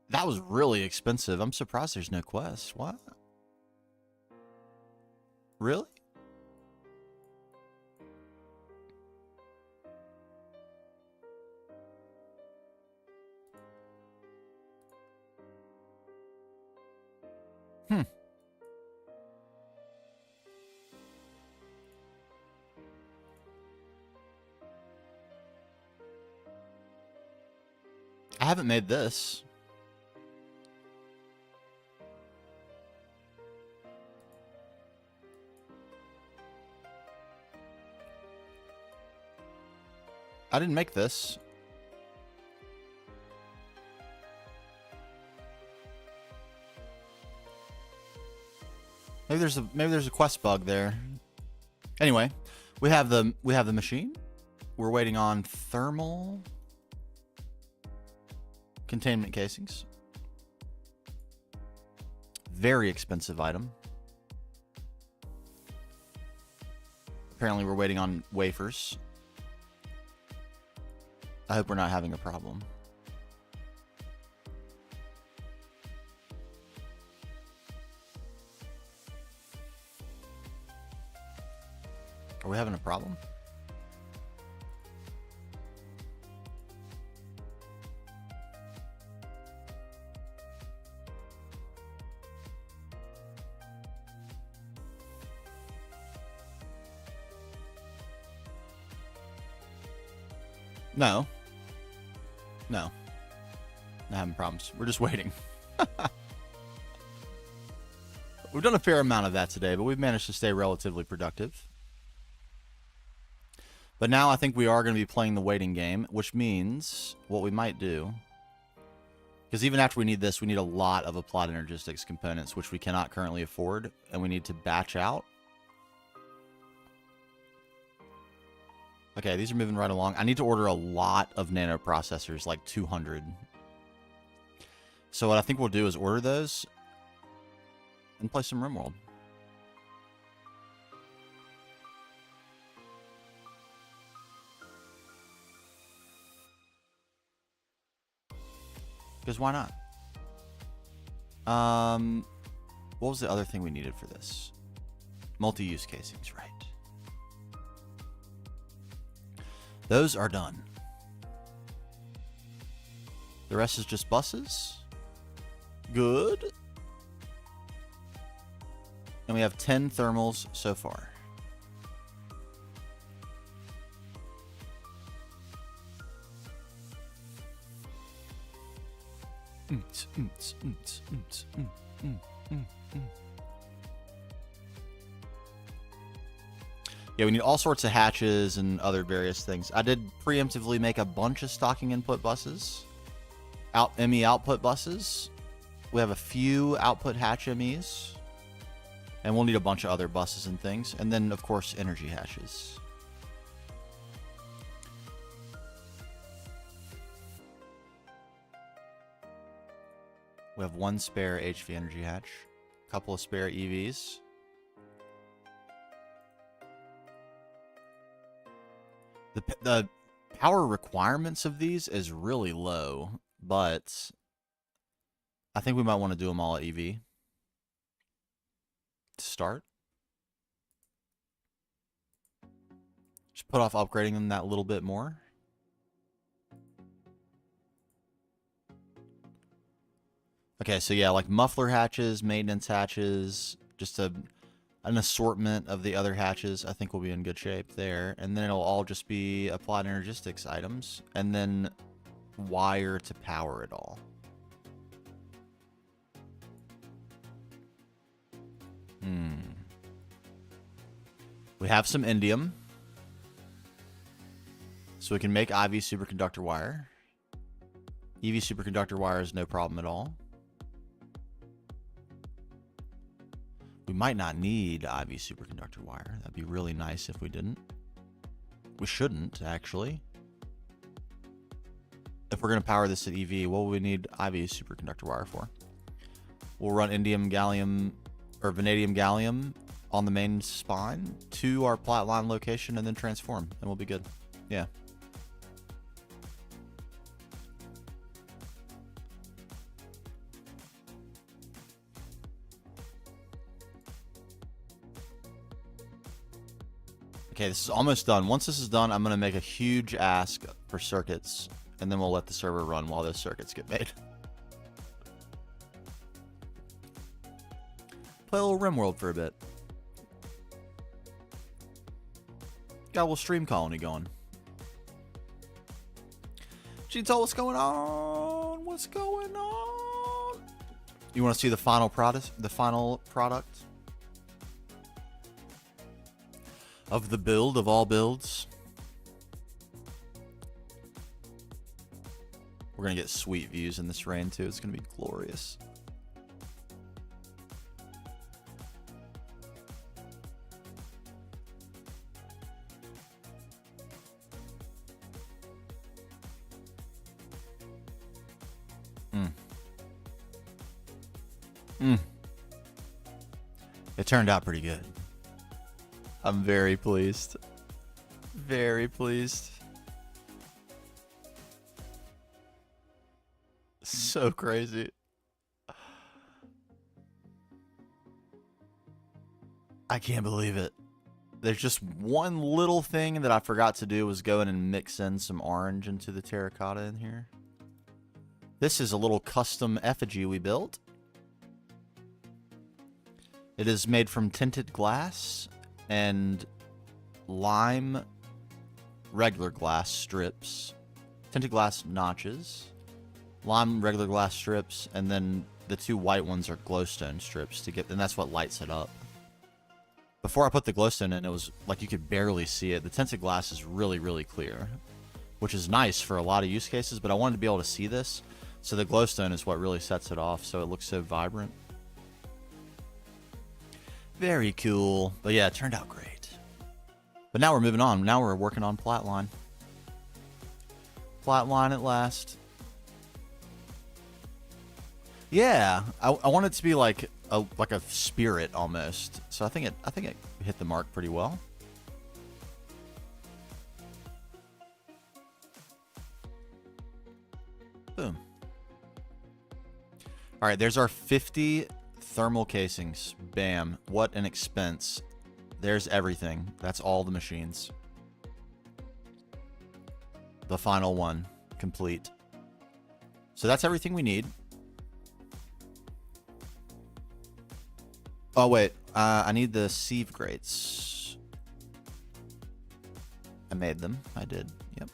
[SPEAKER 1] That was really expensive. I'm surprised there's no quest. What? Really? I haven't made this. I didn't make this. Maybe there's a quest bug there. Anyway, we have the machine. We're waiting on thermal containment casings. Very expensive item. Apparently we're waiting on wafers. I hope we're not having a problem. Are we having a problem? No. No. Not having problems. We're just waiting. We've done a fair amount of that today, but we've managed to stay relatively productive. But now I think we are going to be playing the waiting game, which means what we might do, because even after we need this, we need a lot of applied energistics components, which we cannot currently afford, and we need to batch out. Okay, these are moving right along. I need to order a lot of nanoprocessors, like 200. So what I think we'll do is order those and play some RimWorld. Because why not? What was the other thing we needed for this? Multi-use casings, right. Those are done. The rest is just buses. Good. And we have 10 thermals so far. Yeah, we need all sorts of hatches and other various things. I did preemptively make a bunch of stocking input buses. ME output buses. We have a few output hatch MEs. And we'll need a bunch of other buses and things. And then, of course, energy hatches. We have one spare HV energy hatch. A couple of spare EVs. The power requirements of these is really low, but I think we might want to do them all at EV to start. Just put off upgrading them that little bit more. Okay, so yeah, like muffler hatches, maintenance hatches, just an assortment of the other hatches, I think we'll be in good shape there. And then it'll all just be applied energistics items, and then wire to power it all. We have some indium, so we can make IV superconductor wire. EV superconductor wire is no problem at all. We might not need IV superconductor wire. That'd be really nice if we didn't. We shouldn't, actually. If we're going to power this at EV, what would we need IV superconductor wire for? We'll run indium gallium or vanadium gallium on the main spine to our plat line location and then transform, and we'll be good. Yeah. Okay, this is almost done. Once this is done, I'm going to make a huge ask for circuits, and then we'll let the server run while those circuits get made. Play a little RimWorld for a bit. Got a little stream colony going. Gito, what's going on? What's going on? You want to see the final product? The final product of the build of all builds. We're gonna get sweet views in this rain too. It's gonna be glorious. It turned out pretty good. I'm very pleased. Very pleased. So crazy. I can't believe it. There's just one little thing that I forgot to do was go in and mix in some orange into the terracotta in here. This is a little custom effigy we built. It is made from tinted glass and lime regular glass strips, tinted glass notches, lime regular glass strips, and then the two white ones are glowstone strips to get, and that's what lights it up. Before I put the glowstone in, it was like you could barely see it. The tinted glass is really, really clear, which is nice for a lot of use cases, but I wanted to be able to see this, so the glowstone is what really sets it off, so it looks so vibrant. Very cool. But yeah, it turned out great. But now we're moving on. Now we're working on Flatline. Flatline at last. Yeah, I want it to be like a spirit almost. So I think it hit the mark pretty well. Boom. All right, there's our 50 thermal casings. Bam. What an expense. There's everything. That's all the machines. The final one. Complete. So that's everything we need. Oh, wait. I need the sieve grates. I made them. I did. Yep.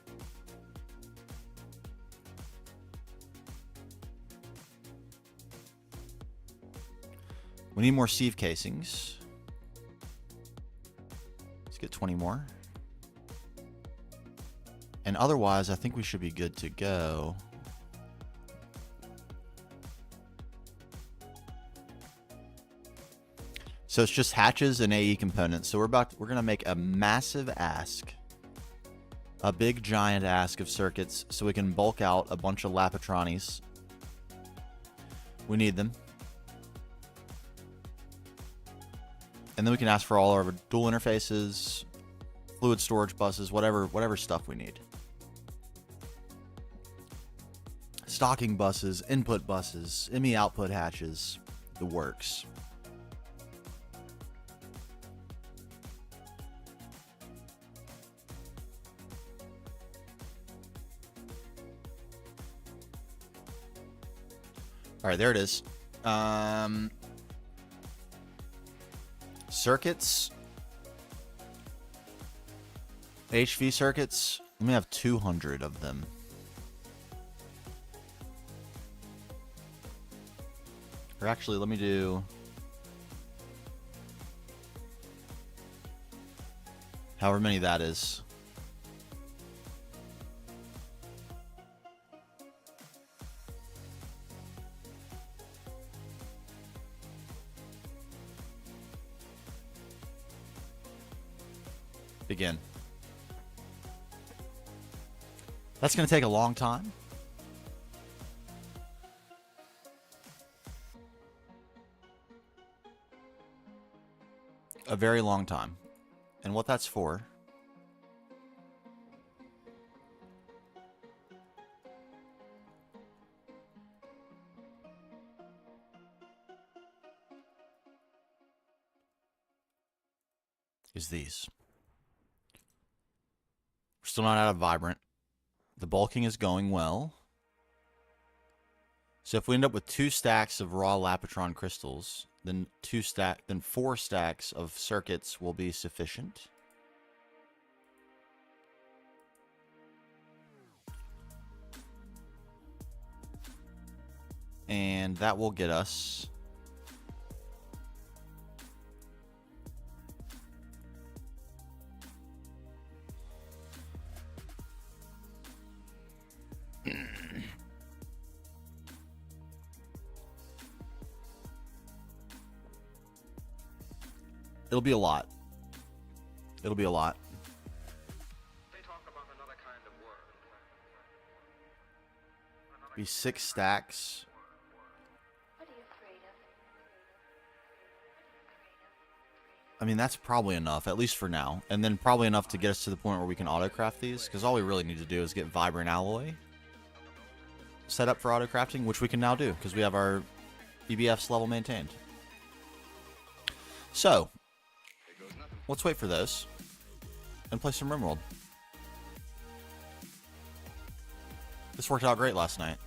[SPEAKER 1] We need more sieve casings. Let's get 20 more. And otherwise, I think we should be good to go. So it's just hatches and AE components. So we're gonna make a massive ask. A big giant ask of circuits so we can bulk out a bunch of Lapitranis. We need them. And then we can ask for all our dual interfaces, fluid storage buses, whatever stuff we need. Stocking buses, input buses, ME output hatches, the works. All right, there it is. Circuits. HV circuits. Let me have 200 of them. Or actually, let me do... however many that is. Begin. That's going to take a long time. A very long time. And what that's for is these. We're still not out of vibrant. The bulking is going well. So if we end up with 2 stacks of raw Lapitron crystals, then 4 stacks of circuits will be sufficient. And that will get us it'll be a lot. It'll be a lot.
[SPEAKER 2] They talk about another kind of world.
[SPEAKER 1] Be 6 stacks.
[SPEAKER 3] What are you afraid of?
[SPEAKER 1] I mean, that's probably enough, at least for now. And then probably enough to get us to the point where we can autocraft these. Because all we really need to do is get Vibrant Alloy set up for autocrafting, which we can now do. Because we have our EBFs level maintained. So,
[SPEAKER 2] It goes nothing
[SPEAKER 1] Let's wait for those and play some RimWorld. This worked out great last night.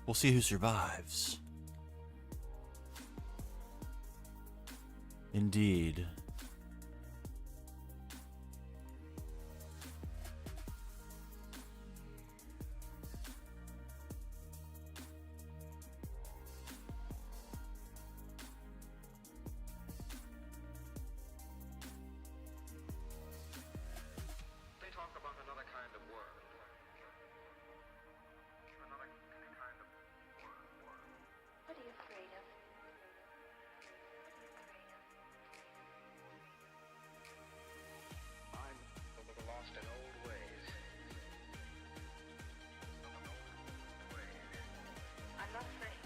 [SPEAKER 1] We'll see who survives. Indeed.
[SPEAKER 2] They talk about another kind of world. Another kind of world.
[SPEAKER 3] What are you afraid of?
[SPEAKER 2] I'm lost in old ways. I'm not afraid.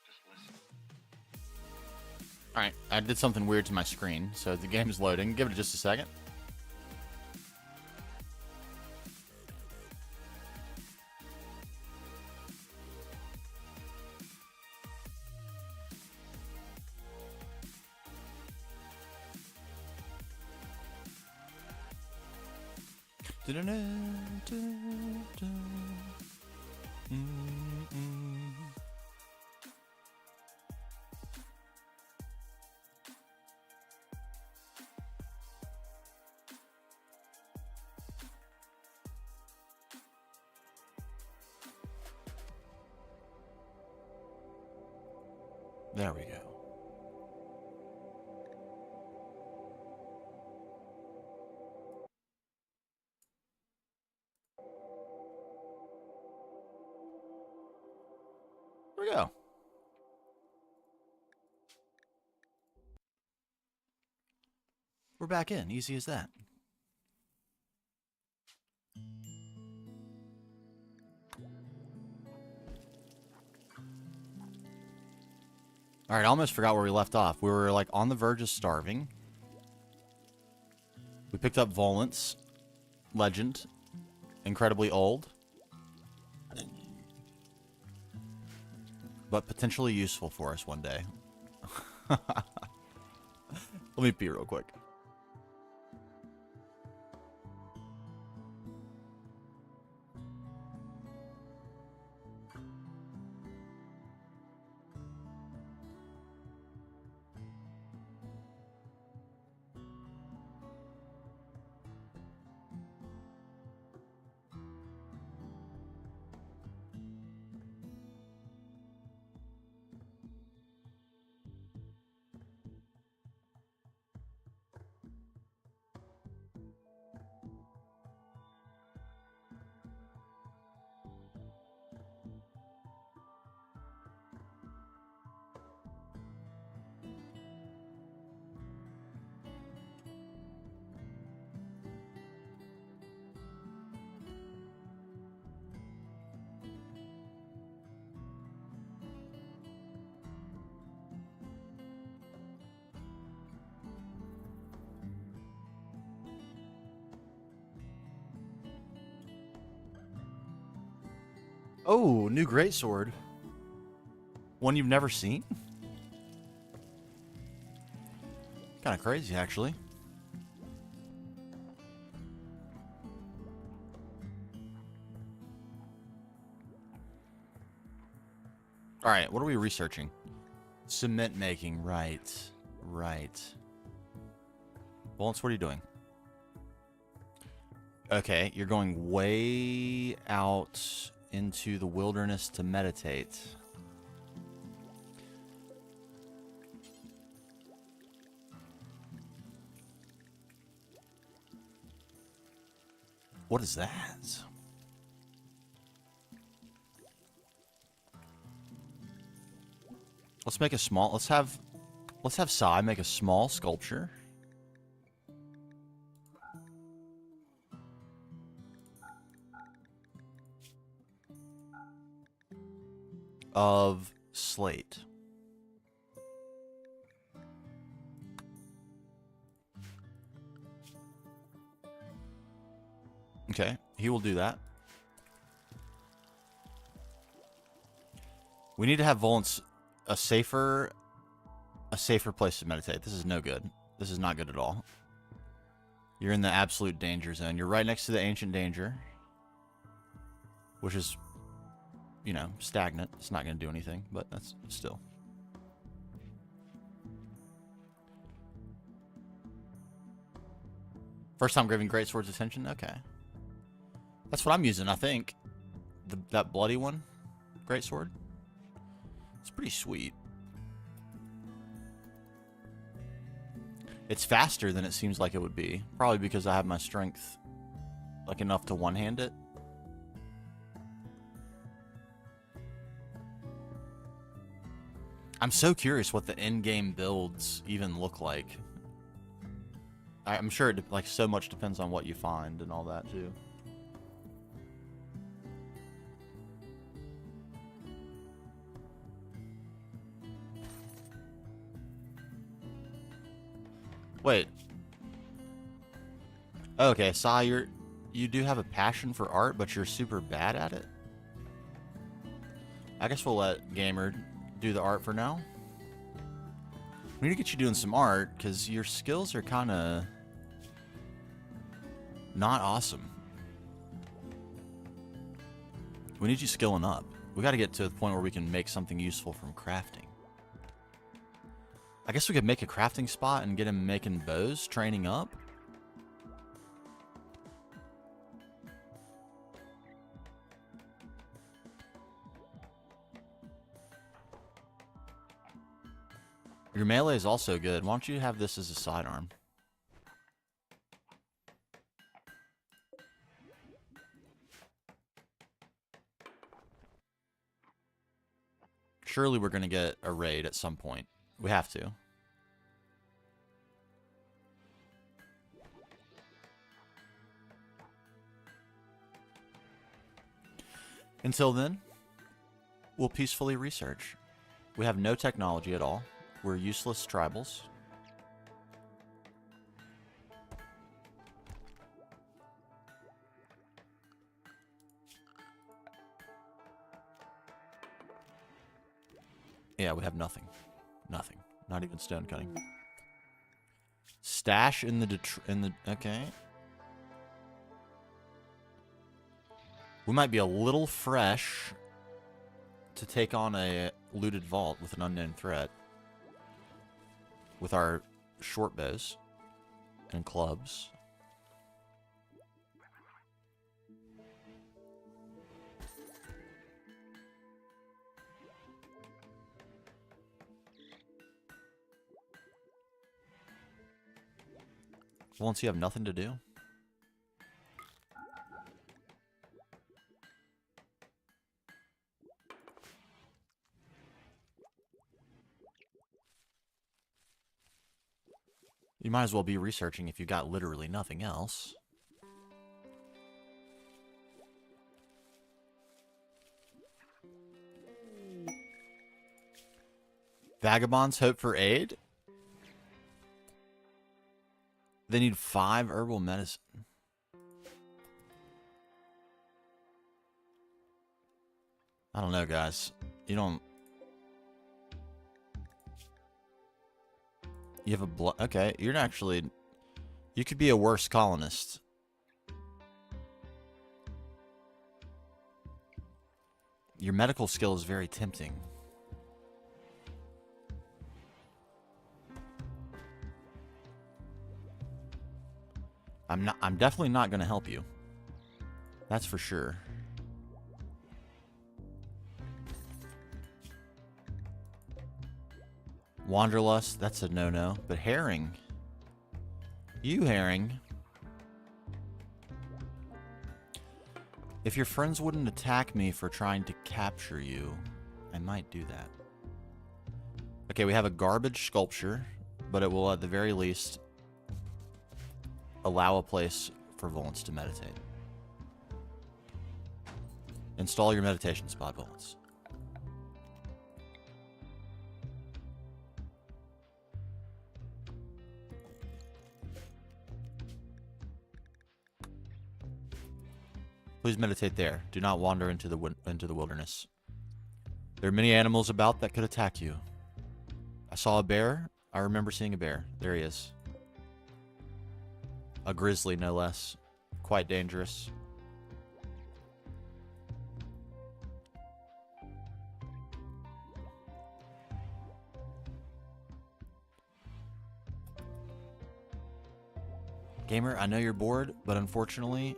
[SPEAKER 2] Just listen.
[SPEAKER 1] Alright, I did something weird to my screen, so the game is loading. Give it just a second. There we go. There we go. We're back in. Easy as that. Alright, I almost forgot where we left off. We were, like, on the verge of starving. We picked up Volant's Legend. Incredibly old. But potentially useful for us one day. Let me pee real quick. Oh, new greatsword. One you've never seen? Kind of crazy, actually. Alright, what are we researching? Cement making, right. Right. Valence, what are you doing? Okay, you're going way out into the wilderness to meditate. What is that? Let's make a small, let's have Sai make a small sculpture. of slate. Okay, he will do that. We need to have Volants a safer place to meditate. This is no good. This is not good at all. You're in the absolute danger zone. You're right next to the ancient danger, which is, you know, stagnant. It's not going to do anything, but that's still. First time giving Greatsword's attention? Okay. That's what I'm using, I think. That bloody one? Greatsword? It's pretty sweet. It's faster than it seems like it would be. Probably because I have my strength like enough to one-hand it. I'm so curious what the in-game builds even look like. I'm sure it like so much depends on what you find and all that too. Wait. Okay, Sai, you do have a passion for art, but you're super bad at it? I guess we'll let Gamer do the art for now. We need to get you doing some art, because your skills are kind of not awesome. We need you skilling up. We got to get to the point where we can make something useful from crafting. I guess we could make a crafting spot and get him making bows, training up. Your melee is also good. Why don't you have this as a sidearm? Surely we're going to get a raid at some point. We have to. Until then, we'll peacefully research. We have no technology at all. We're useless tribals. Yeah, we have nothing. Nothing. Not even stone cutting. Stash in the okay. We might be a little fresh to take on a looted vault with an unknown threat. With our short bows and clubs. Once you have nothing to do. You might as well be researching if you got literally nothing else. Vagabonds hope for aid? They need 5 herbal medicine. I don't know, guys. You have a blood... Okay, you're not actually... You could be a worse colonist. Your medical skill is very tempting. I'm definitely not going to help you. That's for sure. Wanderlust, that's a no-no. But Herring. You, Herring. If your friends wouldn't attack me for trying to capture you, I might do that. Okay, we have a garbage sculpture, but it will at the very least allow a place for Volants to meditate. Install your meditation spot, Volants. Please meditate there. Do not wander into the wilderness. There are many animals about that could attack you. I saw a bear. I remember seeing a bear. There he is. A grizzly, no less. Quite dangerous. Gamer, I know you're bored, but unfortunately,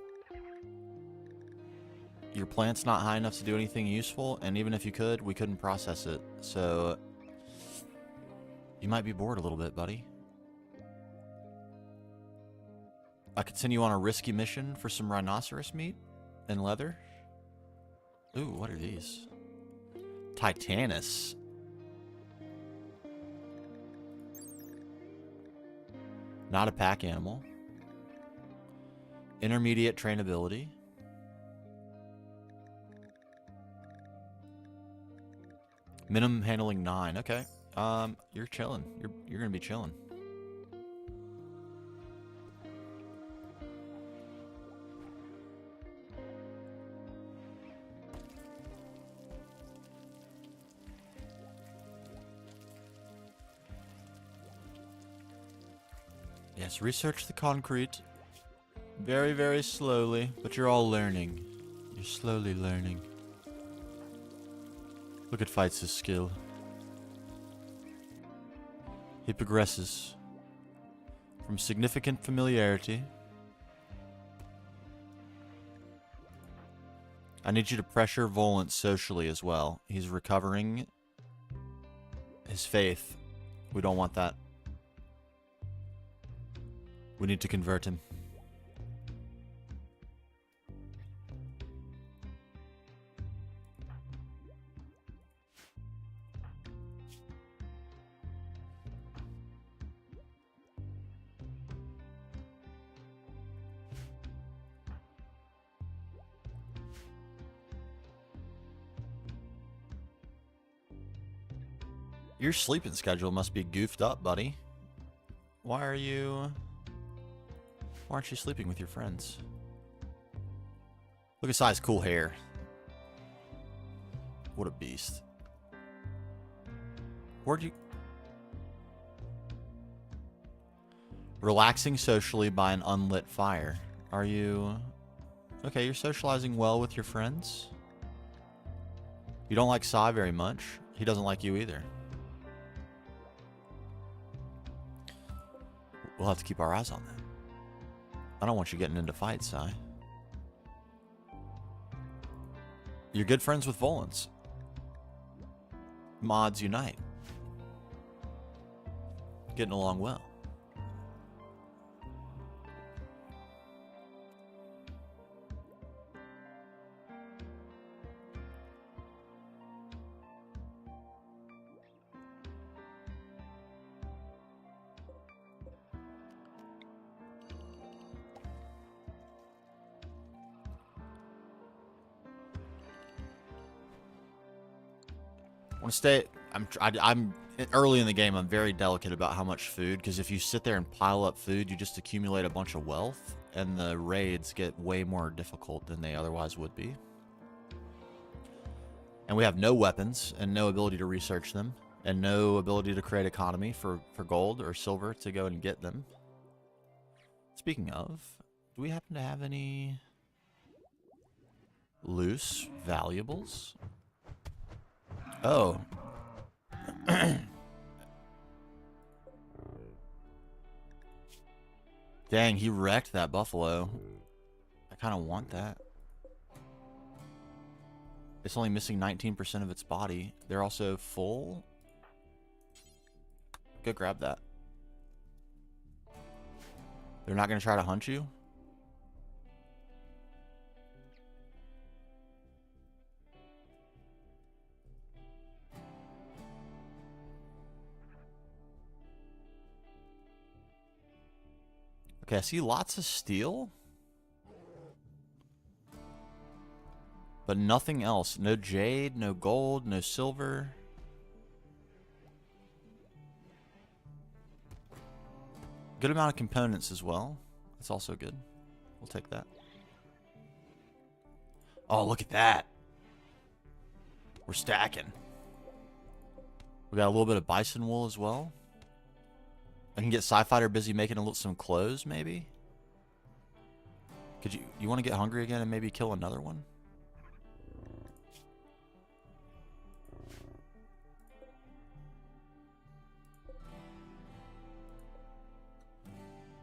[SPEAKER 1] your plant's not high enough to do anything useful, and even if you could, we couldn't process it. So, you might be bored a little bit, buddy. I could send you on a risky mission for some rhinoceros meat and leather. Ooh, what are these? Titanus. Not a pack animal. Intermediate trainability. Minimum handling 9. Okay. You're chilling. You're gonna be chilling. Yes, research the concrete. Very, very slowly, but you're all learning. You're slowly learning. Look at Fights' skill. He progresses from significant familiarity. I need you to pressure Volant socially as well. He's recovering his faith. We don't want that. We need to convert him. Your sleeping schedule must be goofed up, buddy. Why aren't you sleeping with your friends? Look at Sai's cool hair. What a beast. Where'd you... Relaxing socially by an unlit fire. Are you... Okay, you're socializing well with your friends. You don't like Sai very much. He doesn't like you either. We'll have to keep our eyes on that. I don't want you getting into fights, Sai. You're good friends with Volans. Mods unite. Getting along well. I'm early in the game. I'm very delicate about how much food, because if you sit there and pile up food, you just accumulate a bunch of wealth, and the raids get way more difficult than they otherwise would be. And we have no weapons and no ability to research them, and no ability to create economy for gold or silver to go and get them. Speaking of, do we happen to have any loose valuables? Oh. Dang, he wrecked that buffalo. I kind of want that. It's only missing 19% of its body. They're also full. Go grab that. They're not going to try to hunt you? Okay, I see lots of steel. But nothing else. No jade, no gold, no silver. Good amount of components as well. That's also good. We'll take that. Oh, look at that. We're stacking. We got a little bit of bison wool as well. I can get Sci-Fighter busy making some clothes, maybe? Could you want to get hungry again and maybe kill another one?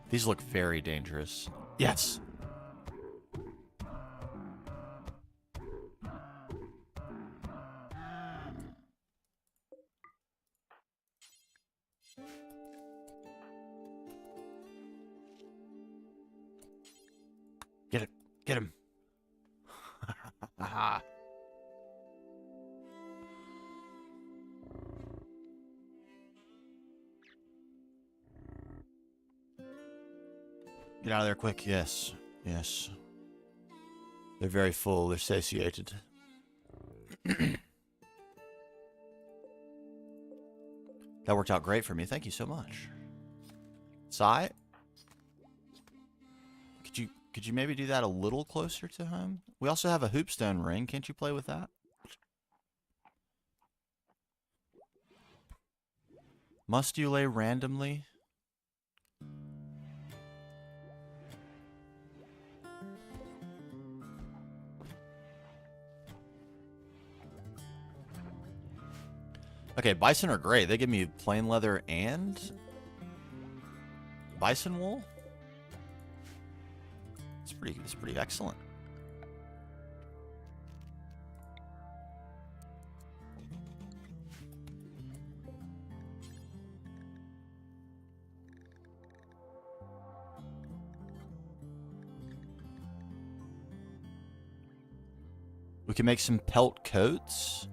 [SPEAKER 1] These look very dangerous. Yes! Get it. Get him. Haha. Get out of there quick. Yes. Yes. They're very full. They're satiated. That worked out great for me. Thank you so much. Sai? Could you maybe do that a little closer to home? We also have a hoopstone ring. Can't you play with that? Must you lay randomly? Okay, bison are great. They give me plain leather and bison wool. It's pretty excellent. We can make some pelt coats.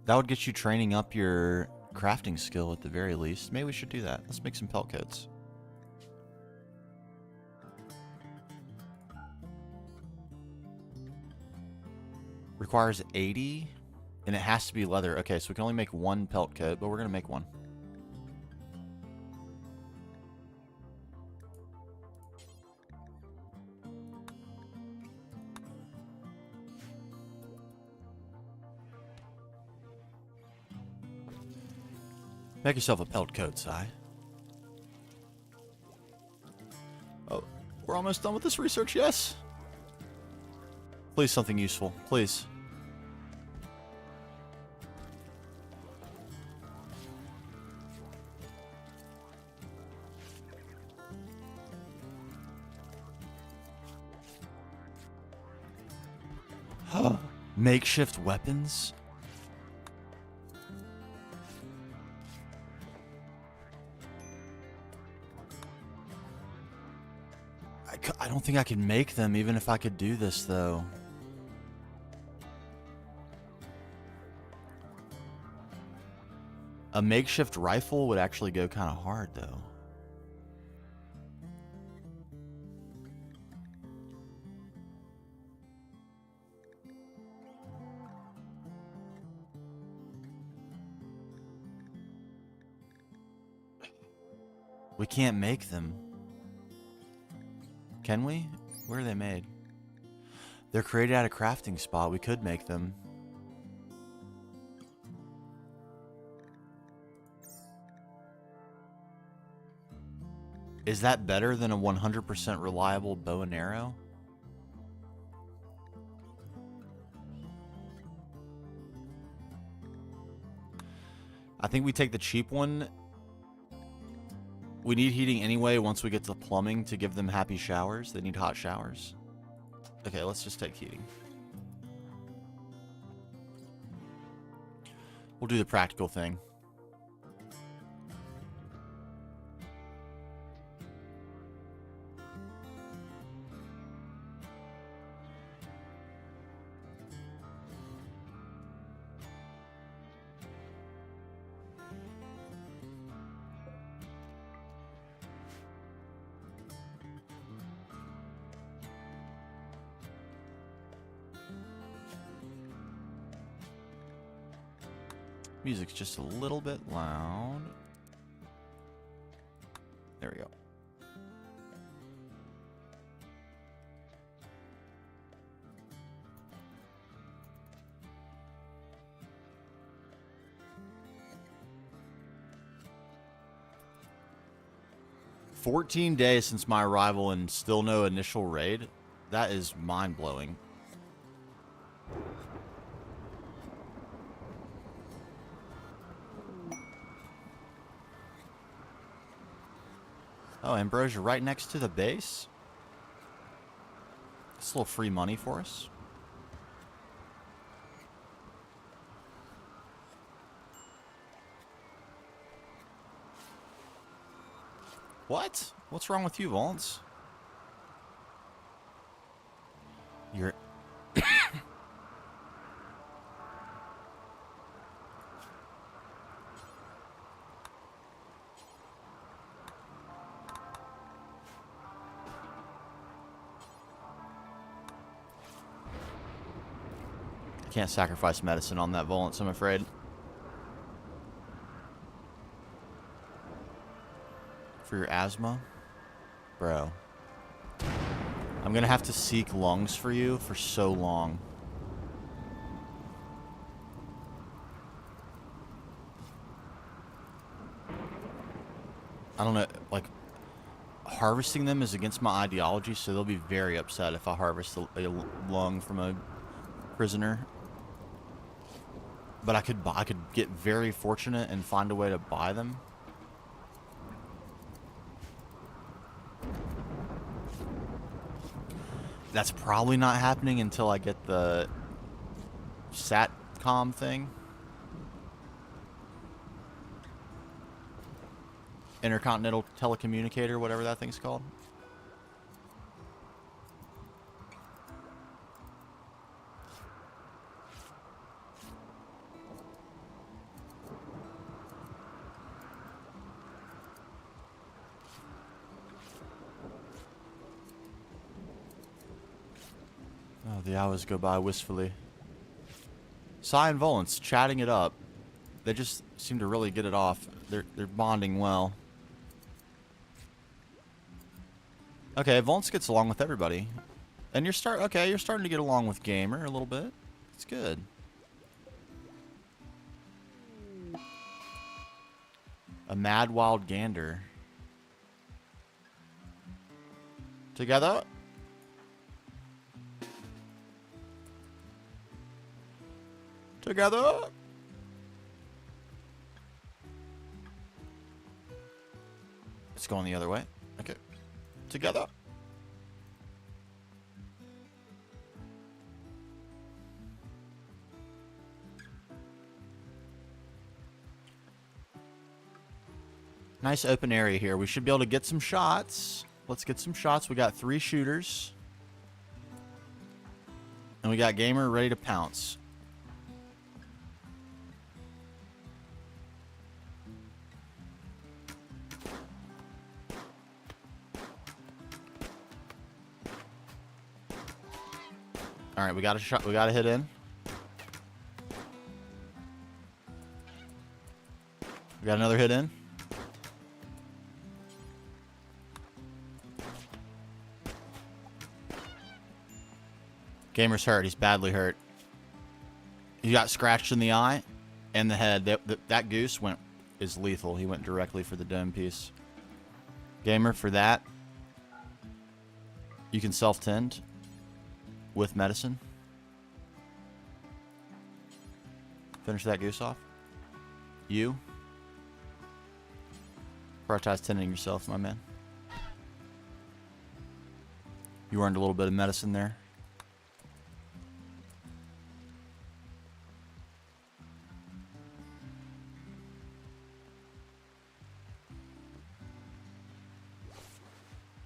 [SPEAKER 1] That would get you training up your crafting skill at the very least. Maybe we should do that. Let's make some pelt coats. Requires 80, and it has to be leather. Okay, so we can only make one pelt coat, but we're going to make one. Make yourself a pelt coat, Sai. Oh, we're almost done with this research, yes? Please, something useful. Please. Makeshift weapons? I don't think I can make them, even if I could do this, though. A makeshift rifle would actually go kind of hard, though. We can't make them. Can we? Where are they made? They're created at a crafting spot. We could make them. Is that better than a 100% reliable bow and arrow? I think we take the cheap one. We need heating anyway once we get to plumbing to give them happy showers. They need hot showers. Okay, let's just take heating. We'll do the practical thing. Music's just a little bit loud. There we go. 14 days since my arrival and still no initial raid? That is mind-blowing. Oh, Ambrosia right next to the base? It's a little free money for us. What? What's wrong with you, Valence? You're... I can't sacrifice medicine on that Valence, I'm afraid. For your asthma? Bro. I'm gonna have to seek lungs for you for so long. I don't know, like, harvesting them is against my ideology, so they'll be very upset if I harvest a lung from a prisoner. But I could get very fortunate and find a way to buy them. That's probably not happening until I get the SATCOM thing. Intercontinental telecommunicator, whatever that thing's called. Oh, the hours go by wistfully. Cy and Volance chatting it up. They just seem to really get it off. They're bonding well. Okay, Volance gets along with everybody. And you're starting to get along with Gamer a little bit. It's good. A mad wild gander. Together. Together. It's going the other way. Okay. Together. Nice open area here. We should be able to get some shots. Let's get some shots. We got 3 shooters. And we got Gamer ready to pounce. All right, we got a shot. We got a hit in. We got another hit in. Gamer's hurt. He's badly hurt. He got scratched in the eye and the head. That goose is lethal. He went directly for the dome piece. Gamer, for that, you can self-tend with medicine. Finish that goose off. You prioritize tending yourself, my man. You earned a little bit of medicine there.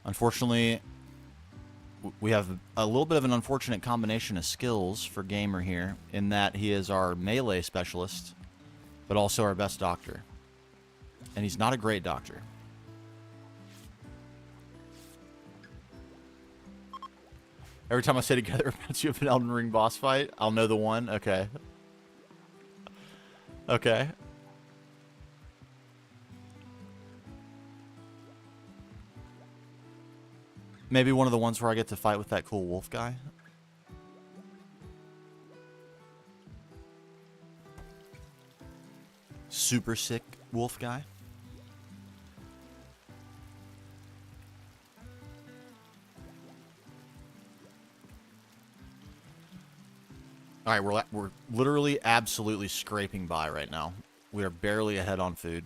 [SPEAKER 1] Unfortunately, we have a little bit of an unfortunate combination of skills for Gamer here, in that he is our melee specialist, but also our best doctor. And he's not a great doctor. Every time I say together reminds you of an Elden Ring boss fight, I'll know the one. Okay. Okay. Maybe one of the ones where I get to fight with that cool wolf guy. Super sick wolf guy. All right, we're literally absolutely scraping by right now. We are barely ahead on food.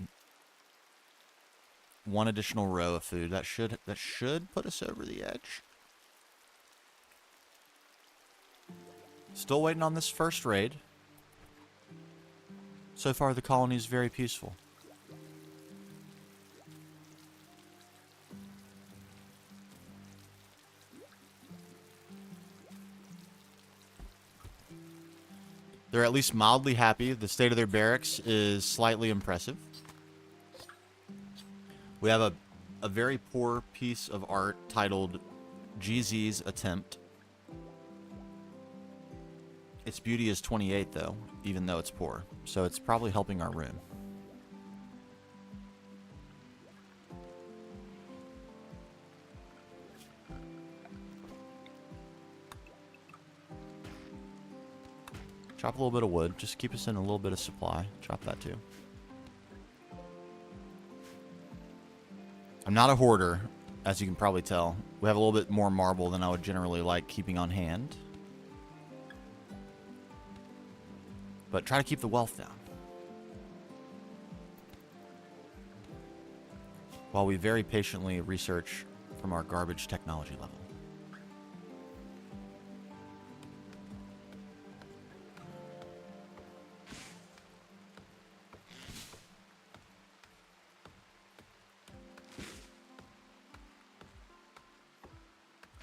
[SPEAKER 1] One additional row of food that should put us over the edge. Still waiting on this first raid. So far, the colony is very peaceful. They're at least mildly happy. The state of their barracks is slightly impressive. We have a very poor piece of art titled GZ's Attempt. Its beauty is 28, though, even though it's poor. So it's probably helping our room. Chop a little bit of wood. Just keep us in a little bit of supply. Chop that too. I'm not a hoarder, as you can probably tell. We have a little bit more marble than I would generally like keeping on hand. But try to keep the wealth down. While we very patiently research from our garbage technology level.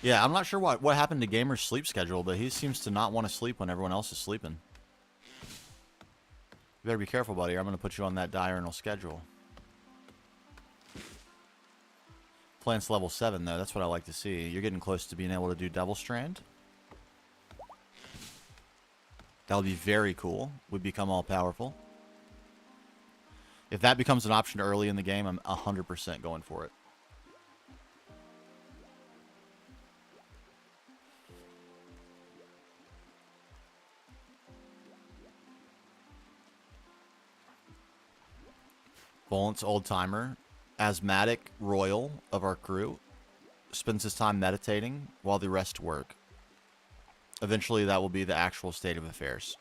[SPEAKER 1] Yeah, I'm not sure what happened to Gamer's sleep schedule, but he seems to not want to sleep when everyone else is sleeping. You better be careful, buddy, or I'm going to put you on that diurnal schedule. Plant's level 7, though. That's what I like to see. You're getting close to being able to do Devil Strand. That would be very cool. We'd become all-powerful. If that becomes an option early in the game, I'm 100% going for it. Volant's old-timer, asthmatic royal of our crew, spends his time meditating while the rest work. Eventually, that will be the actual state of affairs.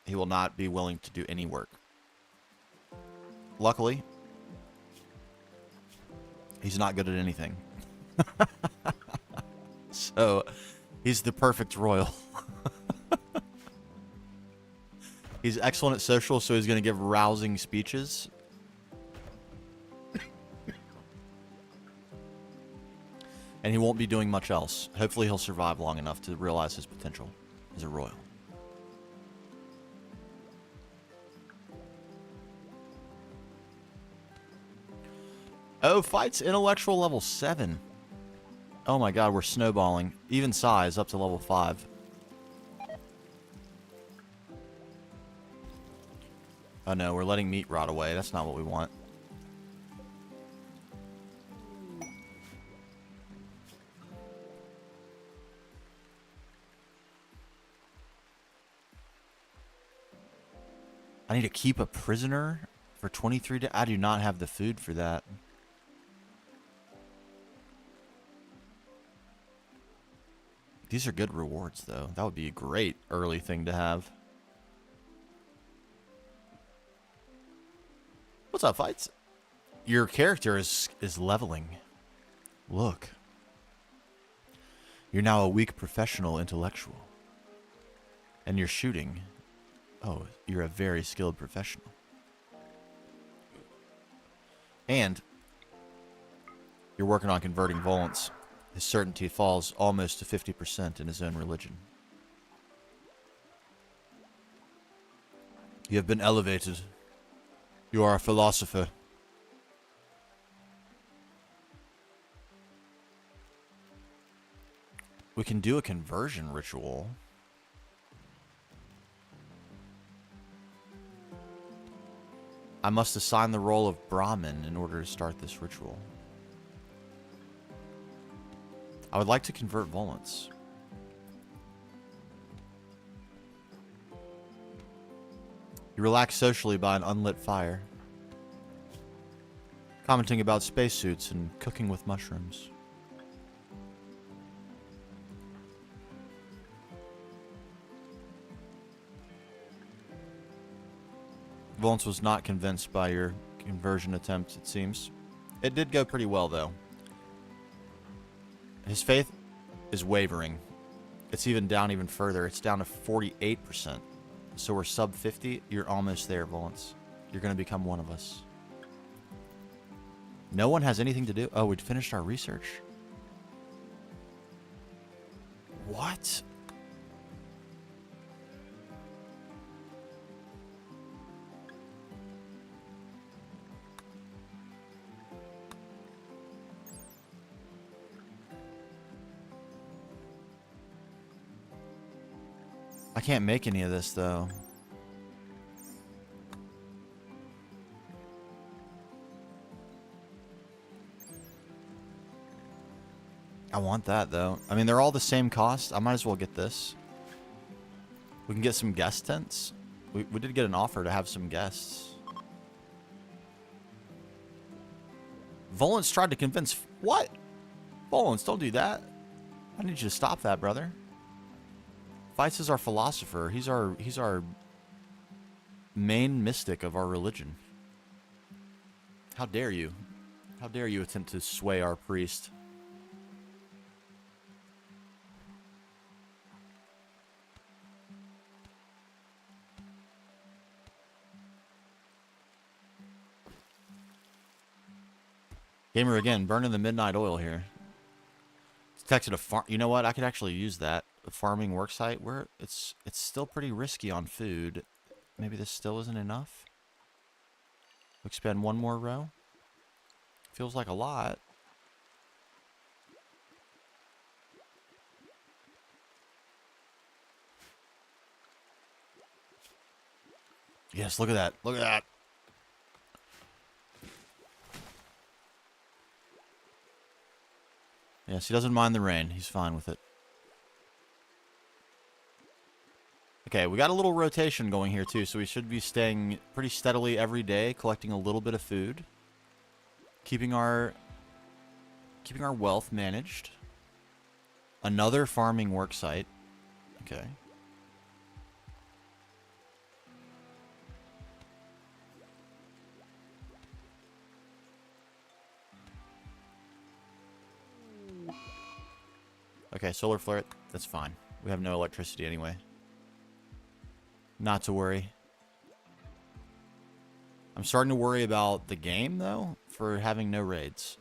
[SPEAKER 1] He will not be willing to do any work. Luckily, he's not good at anything. So, he's the perfect royal. He's excellent at social, so he's going to give rousing speeches. And he won't be doing much else. Hopefully he'll survive long enough to realize his potential as a royal. Oh, fight's intellectual level 7. Oh my god, we're snowballing. Even size up to level 5. Oh no, we're letting meat rot away. That's not what we want. I need to keep a prisoner for 23 days. I do not have the food for that. These are good rewards, though. That would be a great early thing to have. What's up, fights? Your character is leveling. Look. You're now a weak professional intellectual. And you're shooting. Oh, you're a very skilled professional. And you're working on converting Volants. His certainty falls almost to 50% in his own religion. You have been elevated. You are a philosopher. We can do a conversion ritual. I must assign the role of Brahmin in order to start this ritual. I would like to convert Volants. You relax socially by an unlit fire, commenting about spacesuits and cooking with mushrooms. Volance was not convinced by your conversion attempts, it seems. It did go pretty well, though. His faith is wavering. It's even down even further. It's down to 48%. So we're sub 50. You're almost there, Volance. You're going to become one of us. No one has anything to do. Oh, we'd finished our research. What? I can't make any of this, though. I want that, though. I mean, they're all the same cost. I might as well get this. We can get some guest tents. We did get an offer to have some guests. Volance tried to convince... What? Volance, don't do that. I need you to stop that, brother. Fights is our philosopher. He's our main mystic of our religion. How dare you? How dare you attempt to sway our priest? Gamer again, burning the midnight oil here. Detected a farm. You know what? I could actually use that. A farming worksite where it's still pretty risky on food. Maybe this still isn't enough. Expand one more row. Feels like a lot. Yes, look at that. Look at that. Yes, he doesn't mind the rain. He's fine with it. Okay, we got a little rotation going here too, so we should be staying pretty steadily every day, collecting a little bit of food, keeping our wealth managed. Another farming work site. Okay. Okay, solar flare. That's fine. We have no electricity anyway. Not to worry. I'm starting to worry about the game, though, for having no raids.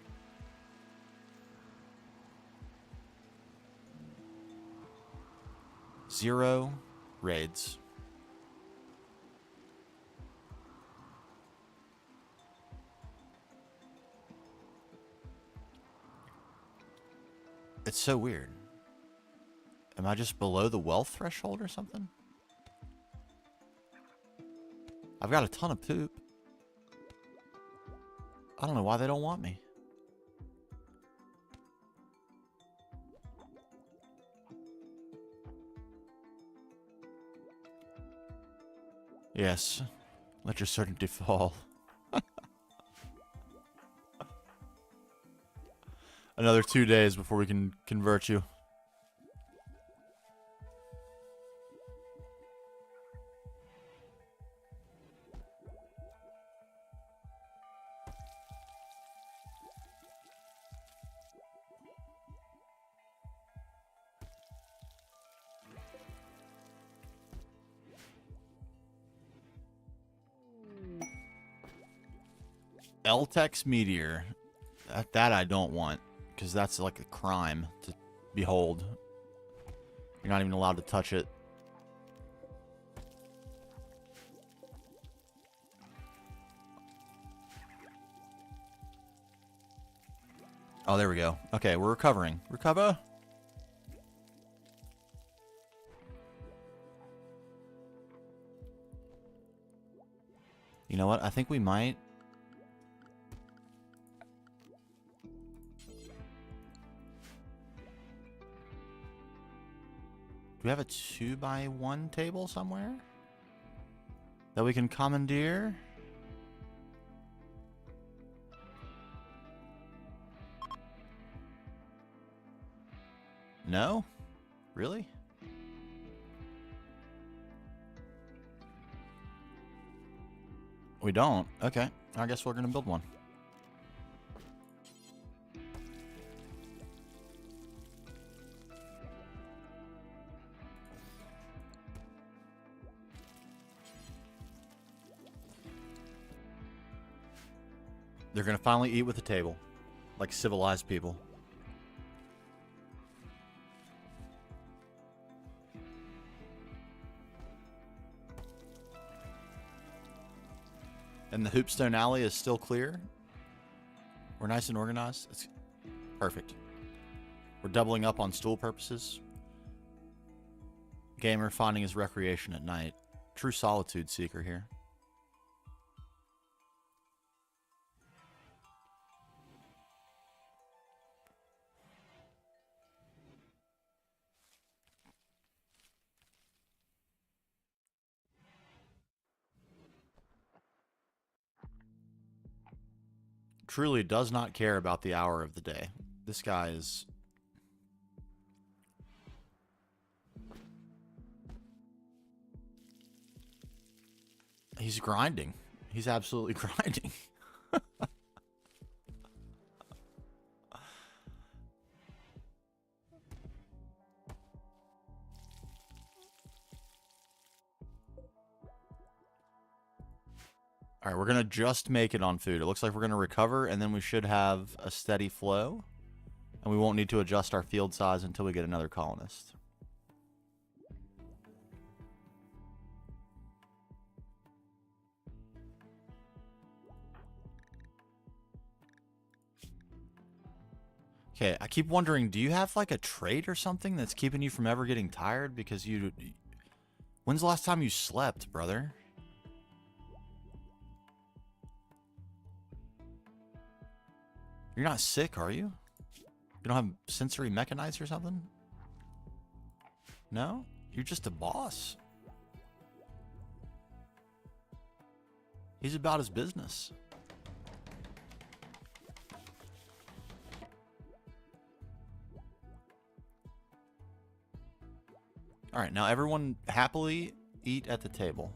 [SPEAKER 1] Zero raids. It's so weird. Am I just below the wealth threshold or something? I've got a ton of poop. I don't know why they don't want me. Yes. Let your certainty fall. Another 2 days before we can convert you. Eltex Meteor. That I don't want, because that's like a crime to behold. You're not even allowed to touch it. Oh, there we go. Okay, we're recovering. Recover. You know what? I think we might... Do we have a 2x1 table somewhere that we can commandeer? No? Really? We don't? Okay. I guess we're going to build one. They're going to finally eat with a table. Like civilized people. And the Hoopstone Alley is still clear. We're nice and organized. It's perfect. We're doubling up on stool purposes. Gamer finding his recreation at night. True solitude seeker here. Truly does not care about the hour of the day. This guy is... He's grinding. He's absolutely grinding. All right, we're going to just make it on food. It looks like we're going to recover, and then we should have a steady flow. And we won't need to adjust our field size until we get another colonist. Okay, I keep wondering, do you have like a trait or something that's keeping you from ever getting tired? Because you... When's the last time you slept, brother? You're not sick, are you? You don't have sensory mechanites or something? No? You're just a boss. He's about his business. Alright, now everyone happily eat at the table.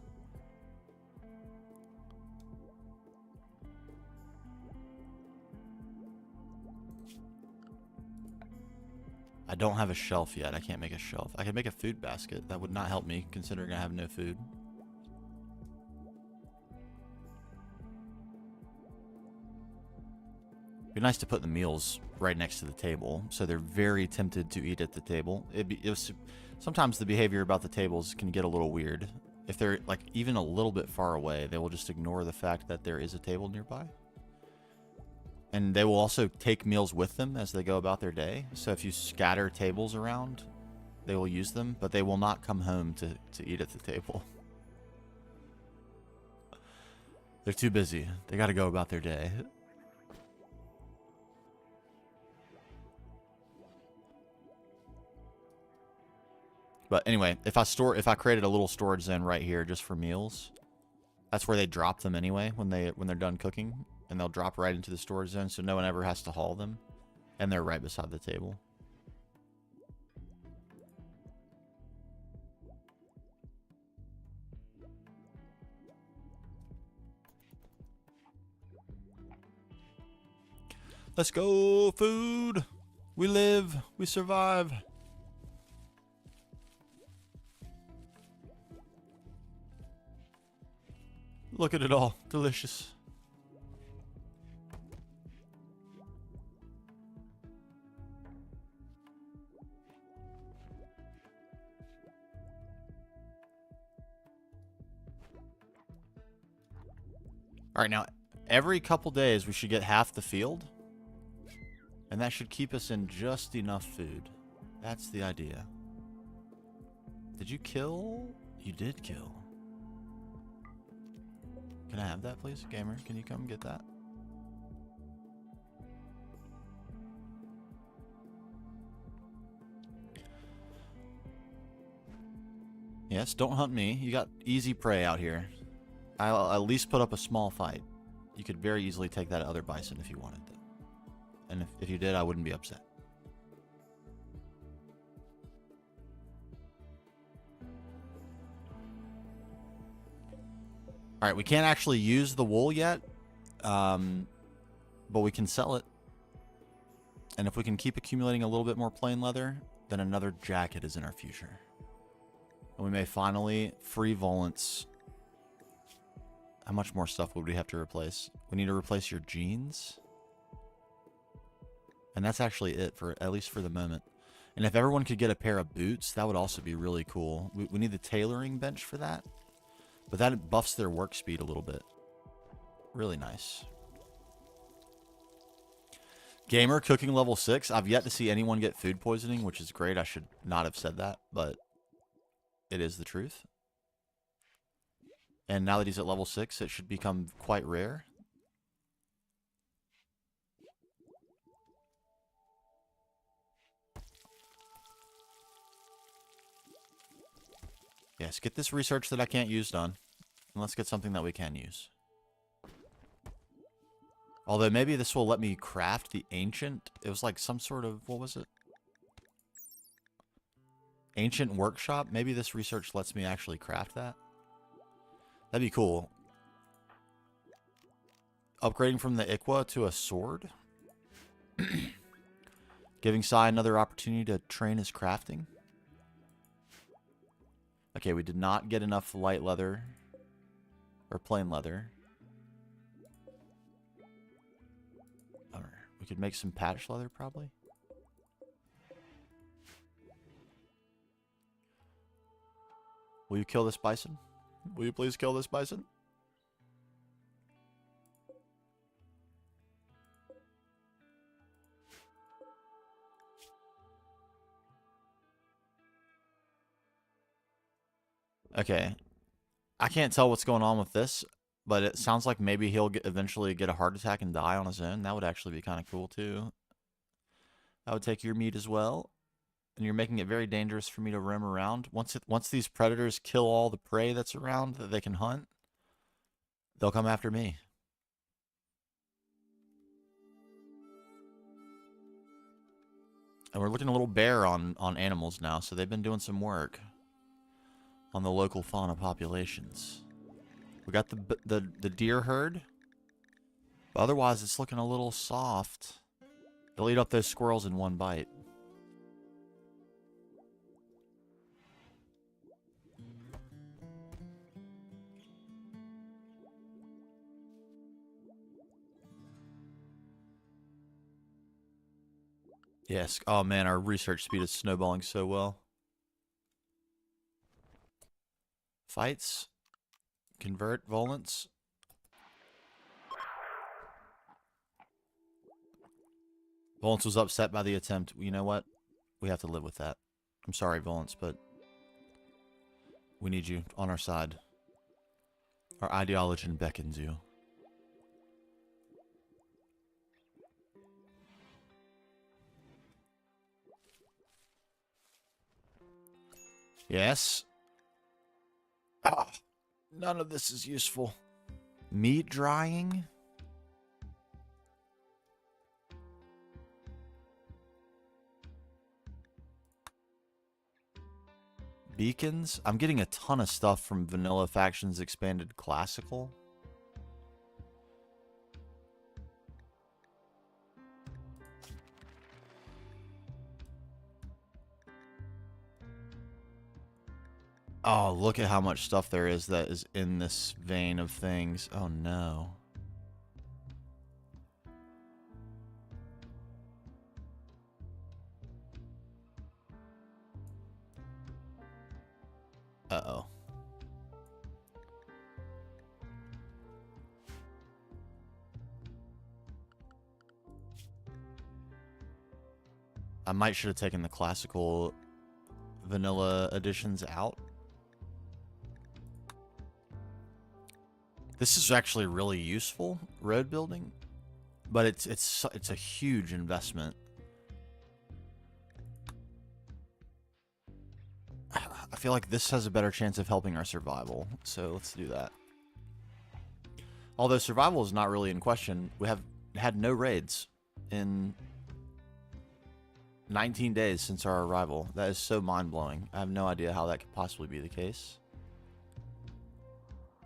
[SPEAKER 1] I don't have a shelf yet. I can't make a shelf. I can make a food basket. That would not help me, considering I have no food. It'd be nice to put the meals right next to the table, so they're very tempted to eat at the table. Sometimes the behavior about the tables can get a little weird. If they're like even a little bit far away, they will just ignore the fact that there is a table nearby. And they will also take meals with them as they go about their day. So if you scatter tables around, they will use them, but they will not come home to eat at the table. They're too busy. They got to go about their day. But anyway, if I created a little storage zone right here just for meals, that's where they drop them anyway when they're done cooking. And they'll drop right into the storage zone, so no one ever has to haul them. And they're right beside the table. Let's go, food! We live, we survive. Look at it all, delicious. All right, now, every couple days we should get half the field. And that should keep us in just enough food. That's the idea. Did you kill? You did kill. Can I have that, please? Gamer, can you come get that? Yes, don't hunt me. You got easy prey out here. I'll at least put up a small fight. You could very easily take that other bison if you wanted to. And if you did, I wouldn't be upset. All right, we can't actually use the wool yet, but we can sell it. And if we can keep accumulating a little bit more plain leather, then another jacket is in our future. And we may finally free Volants. How much more stuff would we have to replace? We need to replace your jeans. And that's actually it, for at least for the moment. And if everyone could get a pair of boots, that would also be really cool. We need the tailoring bench for that. But that buffs their work speed a little bit. Really nice. Gamer cooking level 6. I've yet to see anyone get food poisoning, which is great. I should not have said that, but it is the truth. And now that he's at level 6, it should become quite rare. Yes, get this research that I can't use done. And let's get something that we can use. Although maybe this will let me craft the ancient. It was like some sort of, what was it? Ancient workshop. Maybe this research lets me actually craft that. That'd be cool. Upgrading from the Iqua to a sword. Giving Sai another opportunity to train his crafting. Okay, we did not get enough light leather. Or plain leather. We could make some patch leather, probably. Will you kill this bison? Will you please kill this bison? Okay. I can't tell what's going on with this, but it sounds like maybe he'll eventually get a heart attack and die on his own. That would actually be kind of cool, too. I would take your meat as well. And you're making it very dangerous for me to roam around. Once these predators kill all the prey that's around that they can hunt, they'll come after me. And we're looking a little bare on animals now, so they've been doing some work on the local fauna populations. We got the deer herd. But otherwise, it's looking a little soft. They'll eat up those squirrels in one bite. Yes. Oh, man, our research speed is snowballing so well. Fights. Convert Volants. Volants was upset by the attempt. You know what? We have to live with that. I'm sorry, Volants, but we need you on our side. Our ideology beckons you. Yes. Ah, none of this is useful. Meat drying? Beacons? I'm getting a ton of stuff from Vanilla Factions Expanded Classical. Oh, look at how much stuff there is that is in this vein of things. Oh, no. Uh-oh. I might should have taken the classical vanilla editions out. This is actually really useful, road building, but it's a huge investment. I feel like this has a better chance of helping our survival, so let's do that. Although survival is not really in question, we have had no raids in 19 days since our arrival. That is so mind-blowing. I have no idea how that could possibly be the case.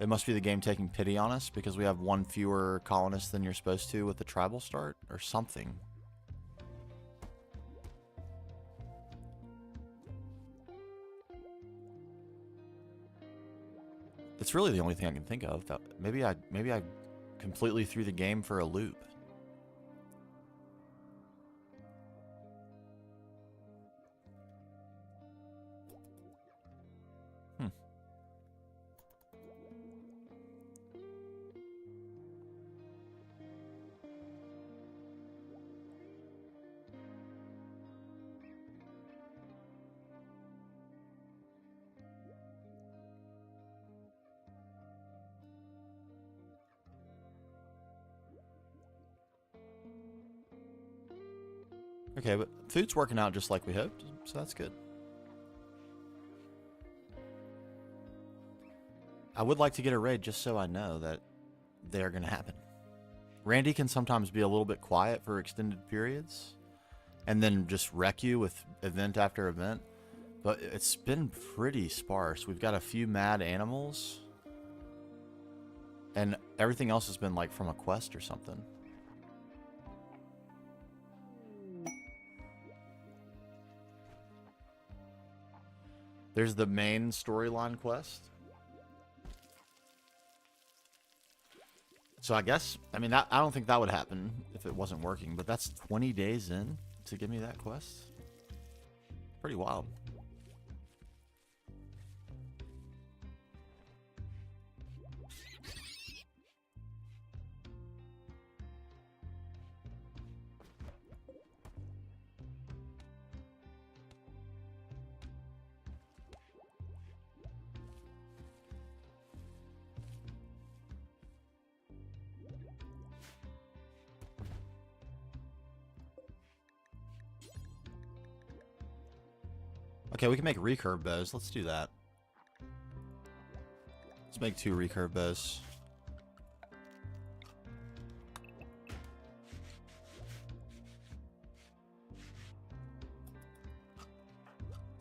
[SPEAKER 1] It must be the game taking pity on us because we have one fewer colonist than you're supposed to with the tribal start or something. It's really the only thing I can think of. That maybe I completely threw the game for a loop. Okay, but food's working out just like we hoped, so that's good. I would like to get a raid just so I know that they're going to happen. Randy can sometimes be a little bit quiet for extended periods and then just wreck you with event after event, but it's been pretty sparse. We've got a few mad animals, and everything else has been like from a quest or something. There's the main storyline quest. So I guess, I mean, I don't think that would happen if it wasn't working, but that's 20 days in to give me that quest. Pretty wild. Okay, we can make recurve bows. Let's do that. Let's make 2 recurve bows.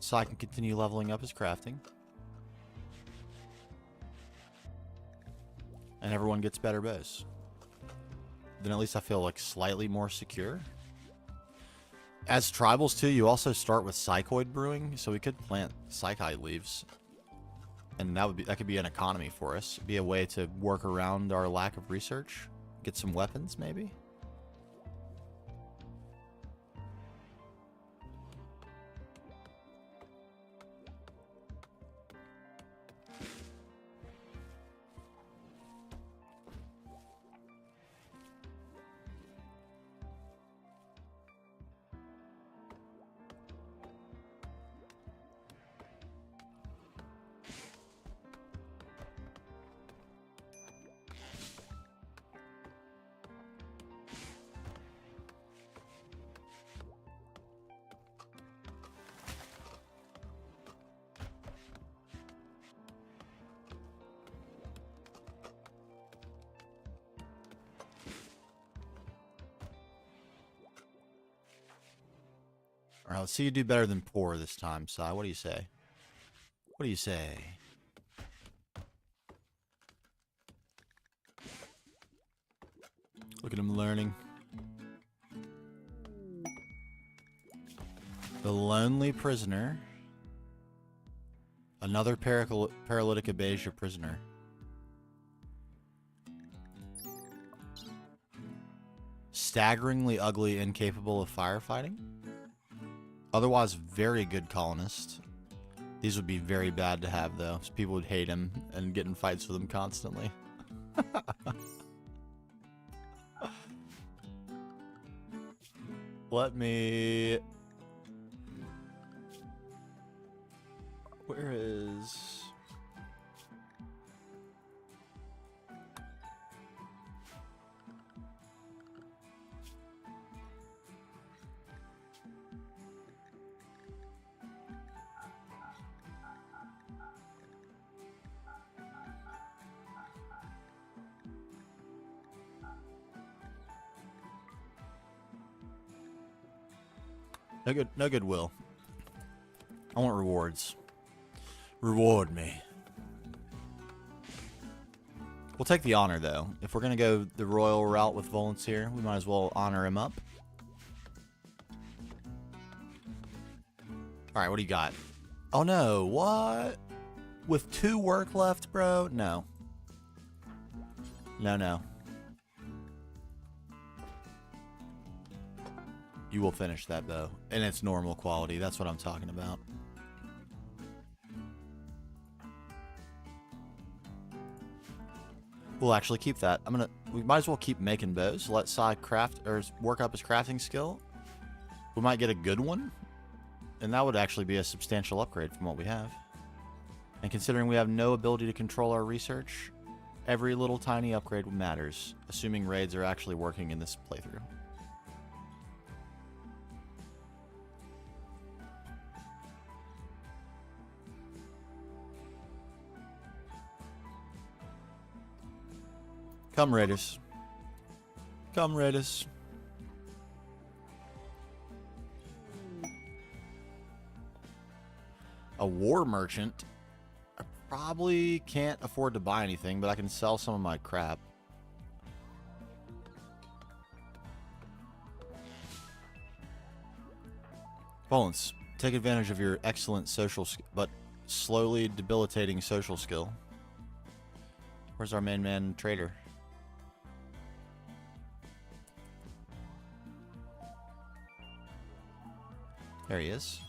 [SPEAKER 1] So I can continue leveling up his crafting. And everyone gets better bows. Then at least I feel like slightly more secure. As tribals too, you also start with psychoid brewing, so we could plant psychoid leaves, and that could be an economy for us. Be a way to work around our lack of research, get some weapons maybe. Alright, let's see you do better than poor this time, Sai. What do you say? What do you say? Look at him learning. The lonely prisoner. Another paralytic Abasia prisoner. Staggeringly ugly, incapable of firefighting. Otherwise, very good colonist. These would be very bad to have, though. So people would hate him and get in fights with him constantly. Let me... Where is... No goodwill. I want rewards. Reward me. We'll take the honor, though. If we're going to go the royal route with Volans here, we might as well honor him up. Alright, what do you got? Oh, no. What? With 2 work left, bro? No. No, no. You will finish that, though. And it's normal quality. That's what I'm talking about. We'll actually keep that. We might as well keep making bows. Let Sai craft or work up his crafting skill. We might get a good one. And that would actually be a substantial upgrade from what we have. And considering we have no ability to control our research, every little tiny upgrade matters, assuming raids are actually working in this playthrough. Come, Raiders. Come, Raiders. A war merchant. I probably can't afford to buy anything, but I can sell some of my crap. Volans, take advantage of your excellent social but slowly debilitating social skill. Where's our main man trader? There he is.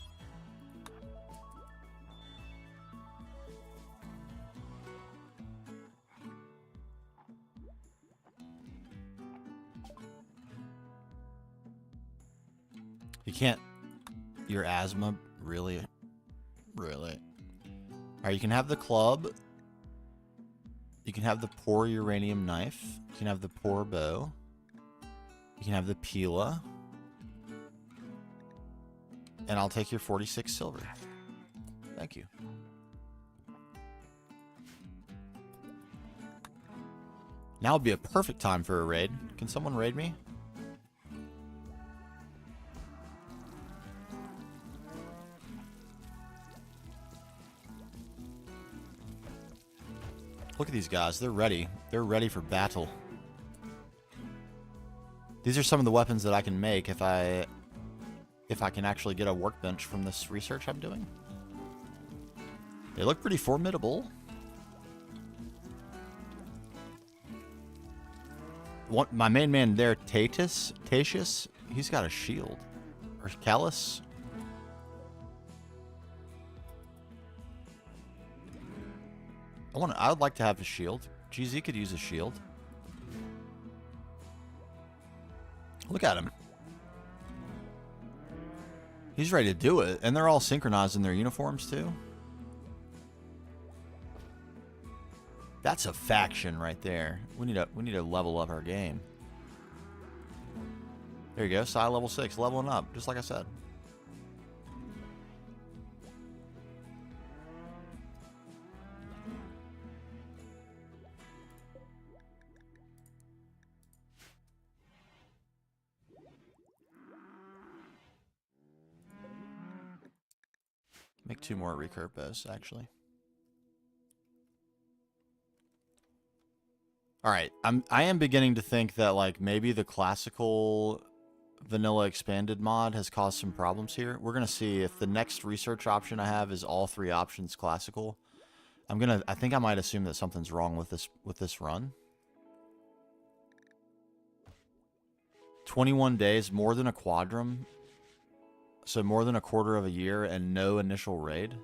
[SPEAKER 1] You can't... Your asthma? Really? Really? Alright, you can have the club. You can have the poor uranium knife. You can have the poor bow. You can have the Pila. And I'll take your 46 silver. Thank you. Now would be a perfect time for a raid. Can someone raid me? Look at these guys. They're ready. They're ready for battle. These are some of the weapons that I can make if I can actually get a workbench from this research I'm doing. They look pretty formidable. My main man there, Tatius, he's got a shield. Or Callus. I would like to have a shield. GZ could use a shield. Look at him. He's ready to do it, and they're all synchronized in their uniforms too. That's a faction right there. We need to level up our game. There you go, Sai level 6, leveling up, just like I said. Make 2 more recurve bows, actually. Alright, I am beginning to think that, like, maybe the classical vanilla expanded mod has caused some problems here. We're gonna see if the next research option I have is all 3 options classical. I think I might assume that something's wrong with this run. 21 days, more than a quadrum. So more than a quarter of a year and no initial raid.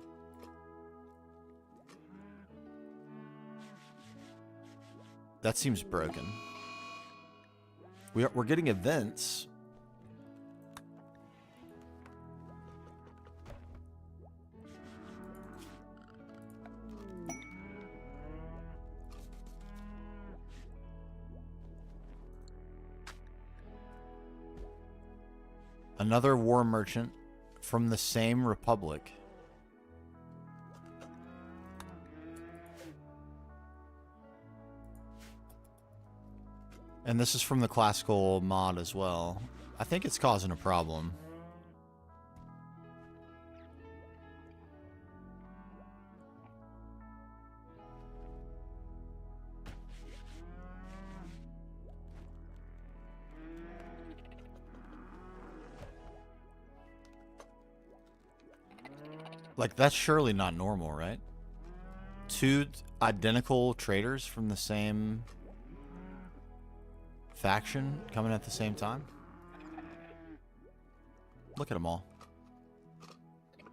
[SPEAKER 1] That seems broken. We're getting events. Another war merchant from the same republic. And this is from the classical mod as well. I think it's causing a problem. Like, that's surely not normal, right? Two identical traders from the same faction coming at the same time? Look at them all.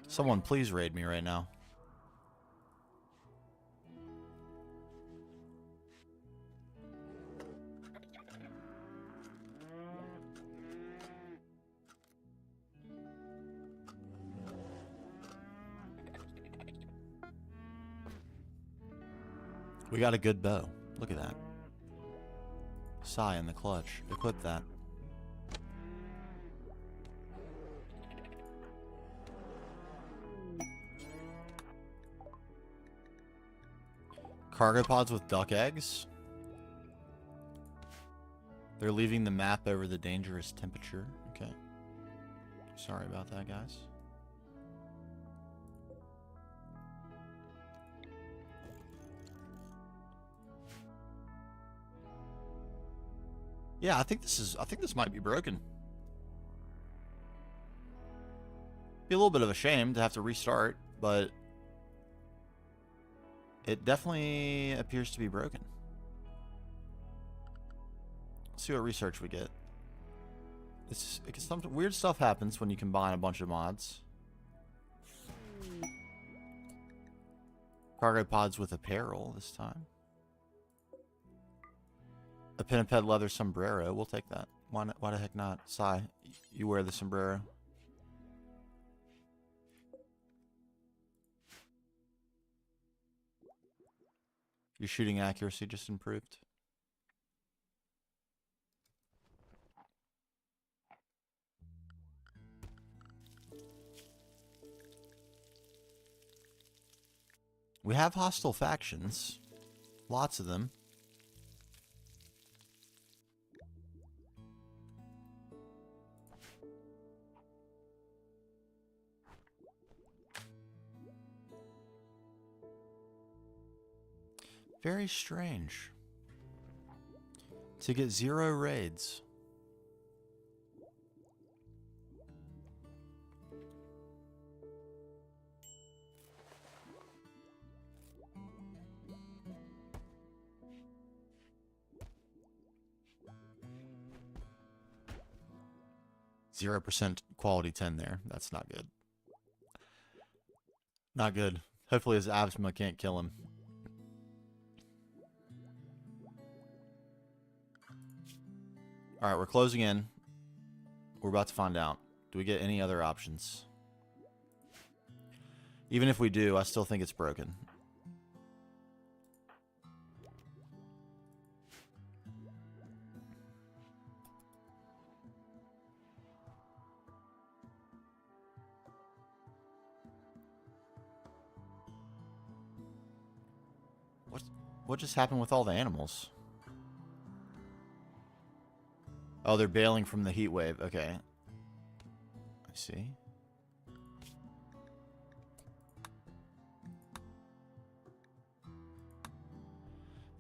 [SPEAKER 1] Someone please raid me right now. We got a good bow. Look at that. Sigh in the clutch. Equip that. Cargo pods with duck eggs. They're leaving the map over the dangerous temperature. Okay. Sorry about that, guys. Yeah, I think this might be broken. Be a little bit of a shame to have to restart, but it definitely appears to be broken. Let's see what research we get. Some weird stuff happens when you combine a bunch of mods. Cargo pods with apparel this time. A Pinniped leather sombrero. We'll take that. Why the heck not? Sai, you wear the sombrero. Your shooting accuracy just improved. We have hostile factions. Lots of them. Very strange. To get 0 raids. %, quality 10 there. That's not good. Not good. Hopefully his Avsma can't kill him. Alright, we're closing in. We're about to find out. Do we get any other options? Even if we do, I still think it's broken. What just happened with all the animals? Oh, they're bailing from the heat wave. Okay. I see.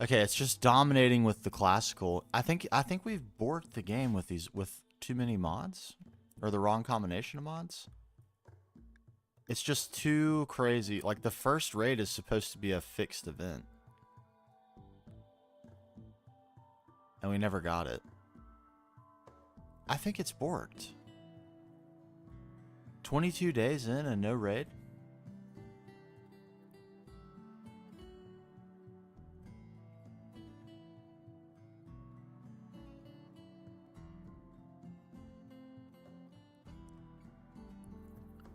[SPEAKER 1] Okay, it's just dominating with the classical. I think we've borked the game with too many mods, or the wrong combination of mods. It's just too crazy. Like, the first raid is supposed to be a fixed event, and we never got it. I think it's borked. 22 days in and no raid?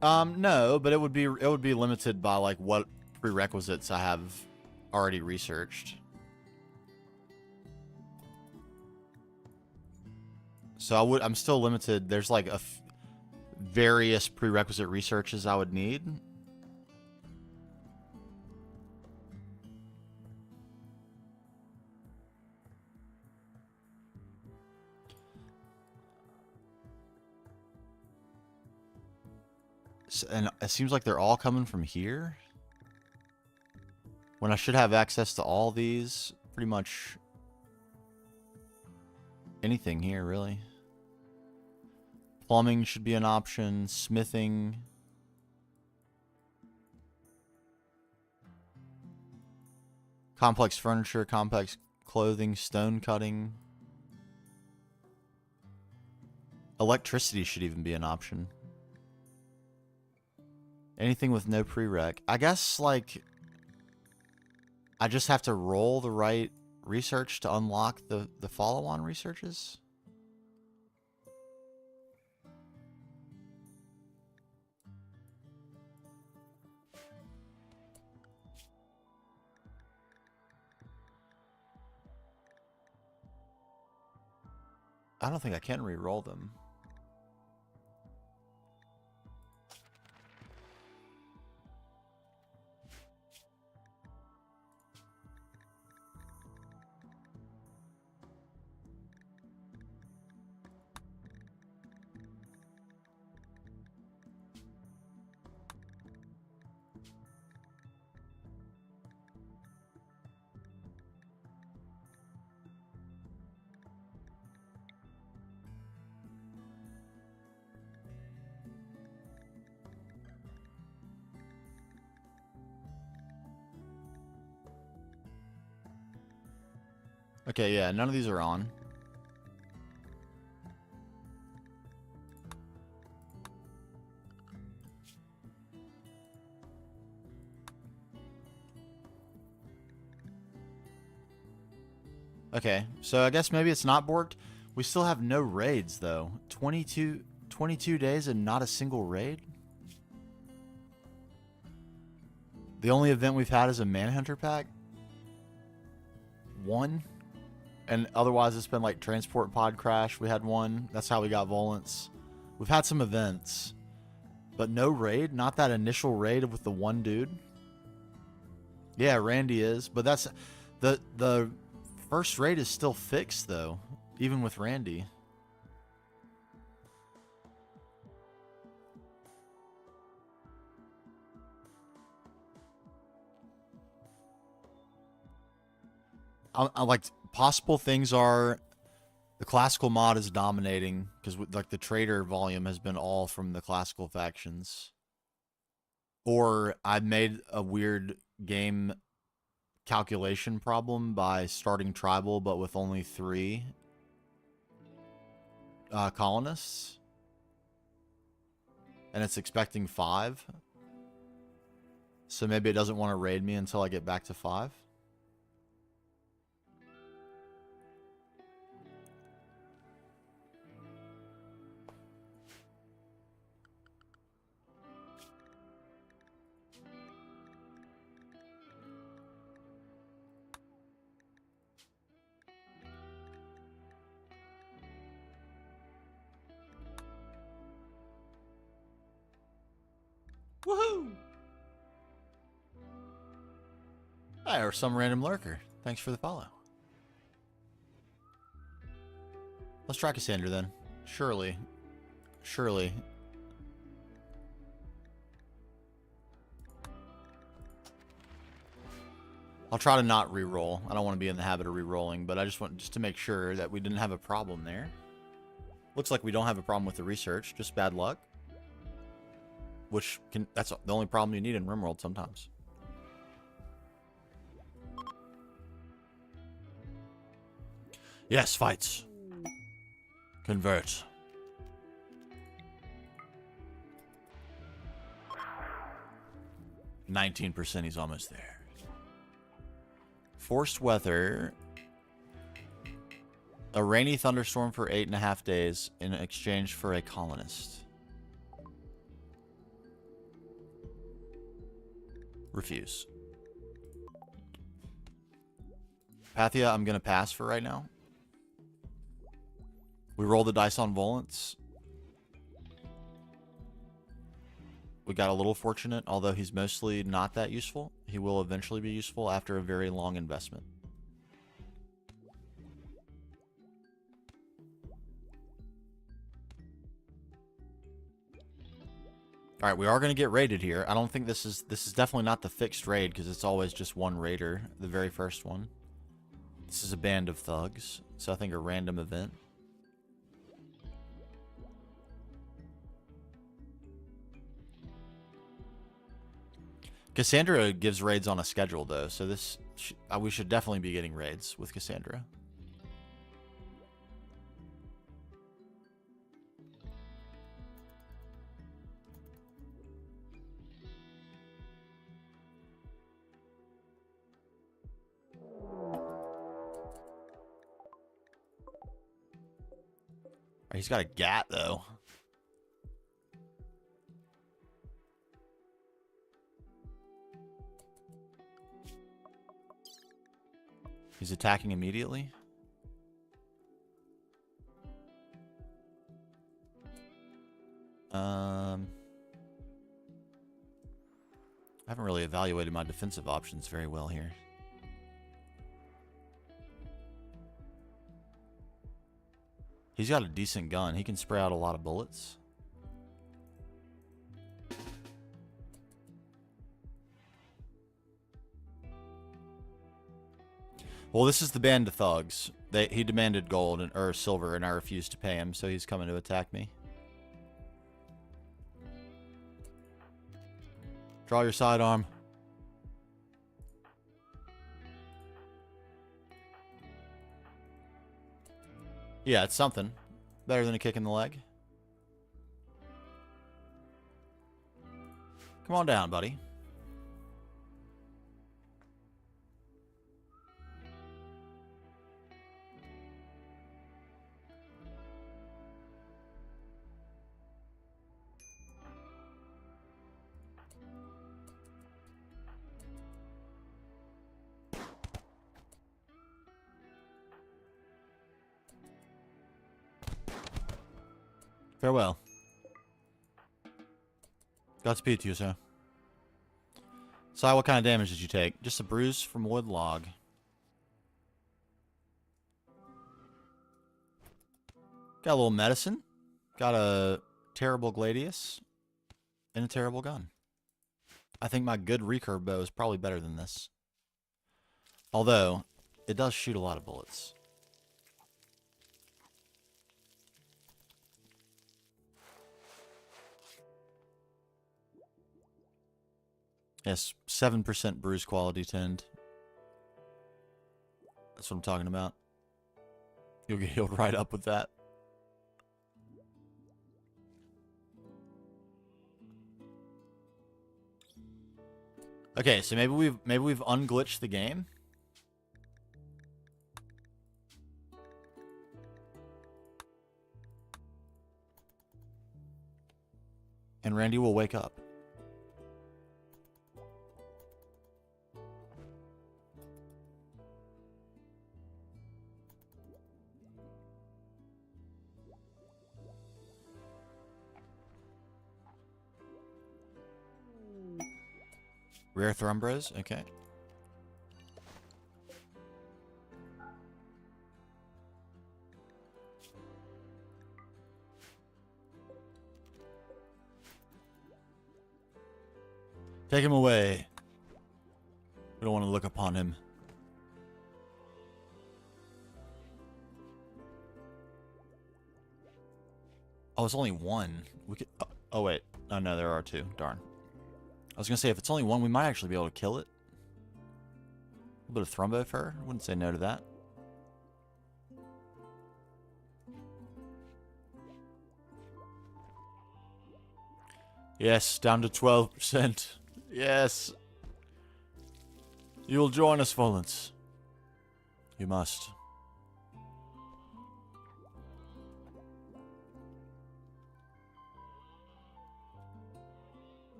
[SPEAKER 1] No, but it would be limited by like what prerequisites I have already researched. So I'm still limited. There's like various prerequisite researches I would need. And it seems like they're all coming from here, when I should have access to all these. Pretty much anything here, really. Plumbing should be an option. Smithing. Complex furniture, complex clothing, stone cutting. Electricity should even be an option. Anything with no prereq. I guess, like, I just have to roll the right research to unlock the follow-on researches. I don't think I can re-roll them. Okay, yeah, none of these are on. Okay, so I guess maybe it's not borked. We still have no raids, though. 22 days and not a single raid? The only event we've had is a Manhunter pack? One? And otherwise it's been like Transport Pod Crash. We had one. That's how we got Volants. We've had some events. But no raid? Not that initial raid with the one dude? Yeah, Randy is. But that's... The first raid is still fixed, though. Even with Randy. I like... Possible things are the classical mod is dominating because like the trader volume has been all from the classical factions, or I made a weird game calculation problem by starting tribal but with only 3 colonists, and it's expecting 5, so maybe it doesn't want to raid me until I get back to 5. Woohoo! Hi, or some random lurker. Thanks for the follow. Let's try Cassandra then. Surely. I'll try to not re-roll. I don't want to be in the habit of re-rolling, but I just want to make sure that we didn't have a problem there. Looks like we don't have a problem with the research, just bad luck. That's the only problem you need in RimWorld sometimes. Yes, fights. Convert. %, he's almost there. Forced weather. A rainy thunderstorm for 8.5 days in exchange for a colonist. Refuse. Pathia, I'm going to pass for right now. We roll the dice on Volants. We got a little fortunate, although he's mostly not that useful. He will eventually be useful after a very long investment. All right, we are going to get raided here. I don't think this is definitely not the fixed raid because it's always just one raider, the very first one. This is a band of thugs, so I think a random event. Cassandra gives raids on a schedule though, so this We should definitely be getting raids with Cassandra. He's got a gat, though. He's attacking immediately. I haven't really evaluated my defensive options very well here. He's got a decent gun. He can spray out a lot of bullets. Well, this is the band of thugs. He demanded gold or silver, and I refused to pay him, so he's coming to attack me. Draw your sidearm. Yeah, it's something. Better than a kick in the leg. Come on down, buddy. Farewell. Godspeed to you, sir. Si, what kind of damage did you take? Just a bruise from wood log. Got a little medicine. Got a terrible gladius. And a terrible gun. I think my good recurve bow is probably better than this. Although, it does shoot a lot of bullets. Yes, 7% bruise quality tend. That's what I'm talking about. You'll get healed right up with that. Okay, so maybe we've unglitched the game. And Randy will wake up. Rare Thrumbros, okay. Take him away. We don't want to look upon him. Oh, it's only one. We could. Oh wait. Oh no, there are two. Darn. I was gonna say if it's only one, we might actually be able to kill it. A little bit of Thrumbo fur. Wouldn't say no to that. Yes, down to 12%. Yes. You will join us, Volans. You must.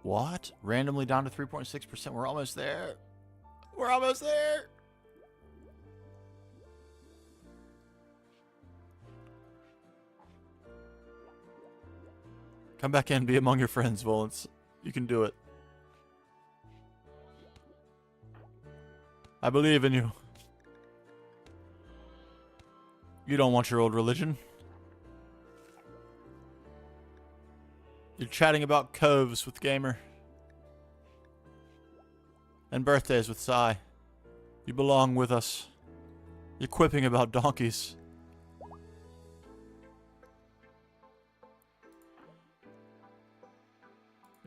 [SPEAKER 1] What? Randomly down to 3.6%. We're almost there. We're almost there. Come back in. Be among your friends, Volans. You can do it. I believe in you. You don't want your old religion. You're chatting about coves with Gamer. And birthdays with Sai. You belong with us. You're quipping about donkeys.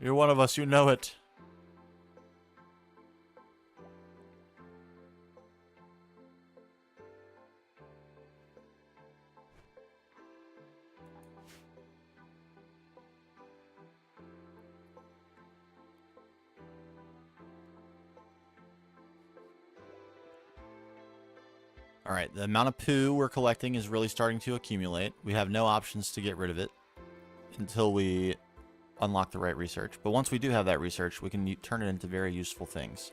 [SPEAKER 1] You're one of us, you know it. All right, the amount of poo we're collecting is really starting to accumulate. We have no options to get rid of it until we unlock the right research. But once we do have that research, we can turn it into very useful things.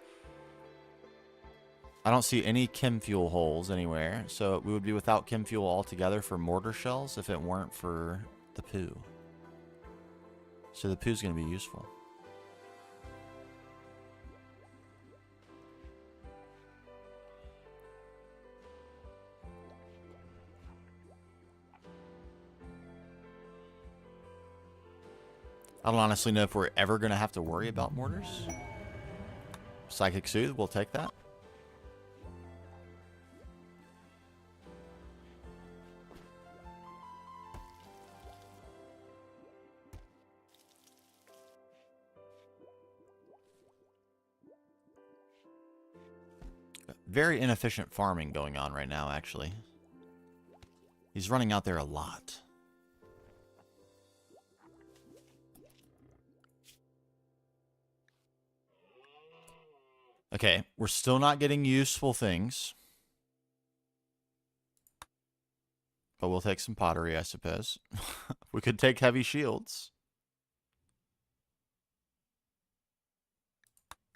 [SPEAKER 1] I don't see any chem fuel holes anywhere, so we would be without chem fuel altogether for mortar shells if it weren't for the poo. So the poo's going to be useful. I don't honestly know if we're ever going to have to worry about mortars. Psychic Soothe, we'll take that. Very inefficient farming going on right now, actually. He's running out there a lot. Okay, we're still not getting useful things. But we'll take some pottery, I suppose. We could take heavy shields.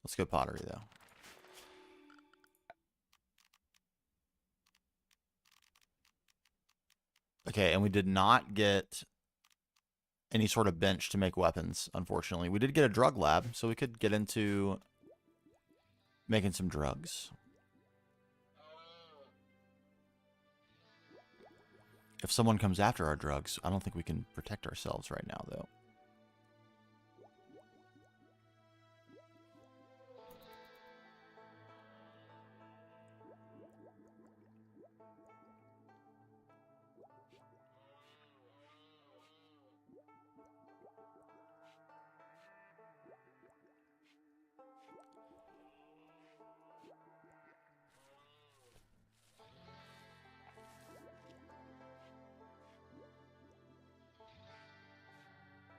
[SPEAKER 1] Let's go pottery, though. Okay, and we did not get any sort of bench to make weapons, unfortunately. We did get a drug lab, so we could get into making some drugs. If someone comes after our drugs, I don't think we can protect ourselves right now, though.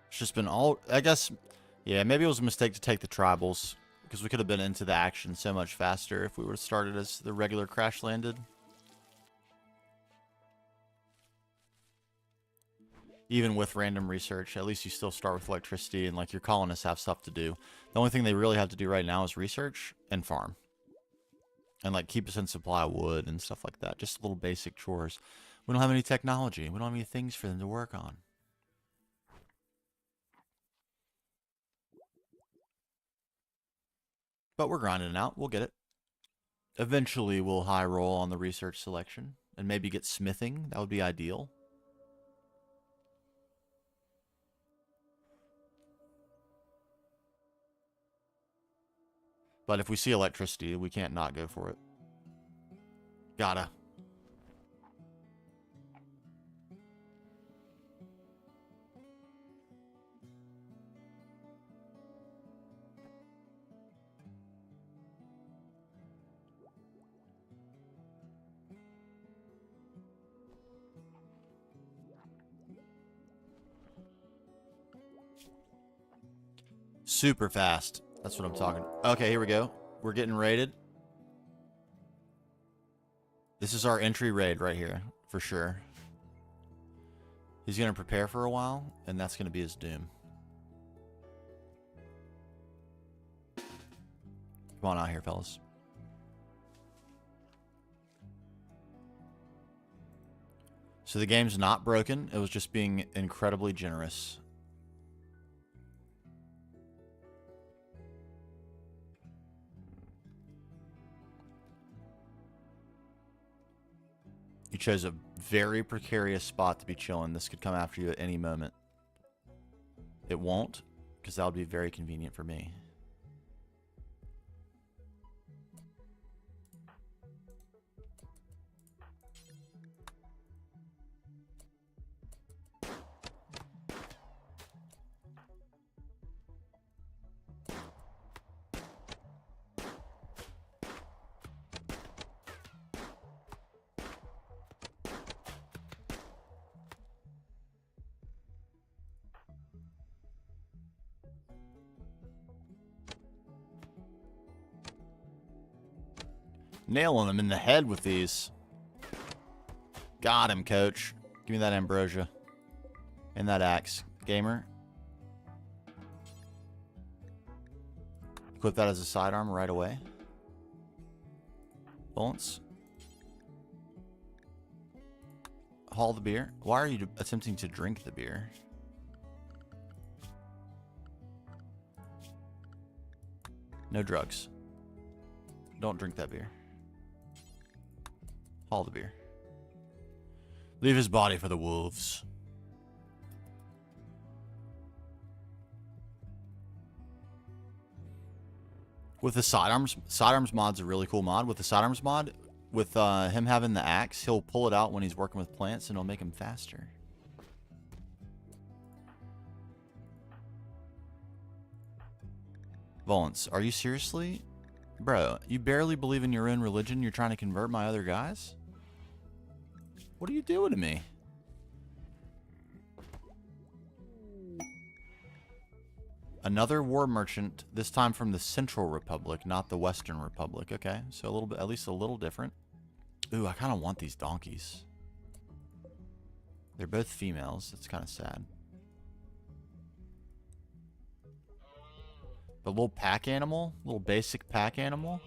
[SPEAKER 1] It's just been all, I guess, yeah, maybe it was a mistake to take the tribals, because we could have been into the action so much faster if we were started as the regular crash landed. Even with random research, at least you still start with electricity, and like your colonists have stuff to do. The only thing they really have to do right now is research and farm. And like keep us in supply of wood and stuff like that. Just little basic chores. We don't have any technology. We don't have any things for them to work on. But we're grinding it out. We'll get it. Eventually, we'll high roll on the research selection. And maybe get smithing. That would be ideal. But if we see electricity, we can't not go for it. Gotta. Super fast. That's what I'm talking. Okay, here we go. We're getting raided. This is our entry raid right here, for sure. He's going to prepare for a while, and that's going to be his doom. Come on out here, fellas. So the game's not broken. It was just being incredibly generous. You chose a very precarious spot to be chilling. This could come after you at any moment. It won't, because that would be very convenient for me. Nailing him in the head with these. Got him, coach. Give me that ambrosia. And that axe. Gamer. Equip that as a sidearm right away. Bullets. Haul the beer. Why are you attempting to drink the beer? No drugs. Don't drink that beer. Haul the beer. Leave his body for the wolves. With the sidearms mod's a really cool mod. With the sidearms mod, with him having the axe, he'll pull it out when he's working with plants and it'll make him faster. Volance, are you seriously? Bro, you barely believe in your own religion. You're trying to convert my other guys? What are you doing to me? Another war merchant, this time from the Central Republic, not the Western Republic. Okay, so a little bit, at least a little different. Ooh, I kind of want these donkeys. They're both females. It's kind of sad. The little pack animal, little basic pack animal.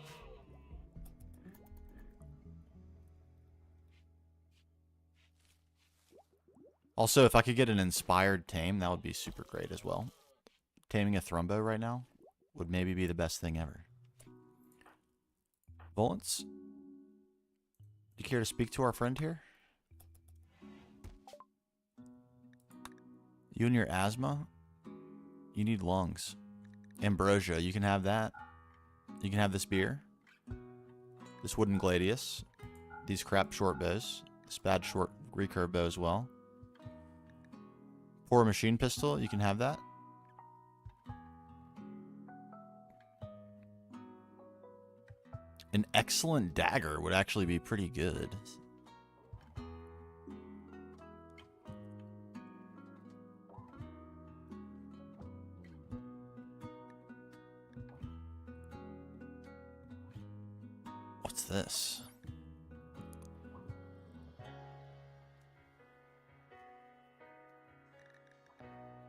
[SPEAKER 1] Also, if I could get an inspired tame, that would be super great as well. Taming a Thrumbo right now would maybe be the best thing ever. Volance? Do you care to speak to our friend here? You and your asthma? You need lungs. Ambrosia, you can have that. You can have this beer. This wooden gladius. These crap short bows. This bad short recurve bow as well. Poor machine pistol, you can have that. An excellent dagger would actually be pretty good. What's this?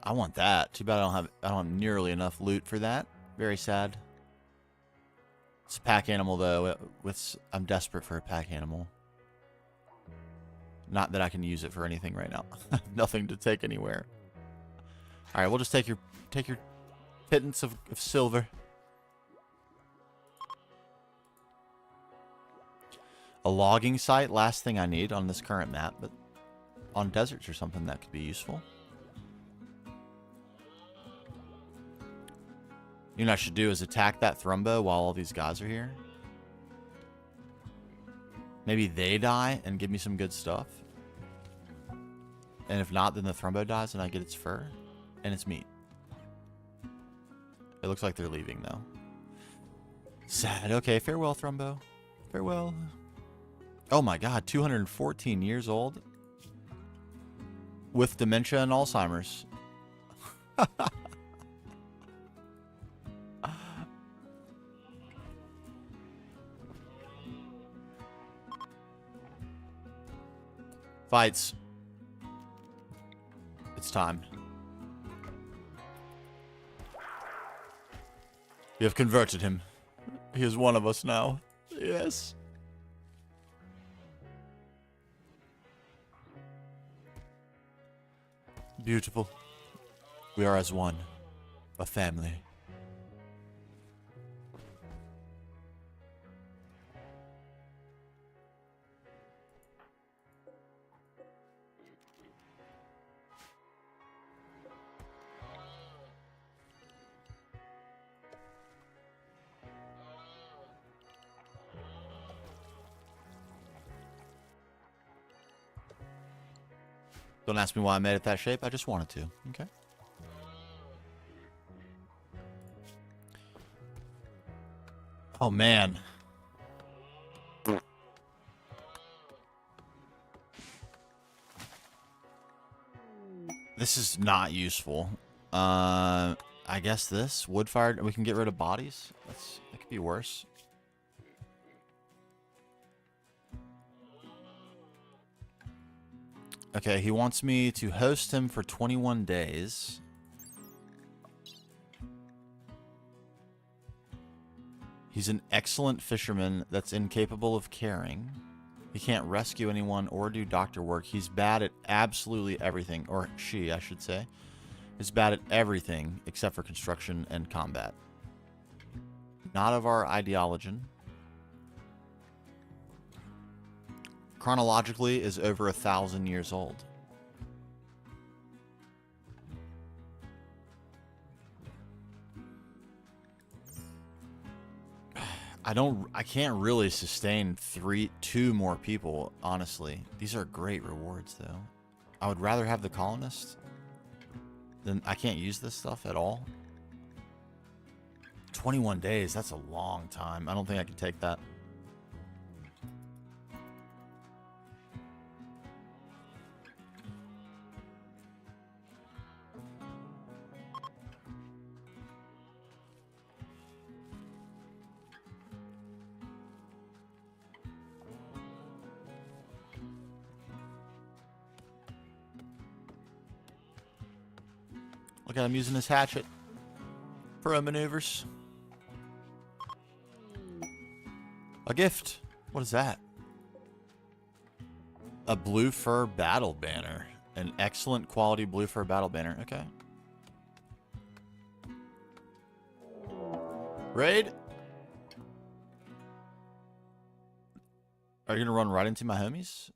[SPEAKER 1] I want that. Too bad I don't have nearly enough loot for that. Very sad. It's a pack animal though. I'm desperate for a pack animal. Not that I can use it for anything right now. Nothing to take anywhere. All right, we'll just take your pittance of silver. A logging site, last thing I need on this current map, but on deserts or something that could be useful. You know what I should do is attack that Thrumbo while all these guys are here. Maybe they die and give me some good stuff. And if not, then the Thrumbo dies and I get its fur and its meat. It looks like they're leaving though. Sad. Okay, farewell, Thrumbo. Farewell. Oh my god, 214 years old. With dementia and Alzheimer's. Fights. It's time. You have converted him. He is one of us now. Yes. Beautiful. We are as one. A family. Don't ask me why I made it that shape. I just wanted to. Okay. Oh, man. This is not useful. I guess this. Wood-fired. We can get rid of bodies. That could be worse. Okay, he wants me to host him for 21 days. He's an excellent fisherman that's incapable of caring. He can't rescue anyone or do doctor work. He's bad at absolutely everything. Or she, I should say. Is bad at everything except for construction and combat. Not of our ideology. Chronologically is over 1,000 years old. I can't really sustain two more people, honestly. These are great rewards, though. I would rather have the colonist than I can't use this stuff at all. 21 days, that's a long time. I don't think I can take that. Look at him using his hatchet. Pro maneuvers. A gift. What is that? A blue fur battle banner. An excellent quality blue fur battle banner. Okay. Raid. Are you gonna run right into my homies?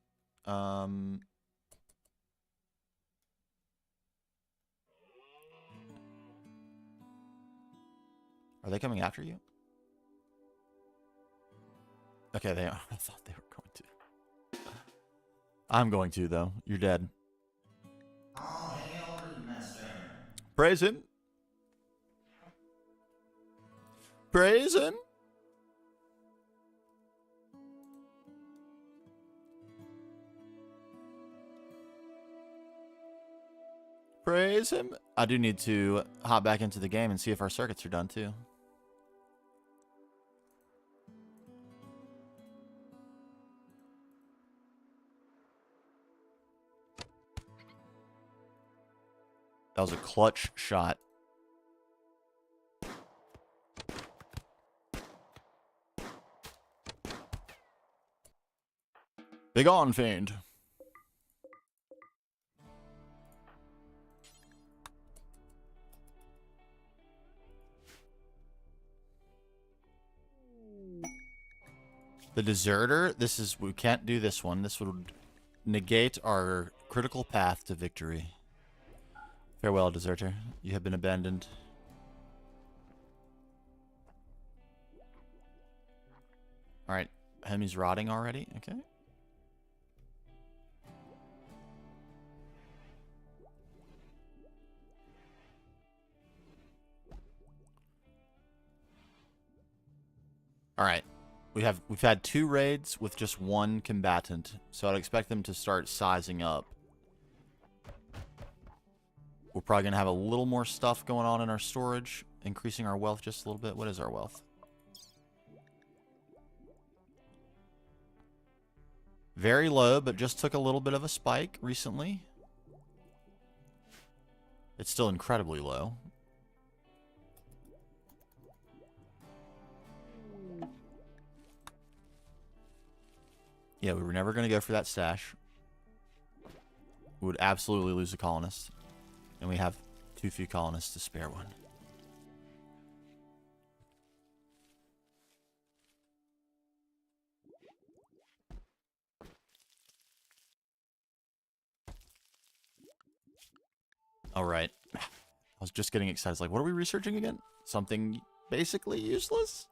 [SPEAKER 1] Are they coming after you? Okay, they are. I thought they were going to. I'm going to, though. You're dead.
[SPEAKER 4] All hail, Ringmaster.
[SPEAKER 1] Praise him. Praise him. Praise him. I do need to hop back into the game and see if our circuits are done, too. That was a clutch shot. Big on, Fiend. The Deserter. We can't do this one. This would negate our critical path to victory. Farewell, Deserter. You have been abandoned. Alright. Hemi's rotting already. Okay. Alright. We've had 2 raids with just 1 combatant, so I'd expect them to start sizing up. We're probably going to have a little more stuff going on in our storage, increasing our wealth just a little bit. What is our wealth? Very low, but just took a little bit of a spike recently. It's still incredibly low. Yeah, we were never going to go for that stash. We would absolutely lose a colonist. And we have too few colonists to spare one. Alright. I was just getting excited. Like, what are we researching again? Something basically useless?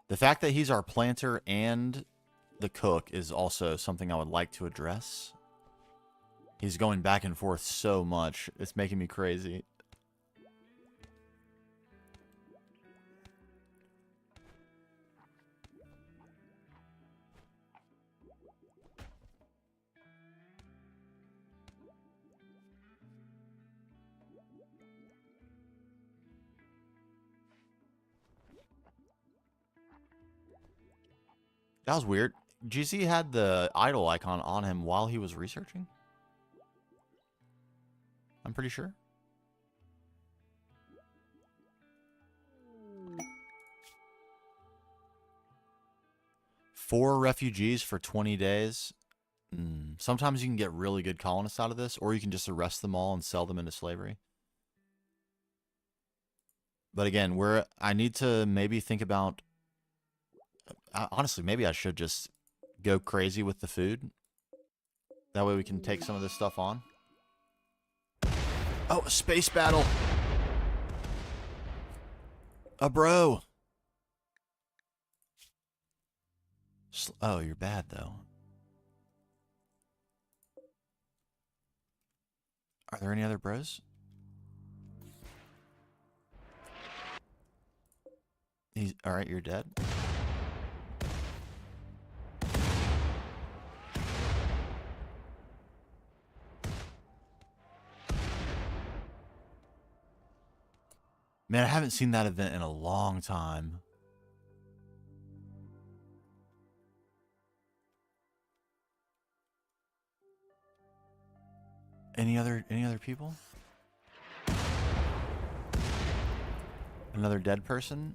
[SPEAKER 1] The fact that he's our planter and the cook is also something I would like to address. He's going back and forth so much. It's making me crazy. That was weird. GC had the idol icon on him while he was researching? I'm pretty sure. Four refugees for 20 days. Sometimes you can get really good colonists out of this, or you can just arrest them all and sell them into slavery. But again, I need to maybe think about... honestly, maybe I should just go crazy with the food. That way we can take some of this stuff on. Oh, a space battle! A bro! Oh, you're bad, though. Are there any other bros? Alright, you're dead. Man, I haven't seen that event in a long time. Any other people? Another dead person?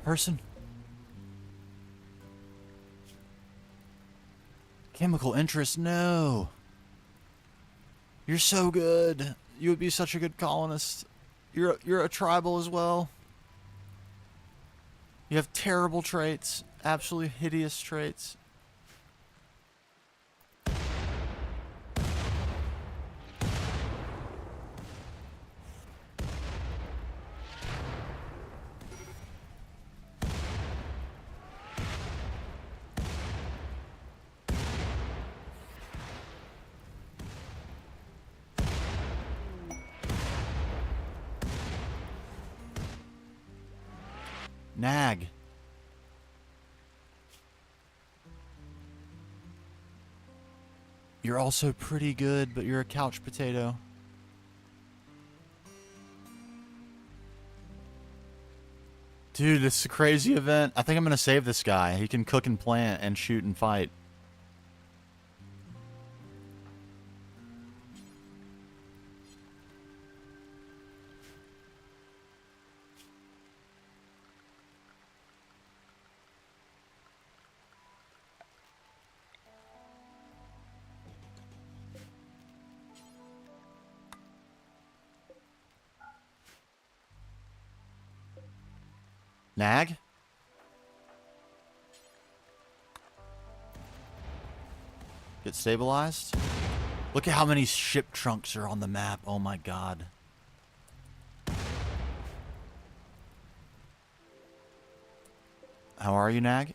[SPEAKER 1] Person? Chemical interest, no. You're so good. You would be such a good colonist. You're a tribal as well. You have terrible traits, absolutely hideous traits. Nag. You're also pretty good, but you're a couch potato. Dude, this is a crazy event. I think I'm going to save this guy. He can cook and plant and shoot and fight. Nag? Get stabilized? Look at how many ship trunks are on the map. Oh my god. How are you, Nag?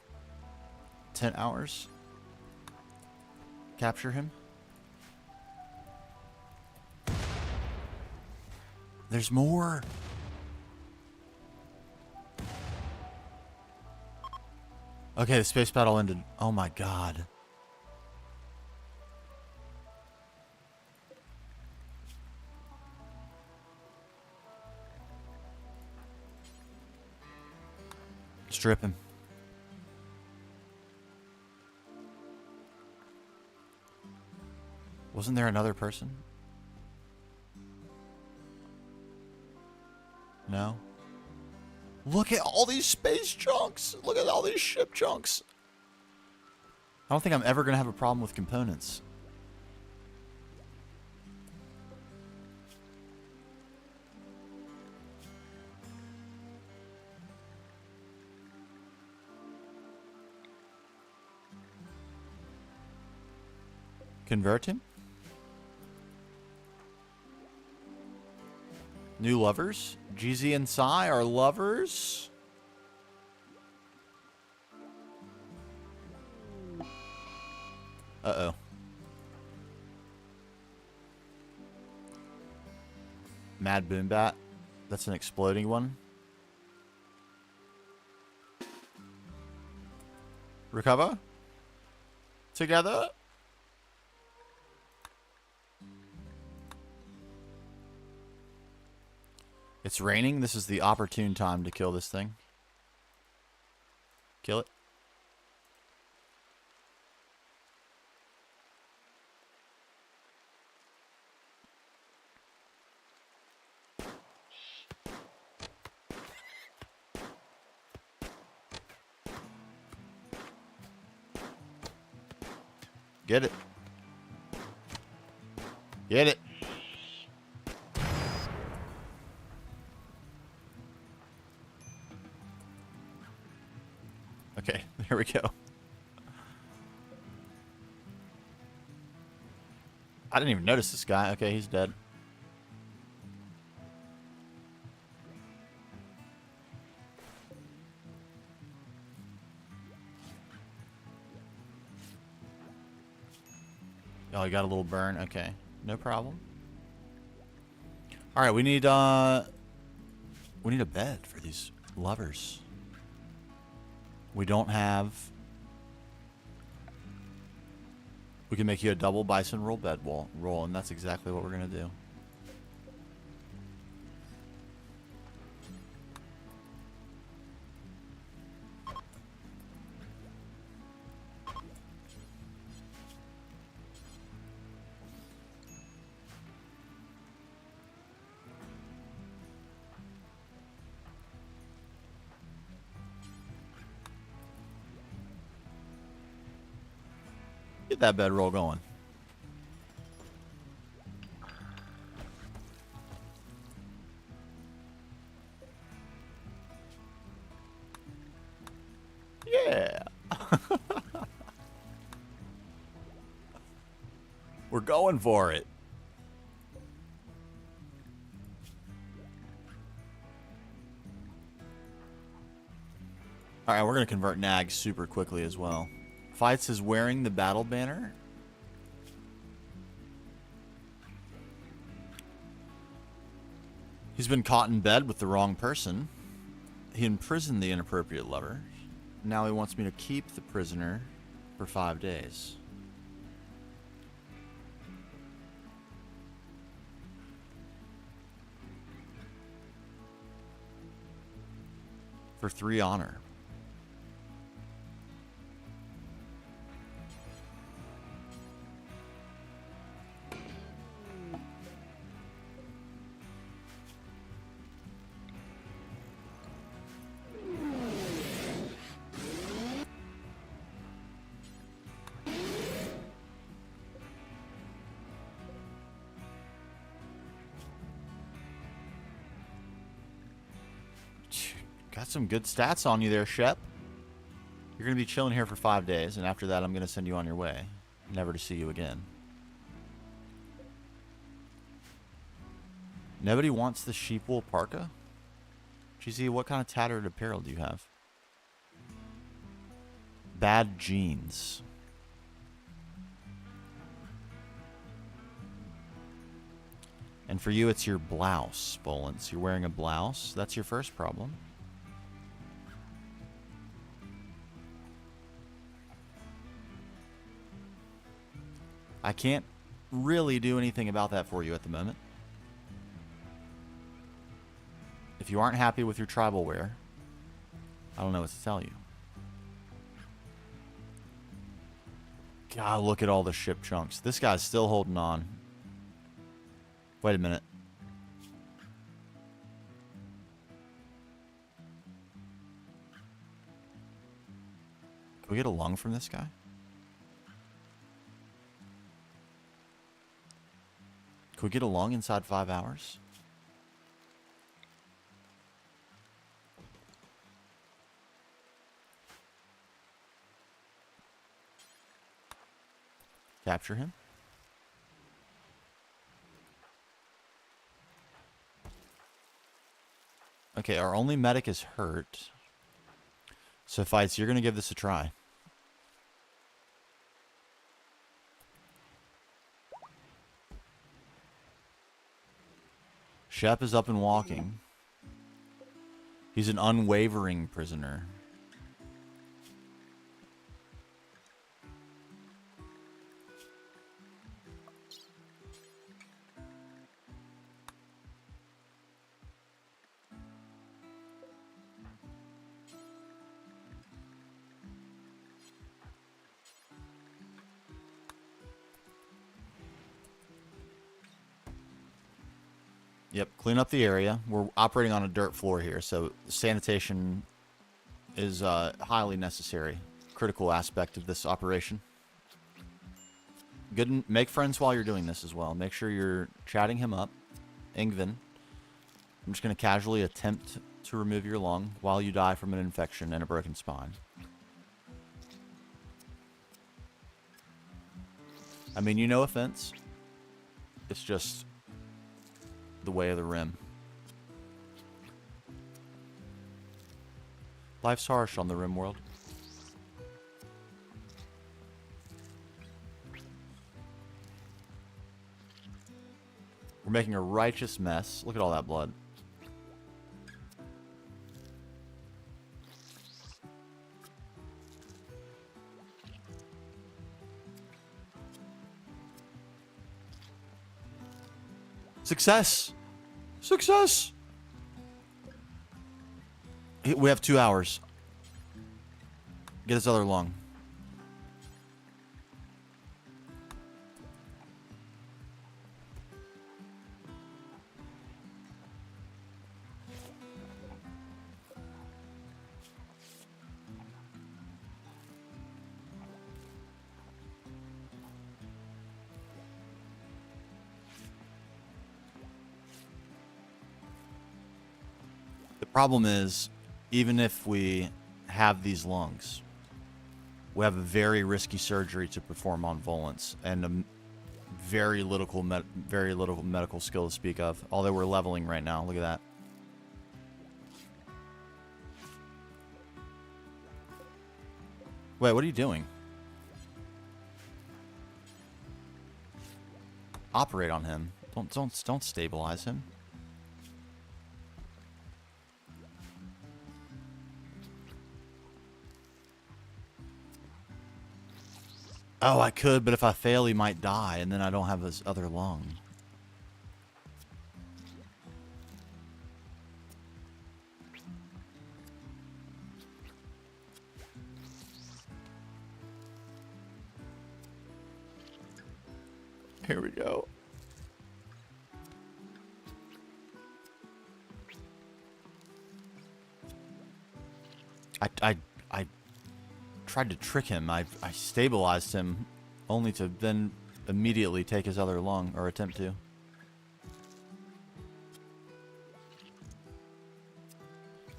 [SPEAKER 1] 10 hours? Capture him? There's more. Okay, the space battle ended. Oh my god. Strip him. Wasn't there another person? No? Look at all these space chunks! Look at all these ship chunks! I don't think I'm ever going to have a problem with components. Convert him? New lovers? GZ and Psy are lovers? Uh-oh. Mad Boombat. That's an exploding one. Recover. Together. It's raining. This is the opportune time to kill this thing. Kill it. Get it. Get it. Okay, there we go. I didn't even notice this guy. Okay, he's dead. Oh, he got a little burn. Okay, no problem. All right, we need a bed for these lovers. We don't have. We can make you a double bison roll bed roll, and that's exactly what we're gonna do. Get that bedroll going. Yeah. We're going for it. Alright, we're going to convert Nag super quickly as well. Fights is wearing the battle banner. He's been caught in bed with the wrong person. He imprisoned the inappropriate lover. Now he wants me to keep the prisoner for 5 days. For 3 honor. Got some good stats on you there, Shep. You're going to be chilling here for 5 days, and after that I'm going to send you on your way. Never to see you again. Nobody wants the sheep wool parka? GZ, what kind of tattered apparel do you have? Bad jeans. And for you, it's your blouse, Bolence. You're wearing a blouse. That's your first problem. I can't really do anything about that for you at the moment. If you aren't happy with your tribal wear, I don't know what to tell you. God, look at all the ship chunks. This guy's still holding on. Wait a minute. Can we get a lung from this guy? Could we get a lung inside 5 hours? Capture him. Okay, our only medic is hurt. So Fights, you're going to give this a try. Shep is up and walking. He's an unwavering prisoner. Yep, clean up the area. We're operating on a dirt floor here, so sanitation is highly necessary. Critical aspect of this operation. Good, make friends while you're doing this as well. Make sure you're chatting him up. Ingvin. I'm just going to casually attempt to remove your lung while you die from an infection and a broken spine. I mean, you no offense. It's just the way of the rim. Life's harsh on the rim world. We're making a righteous mess. Look at all that blood. Success! Success! We have 2 hours. Get his other lung. The problem is, even if we have these lungs, we have a very risky surgery to perform on Volants, and very little medical skill to speak of. Although we're leveling right now, look at that. Wait, what are you doing? Operate on him. Don't stabilize him. Oh, I could, but if I fail, he might die, and then I don't have his other lung. Here we go. I tried to trick him. I stabilized him, only to then immediately take his other lung, or attempt to.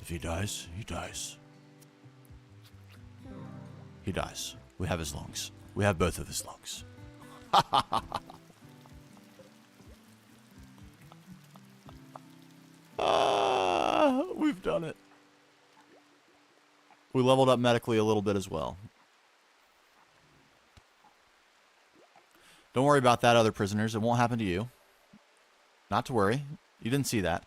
[SPEAKER 1] If he dies, he dies. He dies. We have his lungs. We have both of his lungs. We've done it. We leveled up medically a little bit as well. Don't worry about that, other prisoners. It won't happen to you. Not to worry. You didn't see that.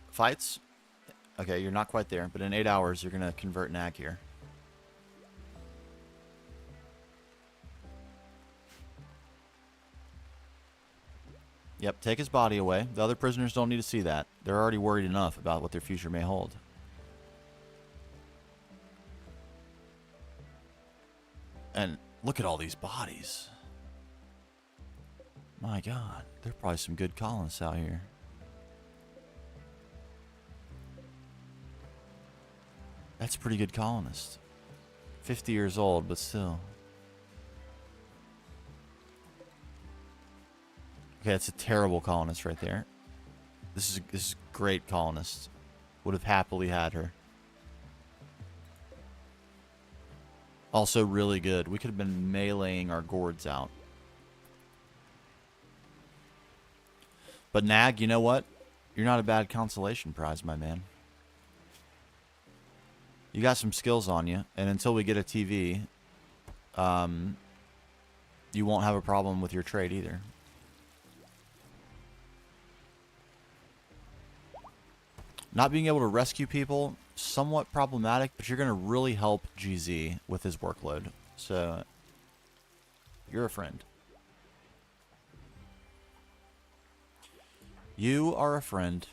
[SPEAKER 1] Fights? Okay, you're not quite there, but in 8 hours, you're going to convert Nag here. Yep, take his body away. The other prisoners don't need to see that. They're already worried enough about what their future may hold. And look at all these bodies. My God, there are probably some good colonists out here. That's a pretty good colonist. 50 years old, but still. Okay, that's a terrible colonist right there. This is great colonist. Would have happily had her. Also really good. We could have been meleeing our gourds out. But Nag, you know what? You're not a bad consolation prize, my man. You got some skills on you, and until we get a TV, you won't have a problem with your trade either. Not being able to rescue people, somewhat problematic, but you're going to really help GZ with his workload. So, you're a friend. You are a friend.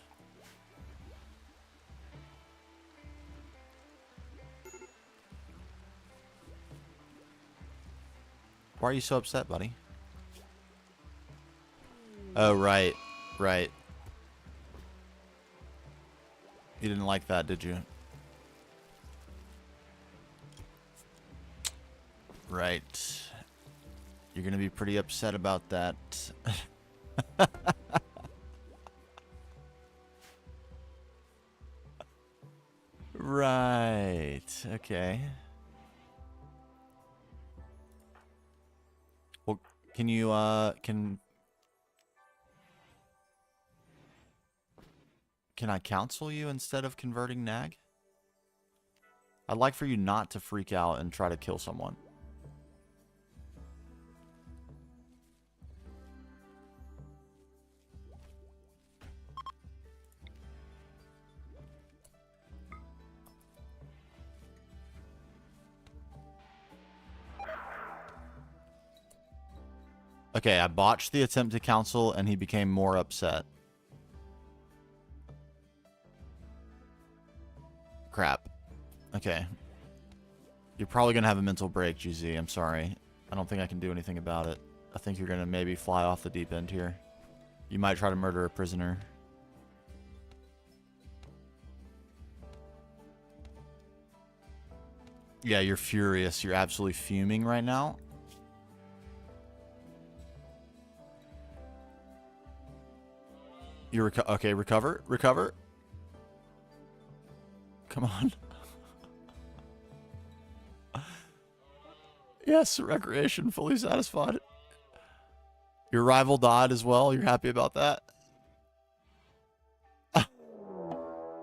[SPEAKER 1] Why are you so upset, buddy? Oh, right. Right. You didn't like that, did you? Right. You're going to be pretty upset about that. Right. Okay. Well, can you, Can I counsel you instead of converting Nag? I'd like for you not to freak out and try to kill someone. Okay, I botched the attempt to counsel and he became more upset. Crap. Okay. You're probably going to have a mental break, GZ. I'm sorry. I don't think I can do anything about it. I think you're going to maybe fly off the deep end here. You might try to murder a prisoner. Yeah, you're furious. You're absolutely fuming right now. You're okay, recover. Recover. Come on. Yes, recreation fully satisfied. Your rival died as well. You're happy about that?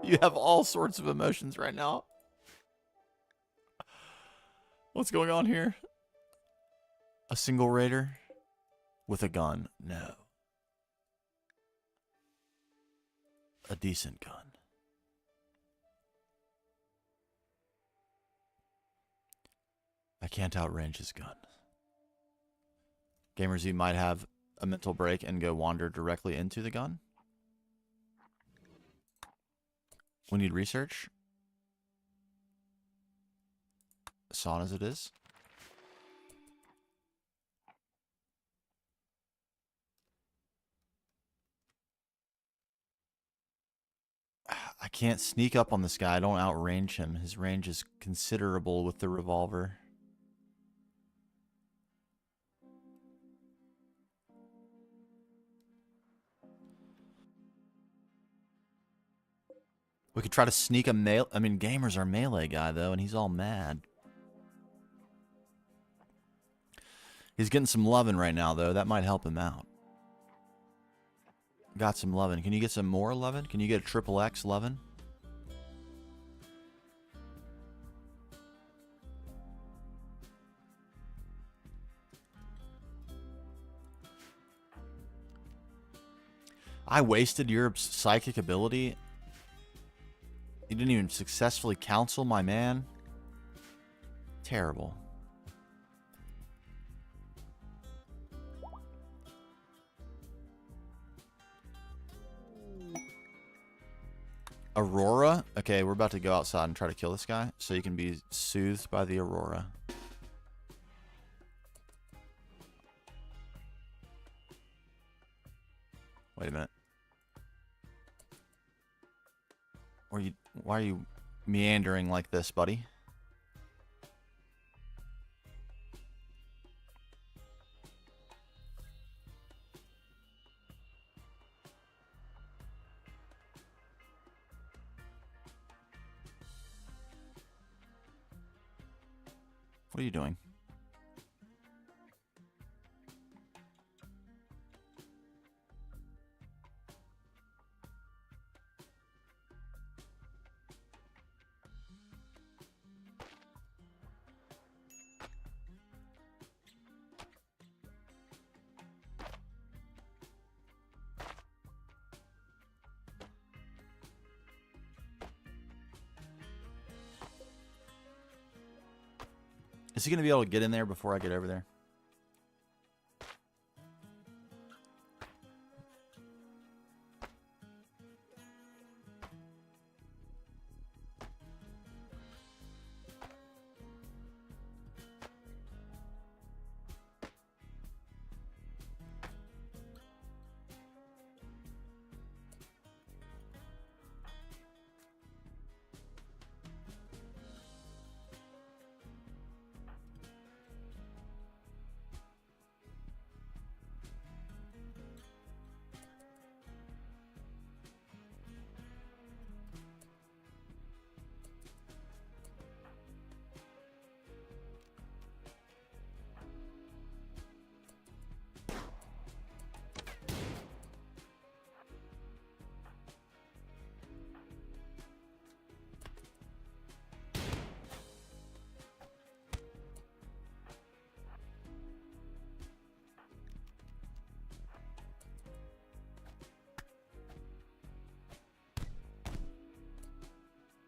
[SPEAKER 1] You have all sorts of emotions right now. What's going on here? A single raider with a gun. No. A decent gun. I can't outrange his gun. Gamers, you might have a mental break and go wander directly into the gun. We need research. Son as it is. I can't sneak up on this guy. I don't outrange him. His range is considerable with the revolver. We could try to sneak a melee. I mean, Gamer's our melee guy, though, and he's all mad. He's getting some lovin' right now, though. That might help him out. Got some lovin'. Can you get some more lovin'? Can you get a triple X lovin'? I wasted your psychic ability. You didn't even successfully counsel my man. Terrible. Aurora? Okay, we're about to go outside and try to kill this guy so you can be soothed by the Aurora. Wait a minute. Why are you meandering like this, buddy? What are you doing? Is he going to be able to get in there before I get over there?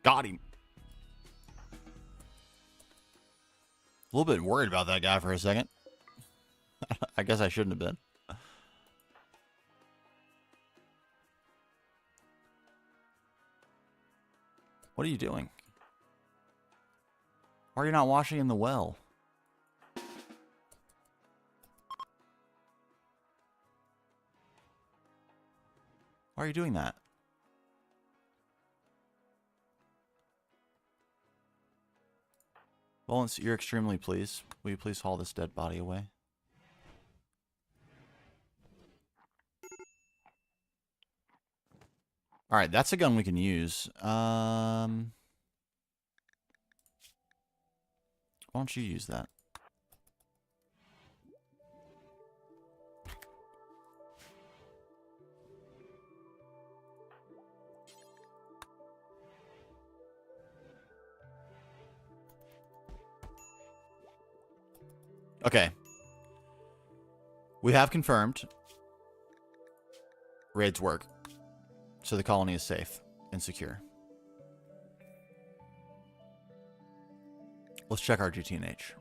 [SPEAKER 1] Got him. A little bit worried about that guy for a second. I guess I shouldn't have been. What are you doing? Why are you not washing in the well? Why are you doing that? Valence, you're extremely pleased. Will you please haul this dead body away? Alright, that's a gun we can use. Why don't you use that? Okay. We have confirmed raids work. So the colony is safe and secure. Let's check our GTNH.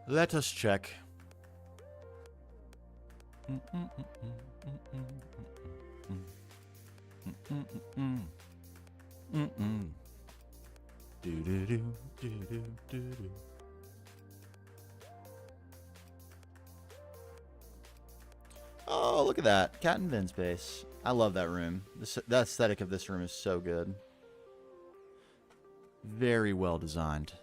[SPEAKER 1] Let us check. Oh, look at that. Cat and bin space. I love that room. The aesthetic of this room is so good. Very well designed.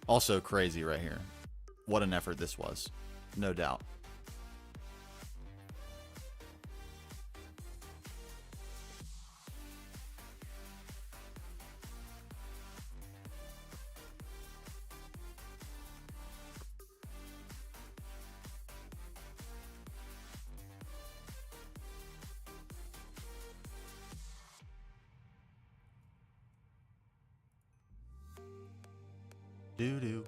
[SPEAKER 1] Also crazy right here. What an effort this was. No doubt. Doo-doo.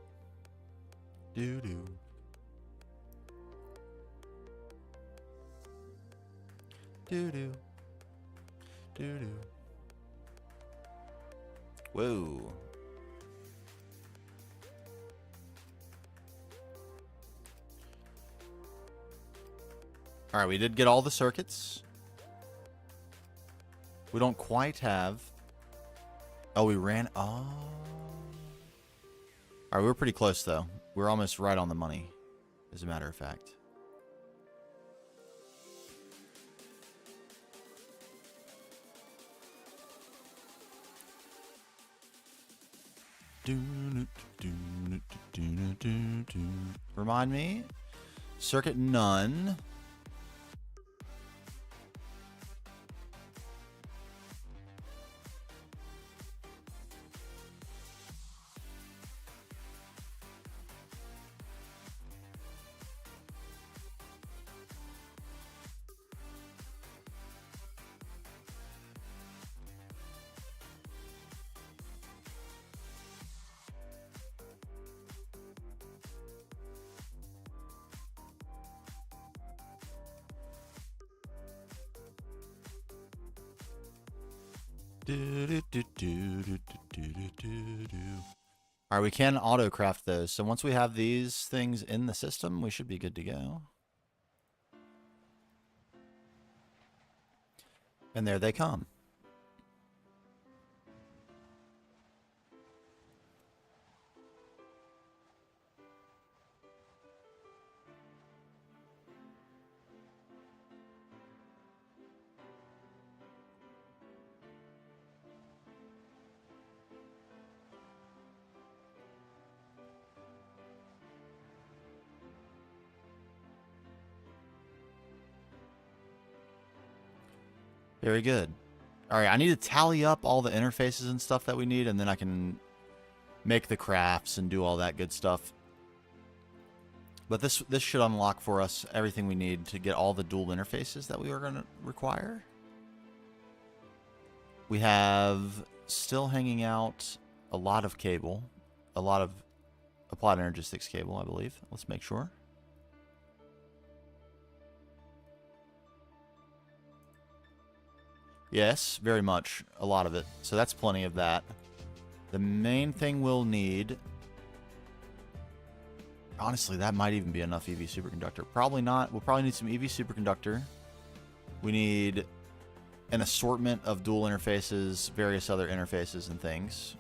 [SPEAKER 1] Doo-doo. Doo-doo. Doo-doo. Whoa. Alright, we did get all the circuits. We don't quite have... Oh, we ran... Oh... Alright, we were pretty close, though. We were almost right on the money, as a matter of fact. Remind me? Circuit none. All right, we can auto craft those. So once we have these things in the system, we should be good to go. And there they come. Very good. All right, I need to tally up all the interfaces and stuff that we need, and then I can make the crafts and do all that good stuff. But this should unlock for us everything we need to get all the dual interfaces that we are going to require. We have still hanging out a lot of cable, a lot of applied energistics cable, I believe. Let's make sure. Yes, very much. A lot of it. So that's plenty of that. The main thing we'll need... Honestly, that might even be enough EV superconductor. Probably not. We'll probably need some EV superconductor. We need an assortment of dual interfaces, various other interfaces and things.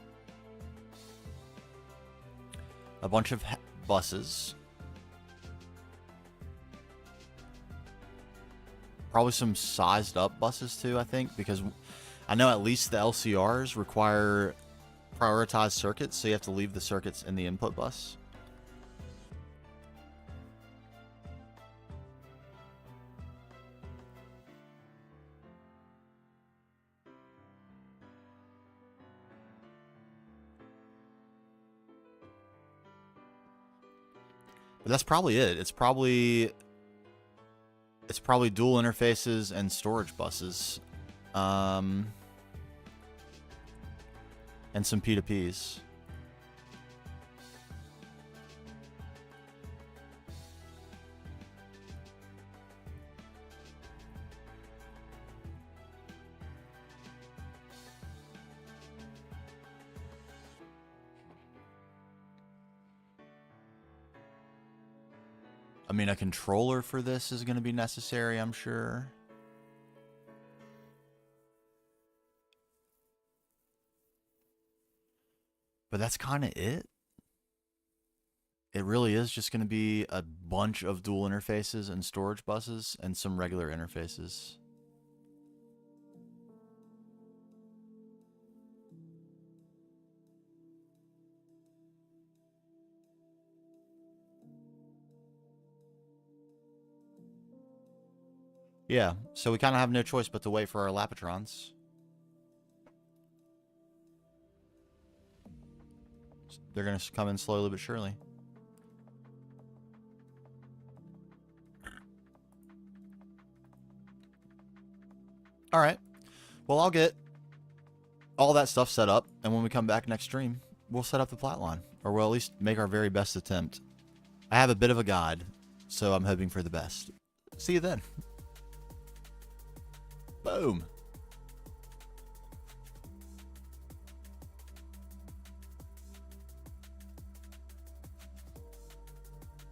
[SPEAKER 1] A bunch of buses. Probably some sized up buses too, I think, because I know at least the LCRs require prioritized circuits, so you have to leave the circuits in the input bus. But that's probably it. It's probably dual interfaces and storage buses. And some P2Ps. I mean, a controller for this is going to be necessary, I'm sure. But that's kind of it. It really is just going to be a bunch of dual interfaces and storage buses and some regular interfaces. Yeah, so we kind of have no choice but to wait for our Lapitrons. They're going to come in slowly but surely. All right. Well, I'll get all that stuff set up, and when we come back next stream, we'll set up the plat line, or we'll at least make our very best attempt. I have a bit of a guide, so I'm hoping for the best. See you then. Boom.